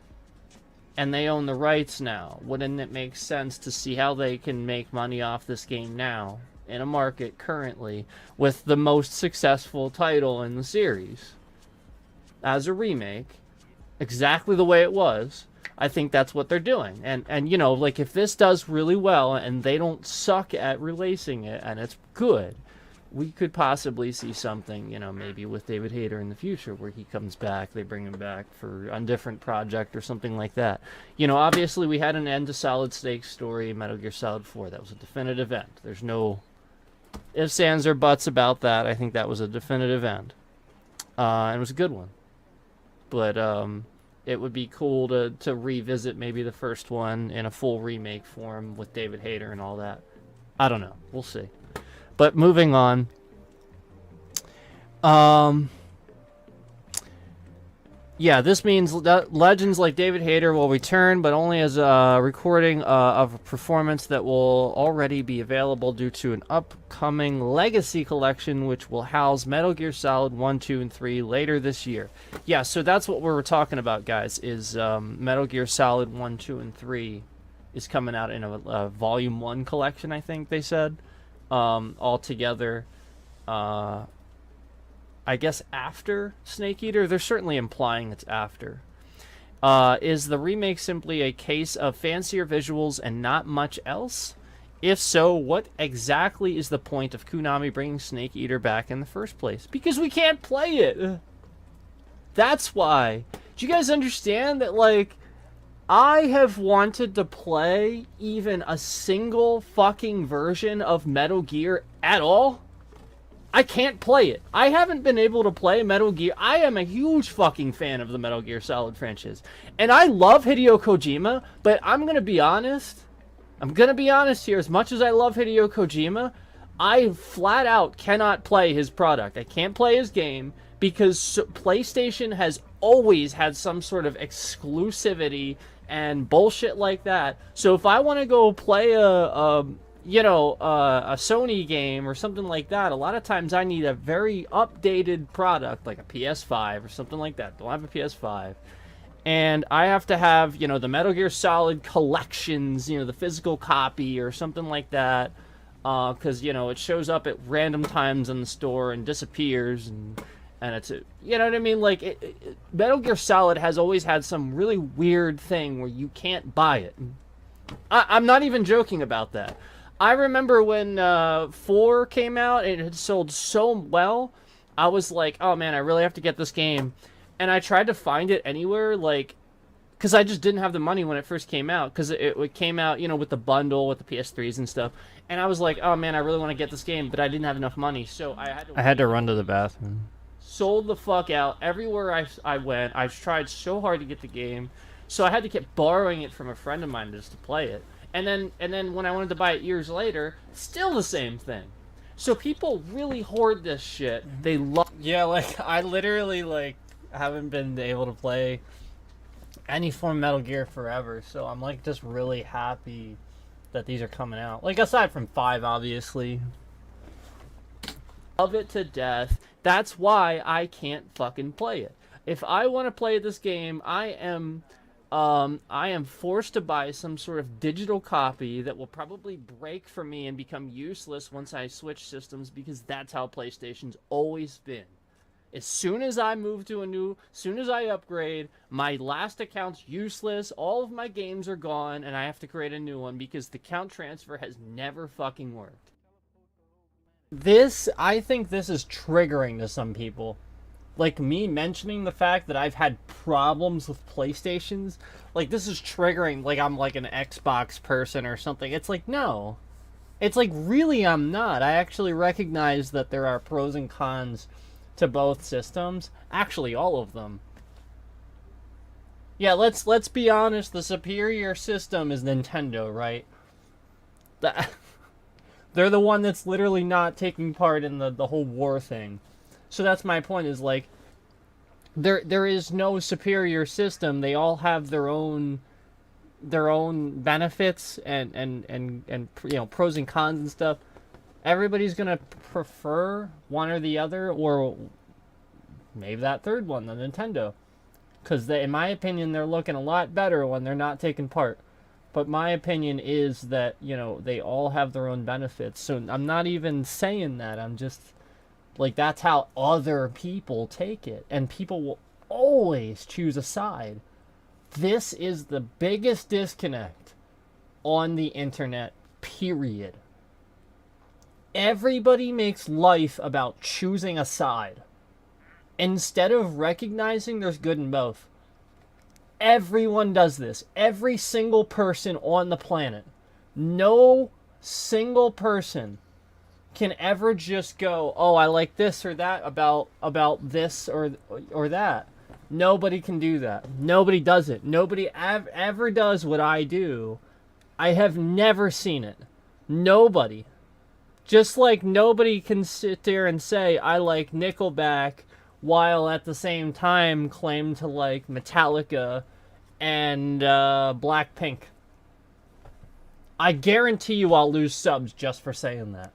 and they own the rights now? Wouldn't it make sense to see how they can make money off this game now, in a market currently with the most successful title in the series as a remake, exactly the way it was? I think that's what they're doing. And you know, like, if this does really well and they don't suck at releasing it and it's good, we could possibly see something, you know, maybe with David Hayter in the future, where he comes back, they bring him back for a different project or something like that. You know, obviously we had an end to Solid Snake story in Metal Gear Solid 4. That was a definitive end. There's no ifs, ands, or buts about that. I think that was a definitive end. And it was a good one. But it would be cool to revisit maybe the first one in a full remake form with David Hayter and all that. I don't know. We'll see. But moving on. Yeah, this means that legends like David Hayter will return, but only as a recording of a performance that will already be available due to an upcoming Legacy Collection, which will house Metal Gear Solid 1, 2, and 3 later this year. Yeah, so that's what we were talking about, guys, is Metal Gear Solid 1, 2, and 3 is coming out in a Volume 1 collection, I think they said, all together. I guess after Snake Eater. They're certainly implying it's after. Is the remake simply a case of fancier visuals and not much else? If so, what exactly is the point of Konami bringing Snake Eater back in the first place? Because we can't play it. That's why. Do you guys understand that, like, I have wanted to play even a single fucking version of Metal Gear at all? I can't play it. I haven't been able to play Metal Gear. I am a huge fucking fan of the Metal Gear Solid franchise. And I love Hideo Kojima, but I'm going to be honest. I'm going to be honest here. As much as I love Hideo Kojima, I flat out cannot play his product. I can't play his game because PlayStation has always had some sort of exclusivity and bullshit like that. So if I want to go play a Sony game or something like that, a lot of times I need a very updated product, like a PS5 or something like that. Don't have a PS5. And I have to have, you know, the Metal Gear Solid collections, you know, the physical copy or something like that. Because, you know, it shows up at random times in the store and disappears. And it's, you know what I mean? Like, Metal Gear Solid has always had some really weird thing where you can't buy it. I'm not even joking about that. I remember when 4 came out and it had sold so well, I was like, oh man, I really have to get this game. And I tried to find it anywhere, like, because I just didn't have the money when it first came out, because it came out, you know, with the bundle with the PS3s and stuff, and I was like, oh man, I really want to get this game, but I didn't have enough money, so I had to run to the bathroom. Sold the fuck out everywhere I went. I tried so hard to get the game, so I had to keep borrowing it from a friend of mine just to play it, and then when I wanted to buy it years later, still the same thing. So people really hoard this shit. They love. Yeah, like I literally like haven't been able to play any form of Metal Gear forever, so I'm like just really happy that these are coming out. Like aside from 5, obviously. Love it to death. That's why I can't fucking play it. If I want to play this game, I am forced to buy some sort of digital copy that will probably break for me and become useless once I switch systems, because that's how PlayStation's always been. As soon as I move to soon as I upgrade, my last account's useless, all of my games are gone, and I have to create a new one because the account transfer has never fucking worked. I think this is triggering to some people. Like, me mentioning the fact that I've had problems with PlayStations, like, this is triggering, like, I'm like an Xbox person or something. It's like, no. It's like, really, I'm not. I actually recognize that there are pros and cons to both systems. Actually, all of them. Yeah, let's be honest, the superior system is Nintendo, right? They're the one that's literally not taking part in the whole war thing. So that's my point, is like, there is no superior system. They all have their own benefits and you know, pros and cons and stuff. Everybody's gonna prefer one or the other, or maybe that third one, the Nintendo, because in my opinion, they're looking a lot better when they're not taking part. But my opinion is that, you know, they all have their own benefits. So I'm not even saying that. I'm just like, that's how other people take it, and people will always choose a side. This is the biggest disconnect on the internet, period. Everybody makes life about choosing a side instead of recognizing there's good in both. Everyone does this. Every single person on the planet. No single person can ever just go, oh, I like this or that about this or that. Nobody can do that. Nobody does it. Nobody ever does what I do. I have never seen it. Nobody. Just like nobody can sit there and say, I like Nickelback, while at the same time claim to like Metallica and Blackpink. I guarantee you I'll lose subs just for saying that.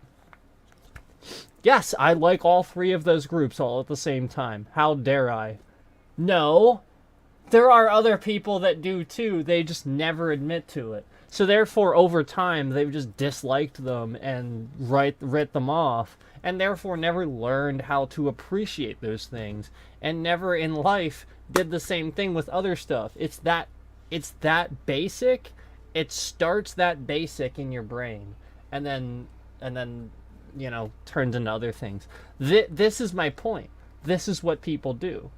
Yes, I like all 3 of those groups all at the same time. How dare I? No. There are other people that do too. They just never admit to it. So therefore, over time, they've just disliked them and writ them off, and therefore never learned how to appreciate those things, and never in life did the same thing with other stuff. It's that basic. It starts that basic in your brain, and then you know, turns into other things. This is my point. This is what people do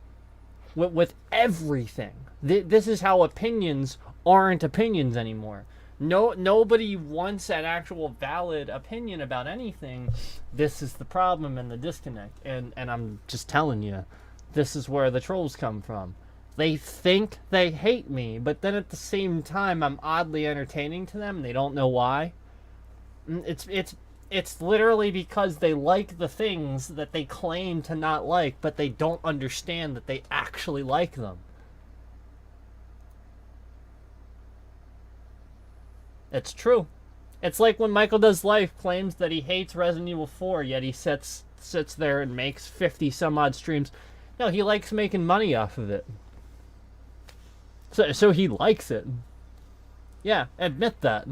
with everything. This is how opinions aren't opinions anymore. Nobody wants an actual valid opinion about anything. This is the problem and the disconnect. And I'm just telling you, this is where the trolls come from. They think they hate me, but then at the same time, I'm oddly entertaining to them, and they don't know why. It's literally because they like the things that they claim to not like, but they don't understand that they actually like them. It's true. It's like when Michael Does Life claims that he hates Resident Evil 4, yet he sits there and makes 50 some odd streams. No, he likes making money off of it. So he likes it. Yeah, admit that.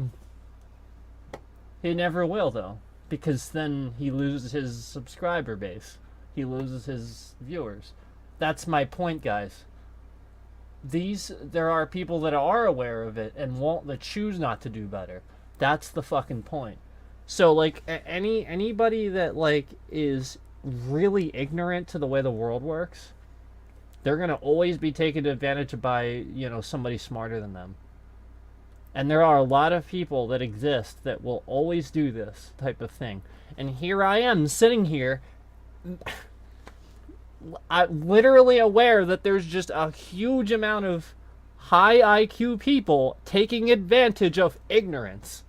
He never will, though, because then he loses his subscriber base. He loses his viewers. That's my point, guys. There are people that are aware of it and that choose not to do better. That's the fucking point. So, like, anybody that, like, is really ignorant to the way the world works, they're going to always be taken advantage of by, you know, somebody smarter than them. And there are a lot of people that exist that will always do this type of thing. And here I am sitting here, I'm literally aware that there's just a huge amount of high IQ people taking advantage of ignorance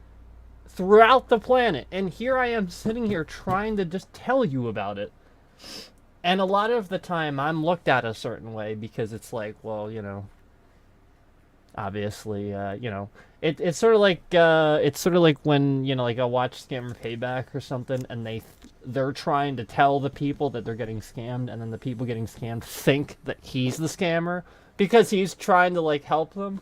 throughout the planet. And here I am sitting here trying to just tell you about it. And a lot of the time I'm looked at a certain way because it's like, well, you know, obviously, you know, it's sort of like when, you know, like I watch Scammer Payback or something, and they're trying to tell the people that they're getting scammed, and then the people getting scammed think that he's the scammer because he's trying to like help them.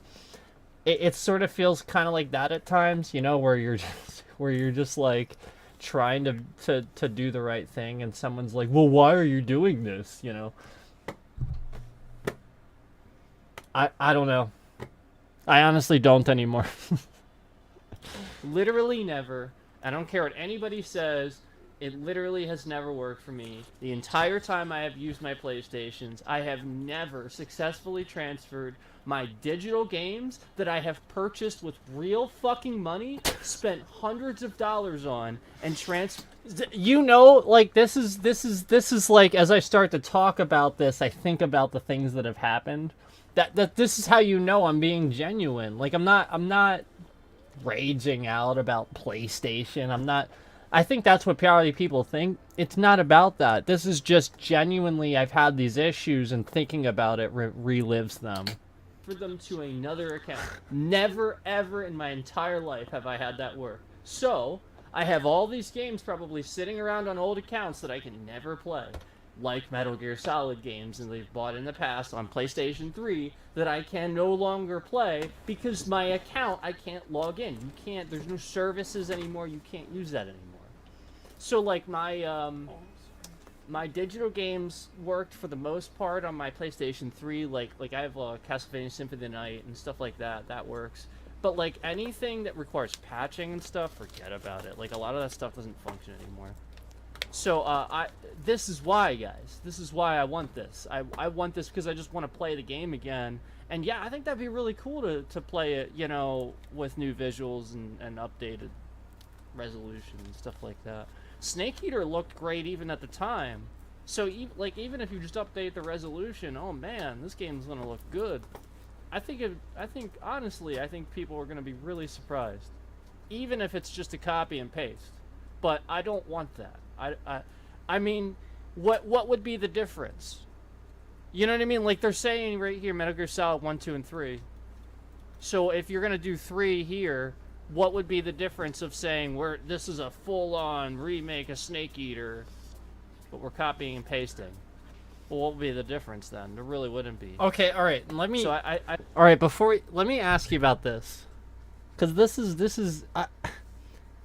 It sort of feels kind of like that at times, you know, where you're just like trying to do the right thing, and someone's like, well, why are you doing this, you know? I don't know. I honestly don't anymore. Literally never. I don't care what anybody says. It literally has never worked for me. The entire time I have used my PlayStations, I have never successfully transferred my digital games that I have purchased with real fucking money, spent hundreds of dollars on, and you know, like this is like, as I start to talk about this, I think about the things that have happened. That this is how you know I'm being genuine. Like I'm not raging out about PlayStation. I think that's what probably people think. It's not about that. This is just genuinely, I've had these issues, and thinking about it relives them. For them to another account. Never ever in my entire life have I had that work. So I have all these games probably sitting around on old accounts that I can never play. Like Metal Gear Solid games, and they've bought in the past on PlayStation 3 that I can no longer play because my account, I can't log in. You can't, there's no services anymore, you can't use that anymore. So like my digital games worked for the most part on my PlayStation 3, like I have Castlevania Symphony of the Night and stuff like that, that works. But like anything that requires patching and stuff, forget about it. Like a lot of that stuff doesn't function anymore. So, this is why, guys. This is why I want this. I want this because I just want to play the game again. And yeah, I think that'd be really cool to play it, you know, with new visuals and updated resolution and stuff like that. Snake Eater looked great even at the time. So, even if you just update the resolution, oh man, this game's gonna look good. Honestly, I think people are gonna be really surprised. Even if it's just a copy and paste. But I don't want that. I mean, what would be the difference? You know what I mean? Like they're saying right here, Metal Gear Solid 1, 2, and 3. So if you're gonna do 3 here, what would be the difference of saying this is a full-on remake of Snake Eater, but we're copying and pasting? Well, what would be the difference then? There really wouldn't be. Okay, all right. Let me. So all right. Let me ask you about this, because this is.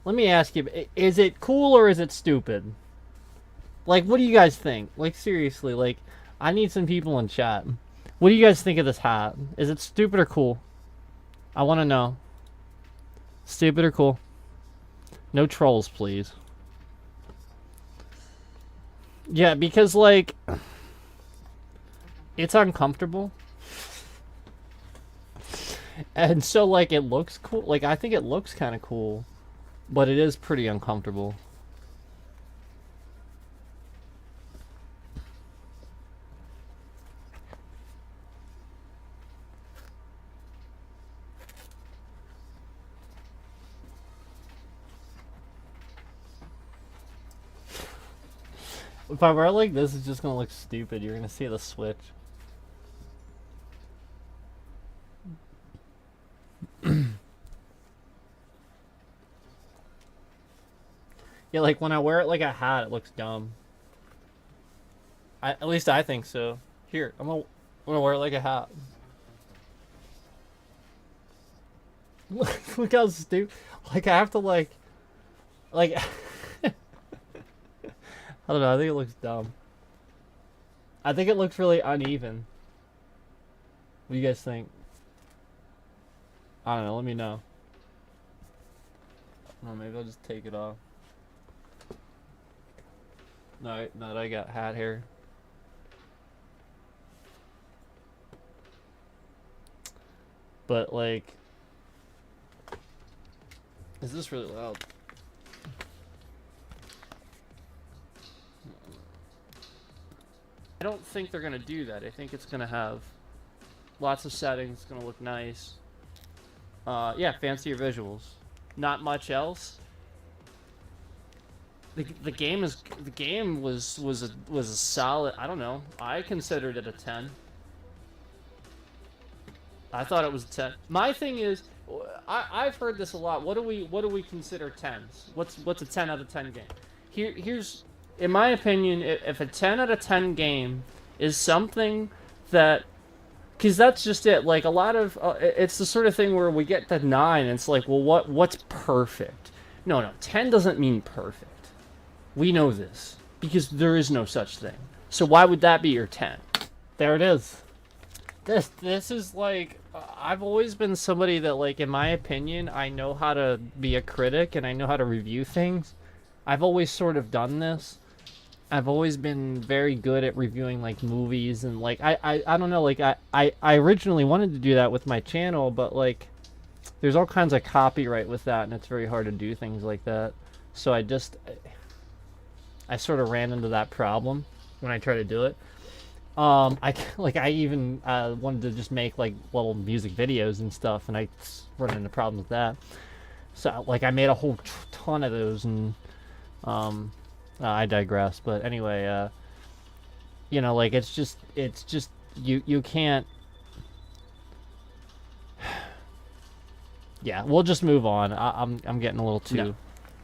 Let me ask you, is it cool or is it stupid? Like, what do you guys think? Like, seriously, like, I need some people in chat. What do you guys think of this hat? Is it stupid or cool? I want to know. Stupid or cool? No trolls, please. Yeah, because, like, it's uncomfortable. And so, like, it looks cool. Like, I think it looks kind of cool. But it is pretty uncomfortable. If I wear like this, it's just gonna look stupid. You're gonna see the switch. Yeah, like when I wear it like a hat, it looks dumb. At least I think so. Here, I'm gonna wear it like a hat. Look how stupid. Like I have to like I don't know. I think it looks dumb. I think it looks really uneven. What do you guys think? I don't know. Let me know. Oh, maybe I'll just take it off. No, I got hat hair. But like, is this really loud? I don't think they're gonna do that. I think it's gonna have lots of settings. It's gonna look nice. Yeah, fancier visuals. Not much else. The game was a solid. I don't know. I considered it a 10. I thought it was a 10. My thing is, I've heard this a lot. What do we consider 10s? What's a 10 out of 10 game? Here's, in my opinion, if a 10 out of 10 game is something that, because that's just it. Like a lot of, it's the sort of thing where we get to 9, and it's like, well, what's perfect? No, 10 doesn't mean perfect. We know this because there is no such thing. So why would that be your 10? There it is. This is like, I've always been somebody that, like, in my opinion, I know how to be a critic and I know how to review things. I've always sort of done this. I've always been very good at reviewing, like, movies, and like I don't know, like I originally wanted to do that with my channel, but like there's all kinds of copyright with that, and it's very hard to do things like that. So I sort of ran into that problem when I tried to do it. I even wanted to just make like little music videos and stuff, and I run into problems with that. So like I made a whole ton of those, and I digress. But anyway, you know, like it's just you can't. Yeah, we'll just move on. I'm getting a little too. No.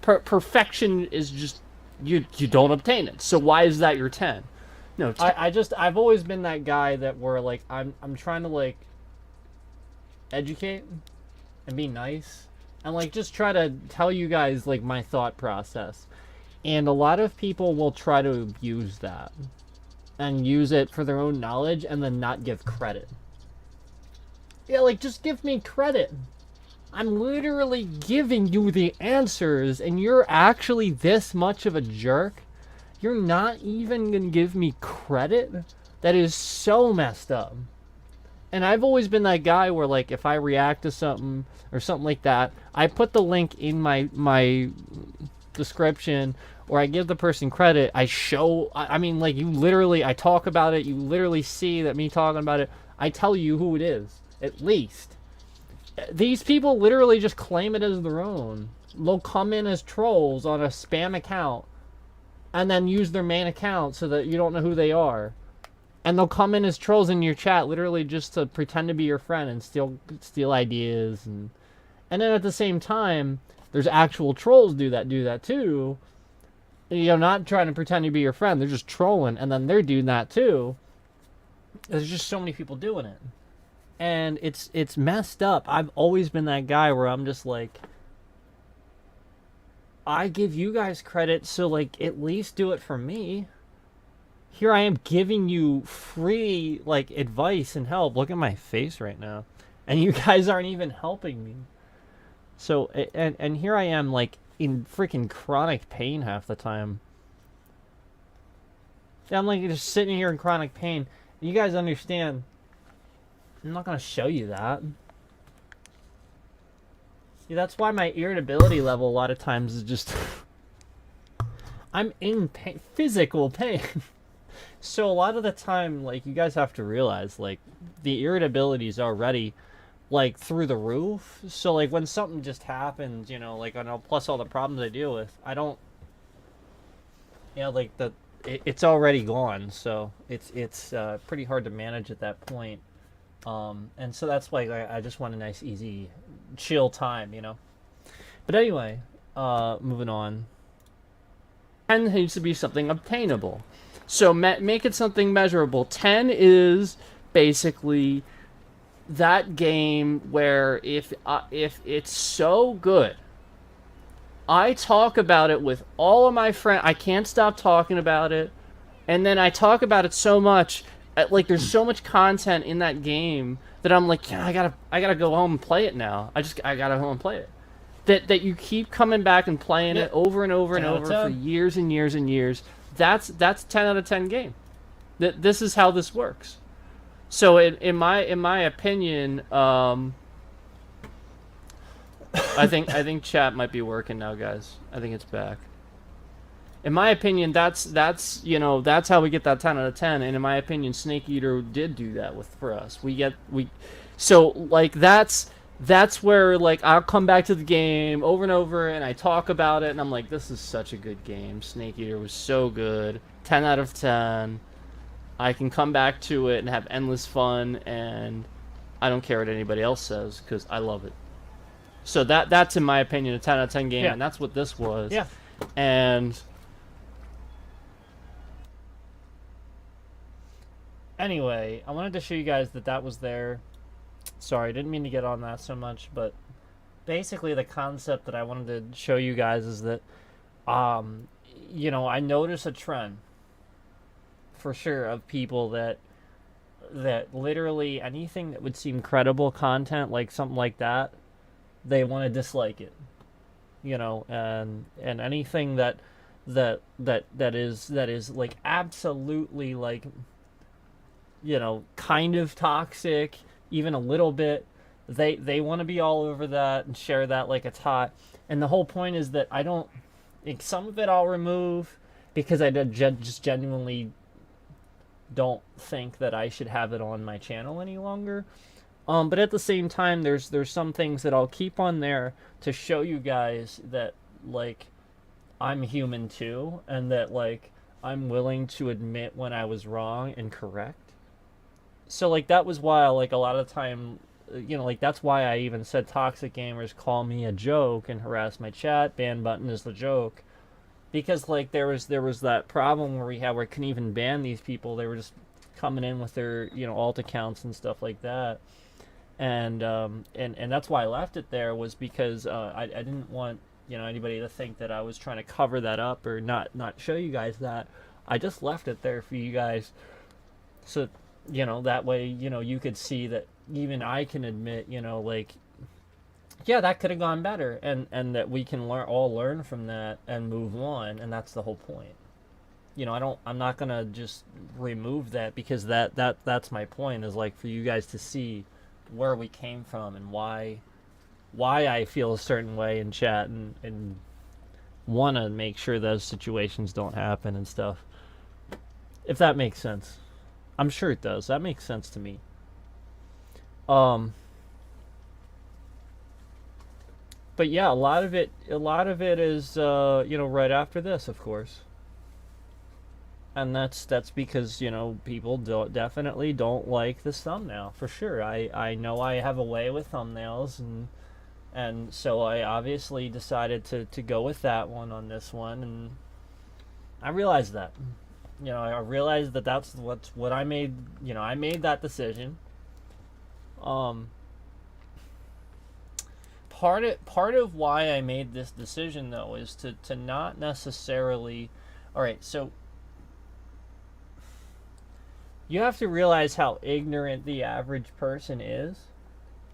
Perfection is just you don't obtain it. So why is that your 10? No, I've always been that guy that where like I'm trying to like educate and be nice and like just try to tell you guys like my thought process. And a lot of people will try to abuse that and use it for their own knowledge and then not give credit. Yeah, like just give me credit. I'm literally giving you the answers and you're actually this much of a jerk. You're not even gonna give me credit? That is so messed up. And I've always been that guy where like if I react to something or something like that, I put the link in my description, or I give the person credit. I mean like you literally, I talk about it, you literally see that me talking about it, I tell you who it is, at least. These people literally just claim it as their own. They'll come in as trolls on a spam account and then use their main account so that you don't know who they are. And they'll come in as trolls in your chat literally just to pretend to be your friend and steal ideas. And then at the same time, there's actual trolls do that too. You know, not trying to pretend to be your friend. They're just trolling, and then they're doing that too. There's just so many people doing it. And it's messed up. I've always been that guy where I'm just like, I give you guys credit, so like at least do it for me. Here I am giving you free like advice and help. Look at my face right now. And you guys aren't even helping me. So and here I am like in freaking chronic pain half the time. I'm like just sitting here in chronic pain. You guys understand, I'm not gonna show you that. Yeah, that's why my irritability level a lot of times is just I'm in pain, physical pain. So a lot of the time, like, you guys have to realize, like, the irritability is already, like, through the roof. So, like, when something just happens, you know, like, plus all the problems I deal with, I don't, you know, like, it's already gone. So it's pretty hard to manage at that point. And so that's why I just want a nice, easy, chill time, you know. But anyway, moving on. 10 needs to be something obtainable. So make it something measurable. 10 is basically that game where if it's so good, I talk about it with all of my friends. I can't stop talking about it. And then I talk about it so much, like there's so much content in that game that I'm like, yeah, I gotta go home and play it now. I gotta go home and play it. That you keep coming back and playing it over and over and over for years and years and years. That's 10 out of 10 game. This is how this works. So in my opinion, I think chat might be working now, guys. I think it's back. In my opinion, that's you know, that's how we get that 10 out of 10. And in my opinion, Snake Eater did do that for us. So like that's where like I'll come back to the game over and over and I talk about it and I'm like, this is such a good game. Snake Eater was so good. 10 out of 10. I can come back to it and have endless fun, and I don't care what anybody else says because I love it. So that's in my opinion a 10 out of 10 game, and that's what this was. Yeah. And anyway, I wanted to show you guys that was there. Sorry, I didn't mean to get on that so much, but basically the concept that I wanted to show you guys is that, you know, I notice a trend for sure of people that literally anything that would seem credible content, like something like that, they want to dislike it, you know, and anything that is like absolutely like, you know, kind of toxic, even a little bit, they want to be all over that and share that like it's hot. And the whole point is that I don't, like, some of it I'll remove because I just genuinely don't think that I should have it on my channel any longer. But at the same time, there's some things that I'll keep on there to show you guys that, like, I'm human too, and that, like, I'm willing to admit when I was wrong and correct. So, like, that was why, like, a lot of time, you know, like, that's why I even said toxic gamers call me a joke and harass my chat. Ban button is the joke. Because, like, there was that problem where we couldn't even ban these people. They were just coming in with their, you know, alt accounts and stuff like that. And that's why I left it there, was because I didn't want, you know, anybody to think that I was trying to cover that up or not show you guys that. I just left it there for you guys, so, you know, that way, you know, you could see that even I can admit, you know, like, yeah, that could have gone better, and that we can all learn from that and move on, and that's the whole point. You know, I'm not gonna just remove that, because that's my point, is like for you guys to see where we came from and why I feel a certain way in chat, and want to make sure those situations don't happen and stuff. If that makes sense. I'm sure it does. That makes sense to me. But yeah, a lot of it is, you know, right after this, of course. And that's because, you know, people definitely don't like this thumbnail, for sure. I know I have a way with thumbnails, and so I obviously decided to go with that one on this one, and I realized that. You know, I realized that that's what I made, you know, I made that decision. Part of why I made this decision, though, is to not necessarily... Alright, so you have to realize how ignorant the average person is.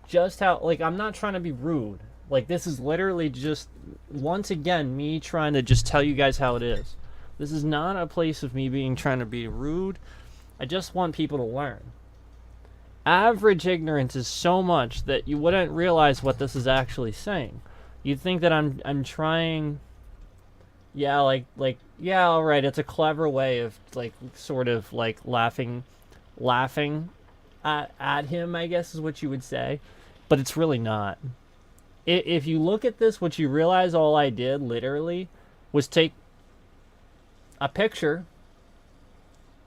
Just how, like, I'm not trying to be rude. Like, this is literally just, once again, me trying to just tell you guys how it is. This is not a place of me trying to be rude. I just want people to learn. Average ignorance is so much that you wouldn't realize what this is actually saying. You'd think that I'm trying... Yeah, like, yeah, alright, it's a clever way of, like, sort of, like, laughing at him, I guess is what you would say. But it's really not. If you look at this, what you realize all I did, literally, was take a picture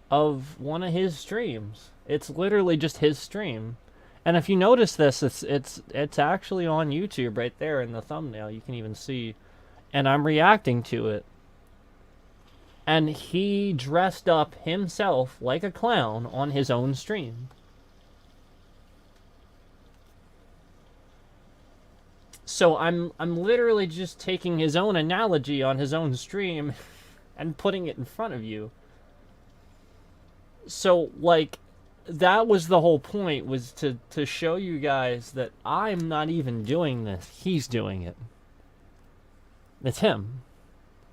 of one of his streams. It's literally just his stream. And if you notice this, it's actually on YouTube right there in the thumbnail. You can even see. And I'm reacting to it. And he dressed up himself like a clown on his own stream. So I'm literally just taking his own analogy on his own stream and putting it in front of you. So, like, that was the whole point, was to show you guys that I'm not even doing this. He's doing it. It's him.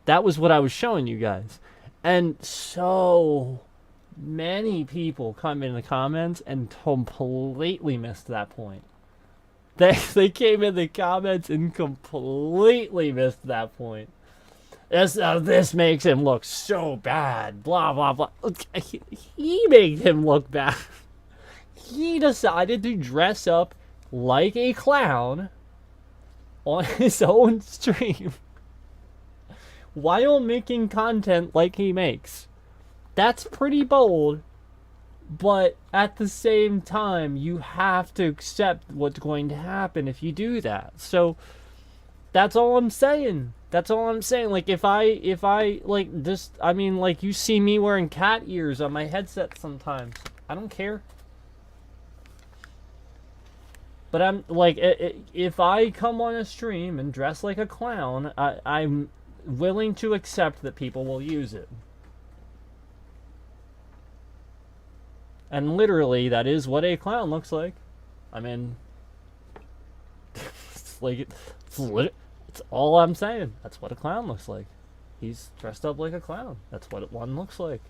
That was what I was showing you guys. And so many people come in the comments and completely missed that point. They came in the comments and completely missed that point. This makes him look so bad. Blah blah blah. He made him look bad. He decided to dress up like a clown on his own stream while making content like he makes. That's pretty bold. But at the same time, you have to accept what's going to happen if you do that. So that's all I'm saying. That's all I'm saying. Like if I like this, I mean, like you see me wearing cat ears on my headset sometimes. I don't care. But I'm like, if I come on a stream and dress like a clown, I'm willing to accept that people will use it. And literally, that is what a clown looks like. I mean, it's like, it's all I'm saying. That's what a clown looks like. He's dressed up like a clown. That's what one looks like.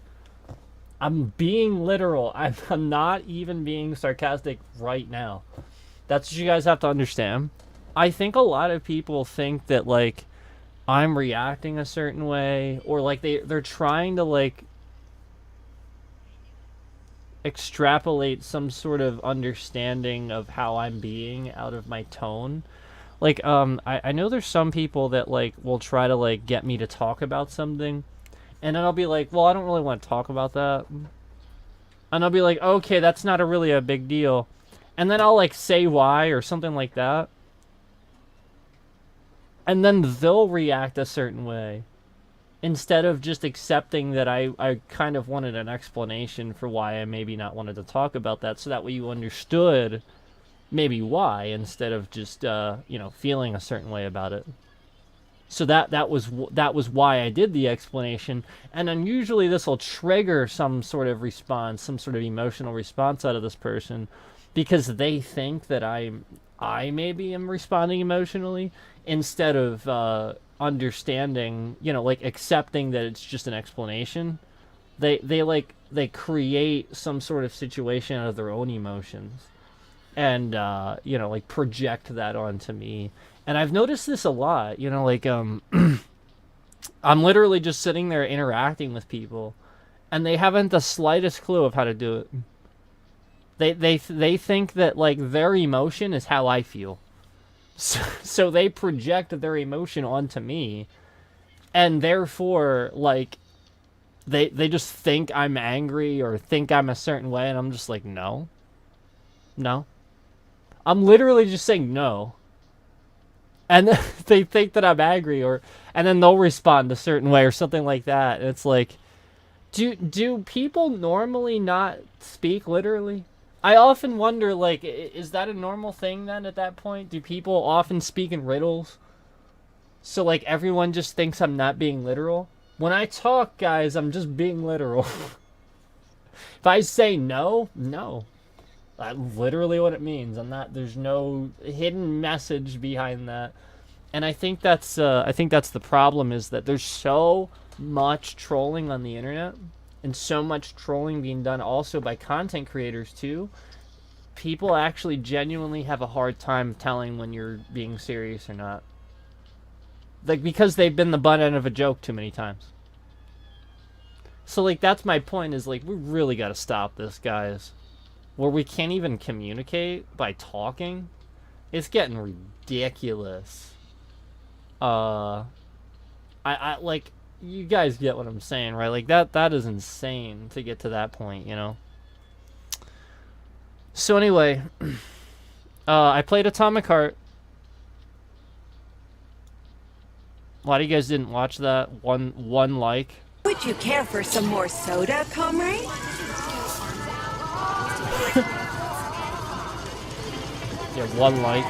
I'm being literal. I'm not even being sarcastic right now. That's what you guys have to understand. I think a lot of people think that, like, I'm reacting a certain way, or like they're trying to, like, extrapolate some sort of understanding of how I'm being out of my tone. Like, I know there's some people that, like, will try to, like, get me to talk about something, and then I'll be like, well, I don't really want to talk about that. And I'll be like, okay, that's not really a big deal. And then I'll, like, say why or something like that. And then they'll react a certain way, instead of just accepting that I kind of wanted an explanation for why I maybe not wanted to talk about that, so that way you understood maybe why, instead of just, you know, feeling a certain way about it. So that was why I did the explanation, and then usually this will trigger some sort of response, some sort of emotional response out of this person, because they think that I maybe am responding emotionally, instead of understanding, you know, like accepting that it's just an explanation. They create some sort of situation out of their own emotions, and you know, like project that onto me. And I've noticed this a lot, you know, like I'm literally just sitting there interacting with people, and they haven't the slightest clue of how to do it. They think that, like, their emotion is how I feel. So they project their emotion onto me, and therefore, like, they just think I'm angry or think I'm a certain way, and I'm just like, no. I'm literally just saying no. And they think that I'm angry, and then they'll respond a certain way or something like that. And it's like, do people normally not speak literally? I often wonder, like, is that a normal thing then at that point? Do people often speak in riddles? So, like, everyone just thinks I'm not being literal? When I talk, guys, I'm just being literal. If I say no, that's literally what it means. There's no hidden message behind that. And I think that's the problem, is that there's so much trolling on the internet, and so much trolling being done also by content creators too. People actually genuinely have a hard time telling when you're being serious or not. Like, because they've been the butt end of a joke too many times. So, like, that's my point, is, like, we really gotta stop this, guys. Where we can't even communicate by talking. It's getting ridiculous. I like, you guys get what I'm saying, right? Like, that is insane to get to that point, you know? So anyway, I played Atomic Heart. A lot of you guys didn't watch that. One like. Would you care for some more soda, comrade? Yeah, one like.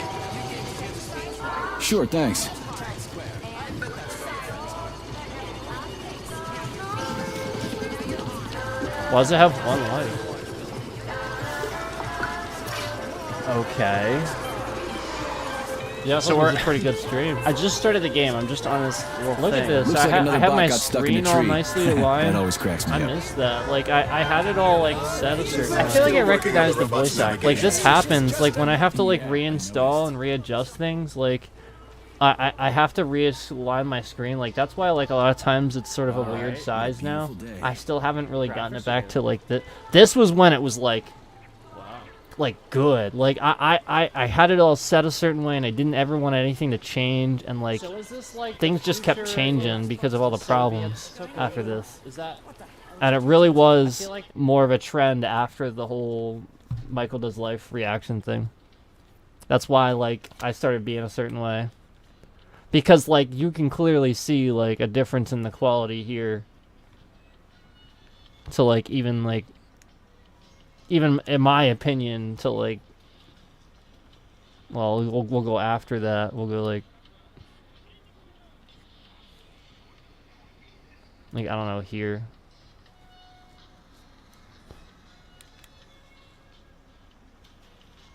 Sure, thanks. Why does it have one like? Okay. Yeah, so it was a pretty good stream. I just started the game. I'm just on this little Look thing. at this. Looks I, like another I have bot my got stuck in a screen all tree. nicely aligned. That always cracks me I up. missed that. Like, I had it all, like, set a certain... I feel like I recognize the voice act. Like, this happens. Like, when I have to, like, reinstall and readjust things, like... I have to realign my screen. Like, that's why, like, a lot of times it's sort of a weird size now. I still haven't really gotten it back to, like, the... This was when it was, like good. Like, I had it all set a certain way, and I didn't ever want anything to change, and, like, So is this, like, things just kept future, changing because of all the problems took after over? this. Is that... And it really was feel like- more of a trend after the whole Michael Does Life reaction thing. That's why, like, I started being a certain way. Because, like, you can clearly see, like, a difference in the quality here. So, like, even in my opinion, to, like... Well, we'll go after that. We'll go, like, I don't know, here.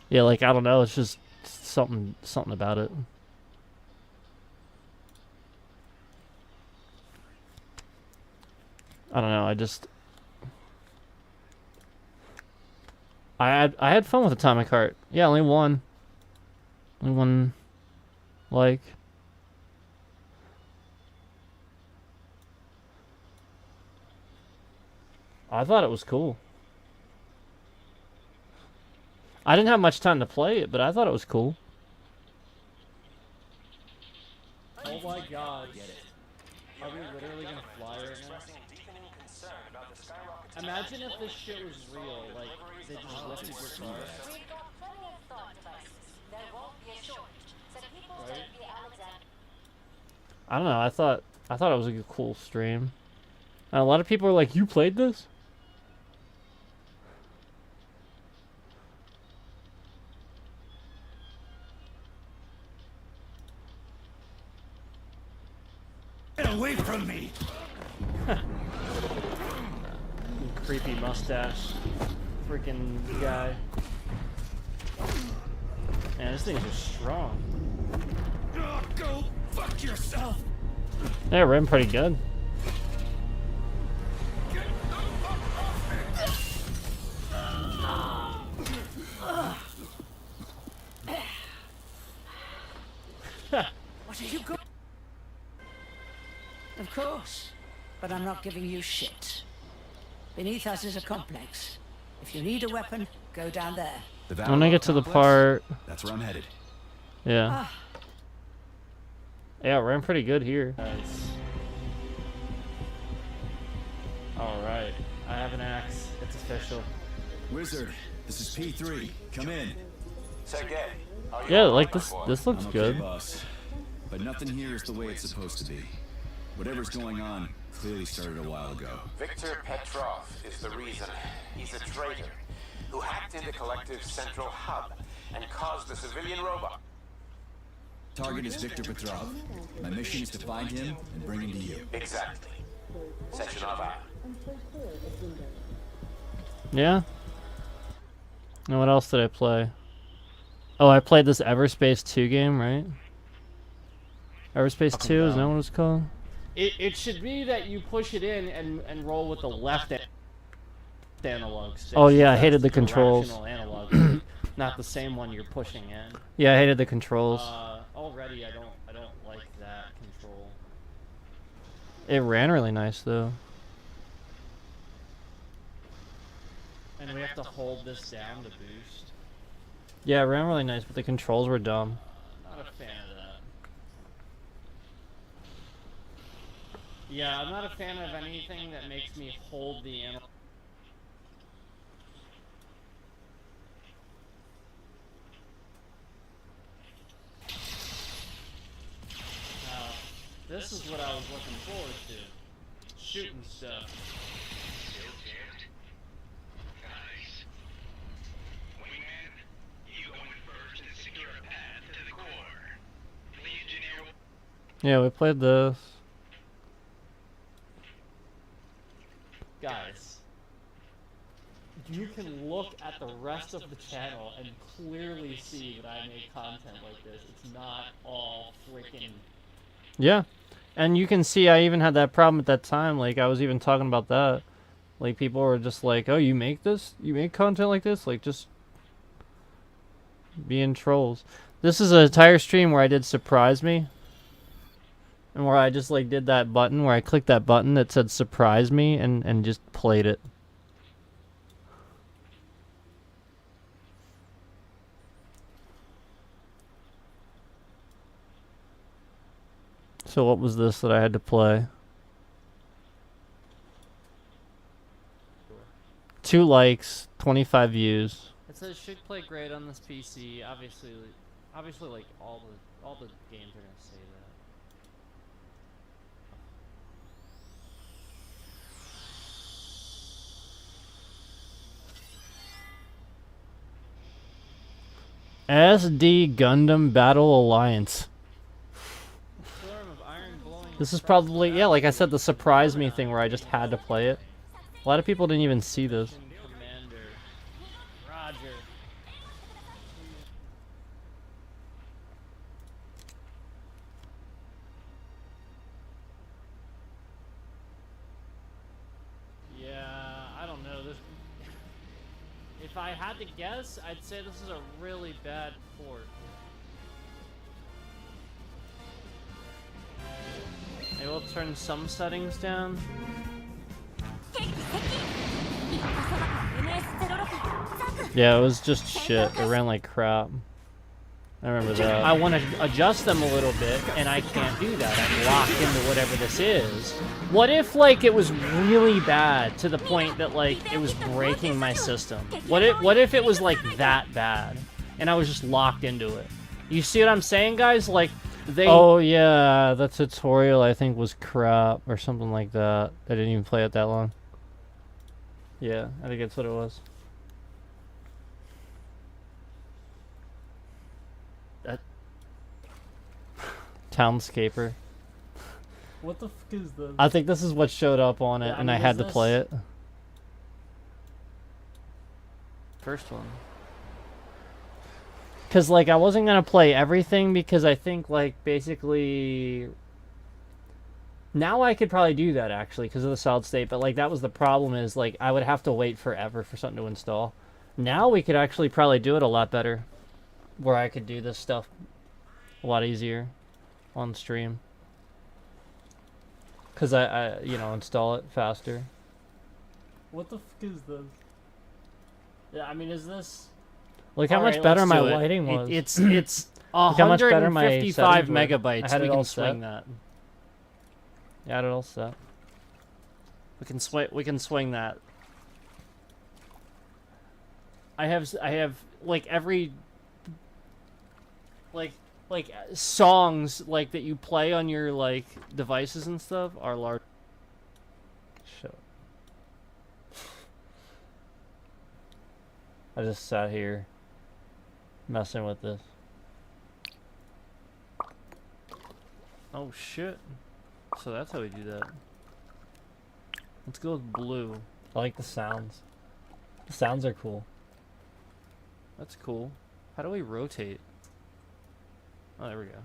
Yeah, like, I don't know, it's just something about it. I don't know, I had fun with Atomic Heart. Yeah, only one. Only one, like... I thought it was cool. I didn't have much time to play it, but I thought it was cool. Oh my god. Are we literally gonna fly right now? Imagine if this shit was real, like, they just lifted your car. Right? I don't know, I thought it was a cool stream. And a lot of people are like, you played this? Get away from me! Creepy mustache. Freaking guy. Man, this thing's just strong. Go fuck yourself! Yeah, it ran pretty good. What are you going? Of course, but I'm not giving you shit. Beneath us is a complex. If you need a weapon, go down there. When I get to the part... That's where I'm headed. Yeah. Yeah, it ran pretty good here. Nice. Alright, I have an axe. It's official. Wizard, this is P3. Come in. Sergey, how you Yeah, all like, right, my boy? this looks I'm good. okay, boss. But nothing here is the way it's supposed to be. Whatever's going on clearly started a while ago. Victor Petrov is the reason. He's a traitor who hacked into Collective's central hub and caused the civilian robot. Target is Victor Petrov. My mission is to find him and bring him to you. Exactly. Sectionov out. Yeah. And what else did I play? Oh, I played this Everspace 2 game, right? Everspace 2, is that what it's called? It should be that you push it in and roll with the left analog stick. Oh, yeah, I That's hated the controls. directional analog stick, not the same one you're pushing in. Yeah, I hated the controls. Already I don't like that control. It ran really nice, though. And we have to hold this down to boost. Yeah, it ran really nice, but the controls were dumb. Not a fan of that. Yeah, I'm not a fan of anything that makes me hold the analog. This is what I was looking forward to. Shooting stuff. Still jammed? Nice. Wingman, you go in first and secure a path to the core. The engineer. Yeah, we played this. Guys, you can look at the rest of the channel and clearly see that I make content like this. It's not all freaking... Yeah. And you can see I even had that problem at that time. Like, I was even talking about that. Like, people were just like, oh, you make this? You make content like this? Like, just being trolls. This is an entire stream where I did Surprise Me. And where I just, like, did that button, where I clicked that button that said Surprise Me and just played it. So what was this that I had to play? 2 likes, 25 views. It says should play great on this PC. Obviously, like all the games are gonna say that. SD Gundam Battle Alliance. This is probably, yeah, like I said, the Surprise Me thing where I just had to play it. A lot of people didn't even see this. Commander. Roger. Yeah, I don't know. This. If I had to guess, I'd say this is a really bad port. Maybe we'll turn some settings down. Yeah, it was just shit. It ran like crap. I remember that. I want to adjust them a little bit, and I can't do that. I'm locked into whatever this is. What if, like, it was really bad to the point that, like, it was breaking my system? What if it was, like, that bad, and I was just locked into it? You see what I'm saying, guys? Like, oh yeah, the tutorial I think was crap or something like that. I didn't even play it that long. Yeah, I think that's what it was. That Townscaper. What the fuck is this? I think this is what showed up on it, yeah, and I had to play it. First one. Because, like, I wasn't going to play everything because I think, like, basically... Now I could probably do that, actually, because of the solid state. But, like, that was the problem is, like, I would have to wait forever for something to install. Now we could actually probably do it a lot better. Where I could do this stuff a lot easier on stream. Because I you know, install it faster. What the fuck is this? Yeah, I mean, is this... Look how much better my lighting was. It's 155 megabytes. We can swing that. Yeah, I had it all set. We can swing that. I have like every like songs like that you play on your like devices and stuff are large. Shut up. I just sat here messing with this. Oh shit. So that's how we do that. Let's go with blue. I like the sounds. The sounds are cool. That's cool. How do we rotate? Oh, there we go.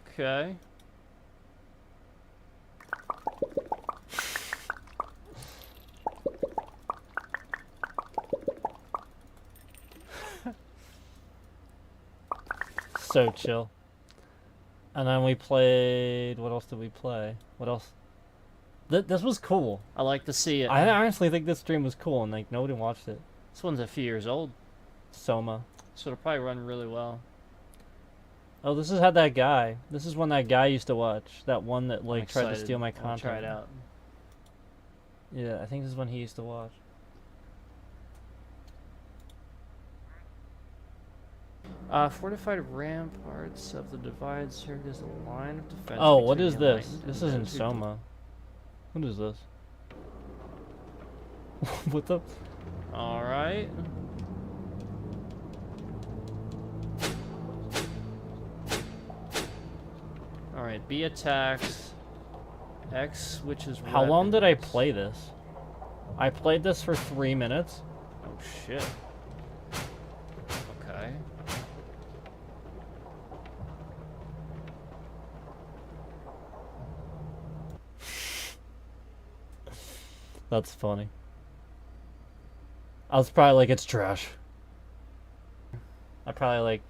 Okay. So chill. And then we played... What else did we play? What else? This was cool. I like to see it. I honestly think this stream was cool, and like nobody watched it. This one's a few years old. Soma. So it'll probably run really well. Oh, this is how that guy. This is one that guy used to watch. That one that like tried to steal my content. I'll try it out. Yeah, I think this is one he used to watch. Fortified ramparts of the divide served as a line of defense. Oh, what is this? This isn't Soma. What is this? What the? Alright. Alright, B attacks. X, which is How long did I weapons. play this? I played this for 3 minutes. Oh shit. Okay. That's funny. I was probably like, it's trash. I probably like.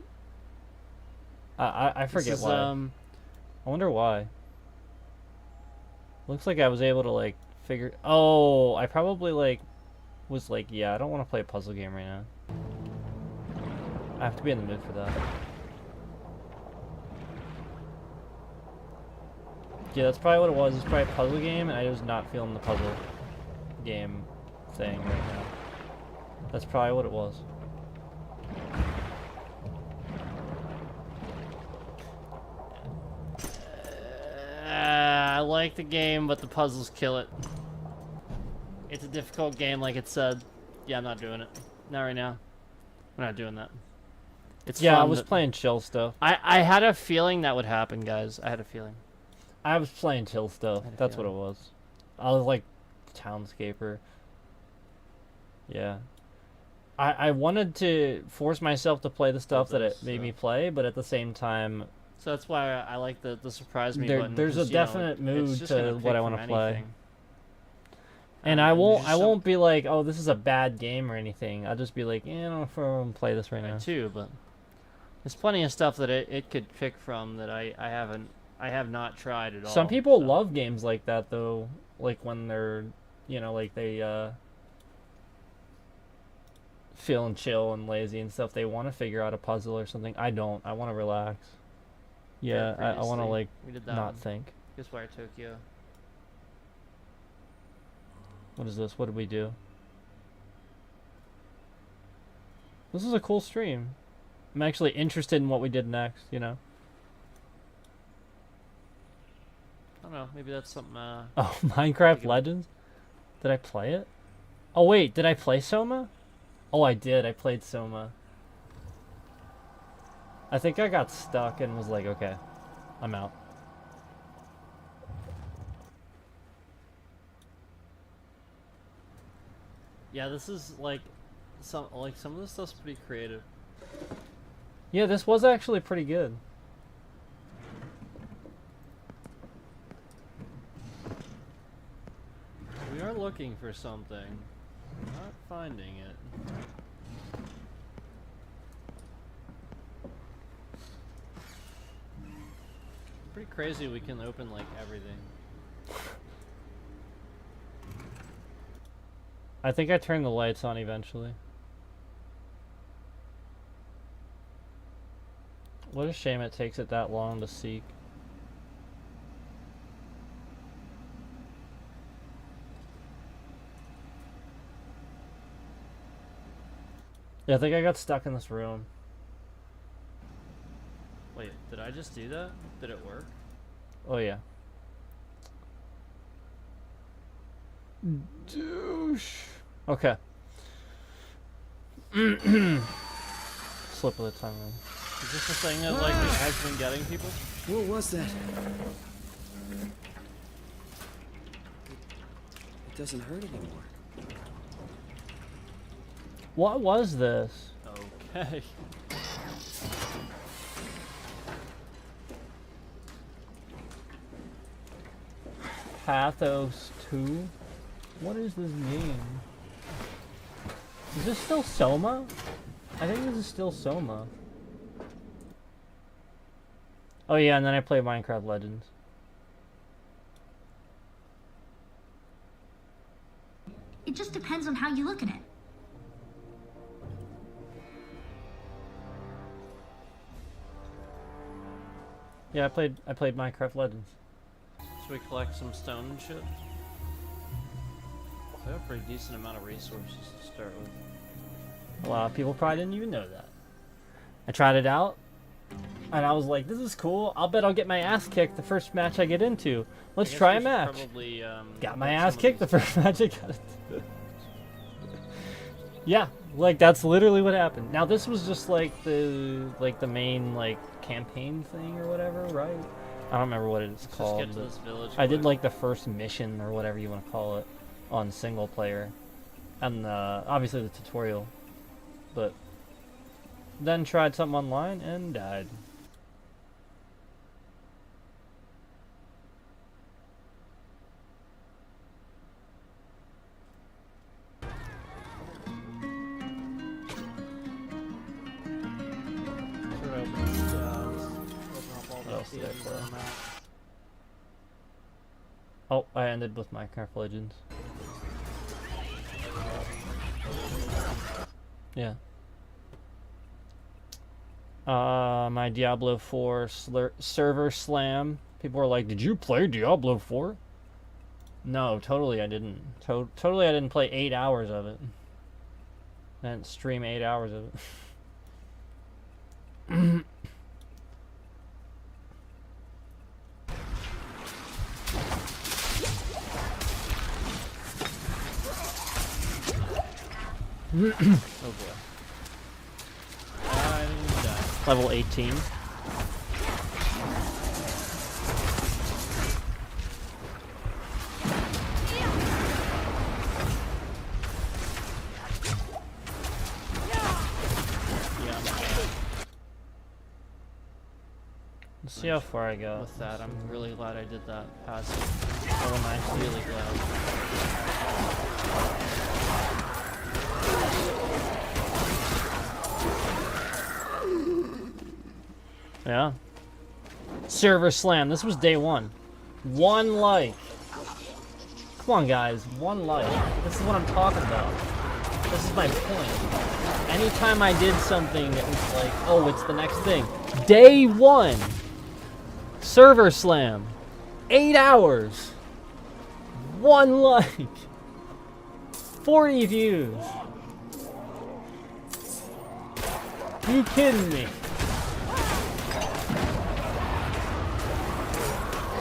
I forget This is, why. I wonder why. Looks like I was able to like figure. Oh, I probably like was like, yeah, I don't want to play a puzzle game right now. I have to be in the mood for that. Yeah, that's probably what it was. It's probably a puzzle game, and I was not feeling the puzzle game thing right now. That's probably what it was. I like the game, but the puzzles kill it. It's a difficult game, like it said. Yeah, I'm not doing it. Not right now. We're not doing that. It's Yeah, I fun, was but- playing chill stuff. I had a feeling that would happen, guys. I had a feeling. I was playing chill stuff. had a That's what it feeling. was. I was like townscaper. Yeah. I wanted to force myself to play the stuff that it made me play, but at the same time, So that's why I like the surprise me There- button. there's a 'cause, you know, definite it's mood just to gonna what pick I wanna from play. anything. and Um, I there's won't just I some- won't be like, oh, this is a bad game or anything. I'll just be like, yeah, I don't know if I want to play this right now. Too, but there's plenty of stuff that it could pick from that I have not tried at all. Some people so. love games like that though, like when they're, you know, like they feeling chill and lazy and stuff. They want to figure out a puzzle or something. I don't. I want to relax. Yeah, I want to previously, like we did that not one. think. Ghostwire Tokyo. What is this? What did we do? This is a cool stream. I'm actually interested in what we did next, you know? I don't know. Maybe that's something. Oh, Minecraft Legends? Did I play it? Oh, wait. Did I play Soma? Oh, I did. I played Soma. I think I got stuck and was like, okay, I'm out. Yeah, this is like some of this stuff's pretty creative. Yeah, this was actually pretty good. We are looking for something. Not finding it. Pretty crazy we can open like everything. I think I turned the lights on eventually. What a shame it takes it that long to seek. Yeah, I think I got stuck in this room. Wait, did I just do that? Did it work? Oh yeah. Douche. Okay. Slip of the tongue. Is this the thing that like has been getting people? What was that? It doesn't hurt anymore. What was this? Okay. Pathos 2? What is this game? Is this still Soma? I think this is still Soma. Oh yeah, and then I play Minecraft Legends. It just depends on how you look at it. Yeah, I played Minecraft Legends. Should we collect some stone and shit? We have a pretty decent amount of resources to start with. A lot of people probably didn't even know that. I tried it out, and I was like, this is cool. I'll bet I'll get my ass kicked the first match I get into. Let's I guess try we a should match. Probably, Got my make ass some of kicked the these- first match I got into. Yeah, like that's literally what happened. Now this was just like the main like campaign thing or whatever, right? I don't remember what it's Let's called. just get to this village I did quick. like the first mission or whatever you want to call it on single player, and obviously the tutorial, but then tried something online and died. What else did I play? Oh, I ended with Minecraft Legends. Yeah. My Diablo 4 server slam. People were like, "Did you play Diablo 4?" No, totally I didn't. Totally I didn't play 8 hours of it. I didn't stream 8 hours of it. Oh boy. I didn't die. Level 18. Let's see how far I go with that. I'm really glad I did that passive. Oh, I'm really glad. Yeah. Server slam. This was day 1. 1 like. Come on, guys. 1 like. This is what I'm talking about. This is my point. Anytime I did something that was like, oh, it's the next thing. Day 1. Server slam. 8 hours. 1 like. 40 views. You kidding me?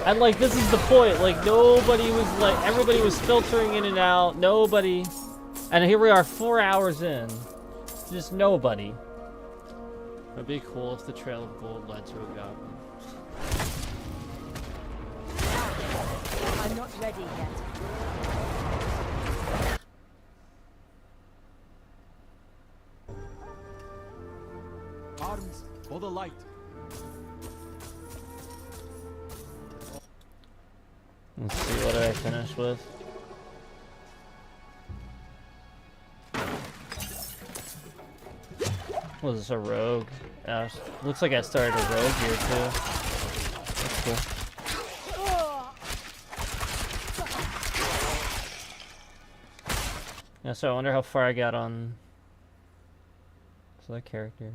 And like, this is the point. Like, nobody was like, everybody was filtering in and out. Nobody. And here we are 4 hours in. Just nobody. It'd be cool if the Trail of Gold led to a goblin. I'm not ready yet. Arms for the light. Let's see, what did I finish with? Was this a rogue? Looks like I started a rogue here too. That's cool. Yeah, so I wonder how far I got on that character.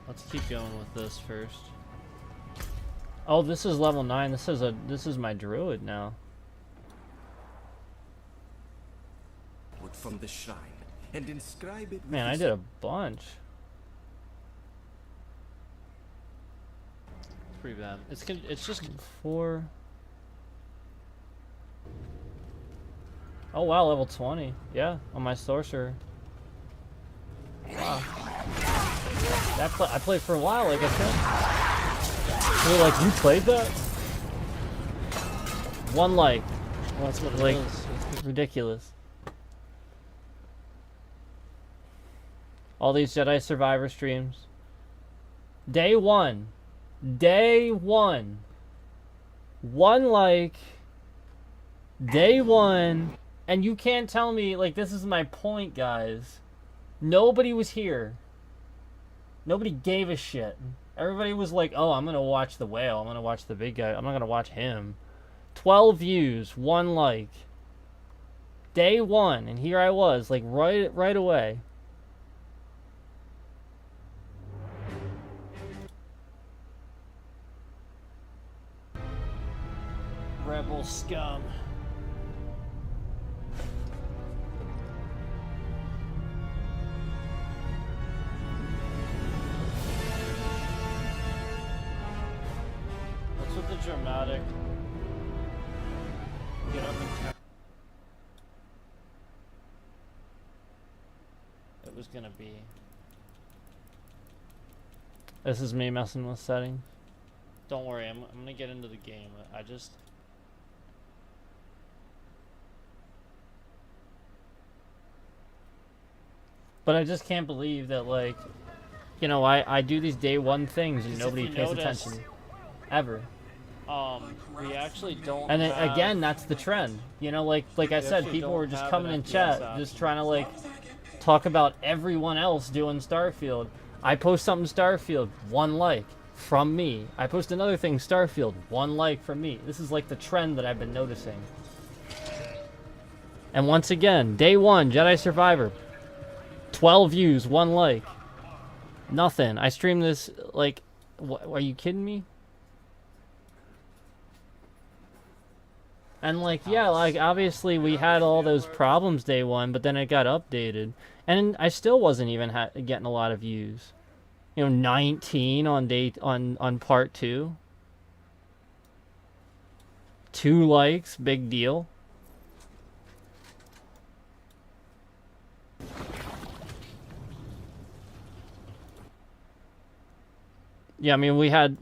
Let's keep going with this first. Oh, this is level 9. This is my druid now. Wood from the shrine and inscribe it with Man, I did a bunch. Pretty bad. It's just 4. Oh wow, level 20. Yeah, on my sorcerer. Wow. I played for a while, like I said. You're like, you played that? 1 like. Well, that's what it is. It's ridiculous. All these Jedi Survivor streams. Day 1. Day 1. 1 like. Day 1. And you can't tell me, like, this is my point, guys. Nobody was here. Nobody gave a shit. Everybody was like, oh, I'm gonna watch the whale. I'm gonna watch the big guy. I'm not gonna watch him. 12 views, 1 like. Day 1, and here I was, like, right away. Rebel scum. What's with the dramatic get up and turn. It was gonna be. This is me messing with settings. Don't worry, I'm gonna get into the game. I just. But I just can't believe that, like, you know, I do these day one things and nobody pays attention. Ever. We actually don't. And again, that's the trend. You know, like I said, people were just coming in chat, just trying to, like, talk about everyone else doing Starfield. I post something Starfield, 1 like from me. I post another thing Starfield, 1 like from me. This is like the trend that I've been noticing. And once again, day 1, Jedi Survivor, 12 views, 1 like. Nothing. I streamed this, like, are you kidding me? And, like, yeah, like, obviously we had all those problems day 1, but then it got updated. And I still wasn't even getting a lot of views. You know, 19 on part 2. 2 likes, big deal. Yeah, I mean, we had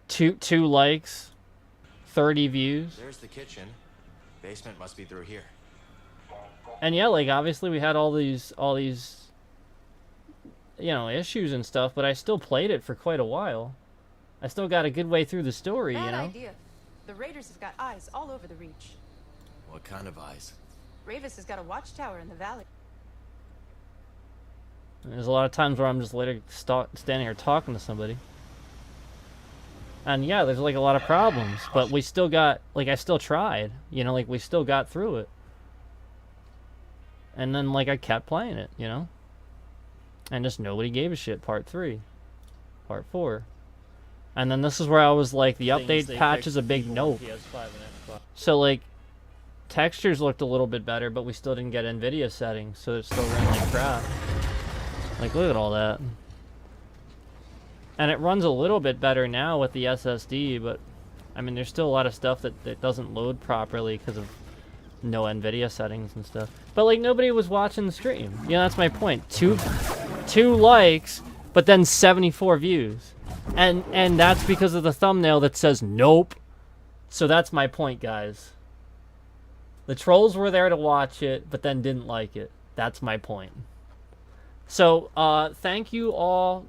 two likes, 30 views. There's the kitchen. Basement must be through here. And yeah, like, obviously we had all these you know, issues and stuff, but I still played it for quite a while. I still got a good way through the story, you know? Bad idea. The Raiders have got eyes all over the Reach. What kind of eyes? Ravis has got a watchtower in the valley. There's a lot of times where I'm just later standing here talking to somebody. And yeah, there's like a lot of problems, but we still got, like, I still tried, you know, like, we still got through it. And then, like, I kept playing it, you know? And just nobody gave a shit. Part 3. Part 4. And then this is where I was like, the update patch is a big nope. So, like, textures looked a little bit better, but we still didn't get NVIDIA settings, so it still ran like crap. Like, look at all that. And it runs a little bit better now with the SSD, but, I mean, there's still a lot of stuff that doesn't load properly because of no NVIDIA settings and stuff. But, like, nobody was watching the stream. You know, that's my point. Two likes, but then 74 views. And that's because of the thumbnail that says nope. So that's my point, guys. The trolls were there to watch it, but then didn't like it. That's my point. So, thank you all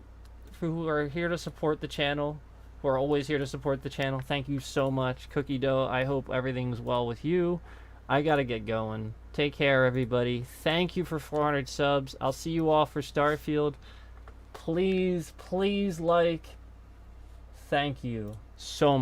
who are here to support the channel, who are always here to support the channel. Thank you so much, Cookie Dough. I hope everything's well with you. I gotta get going. Take care, everybody. Thank you for 400 subs. I'll see you all for Starfield. Please, please like. Thank you so much.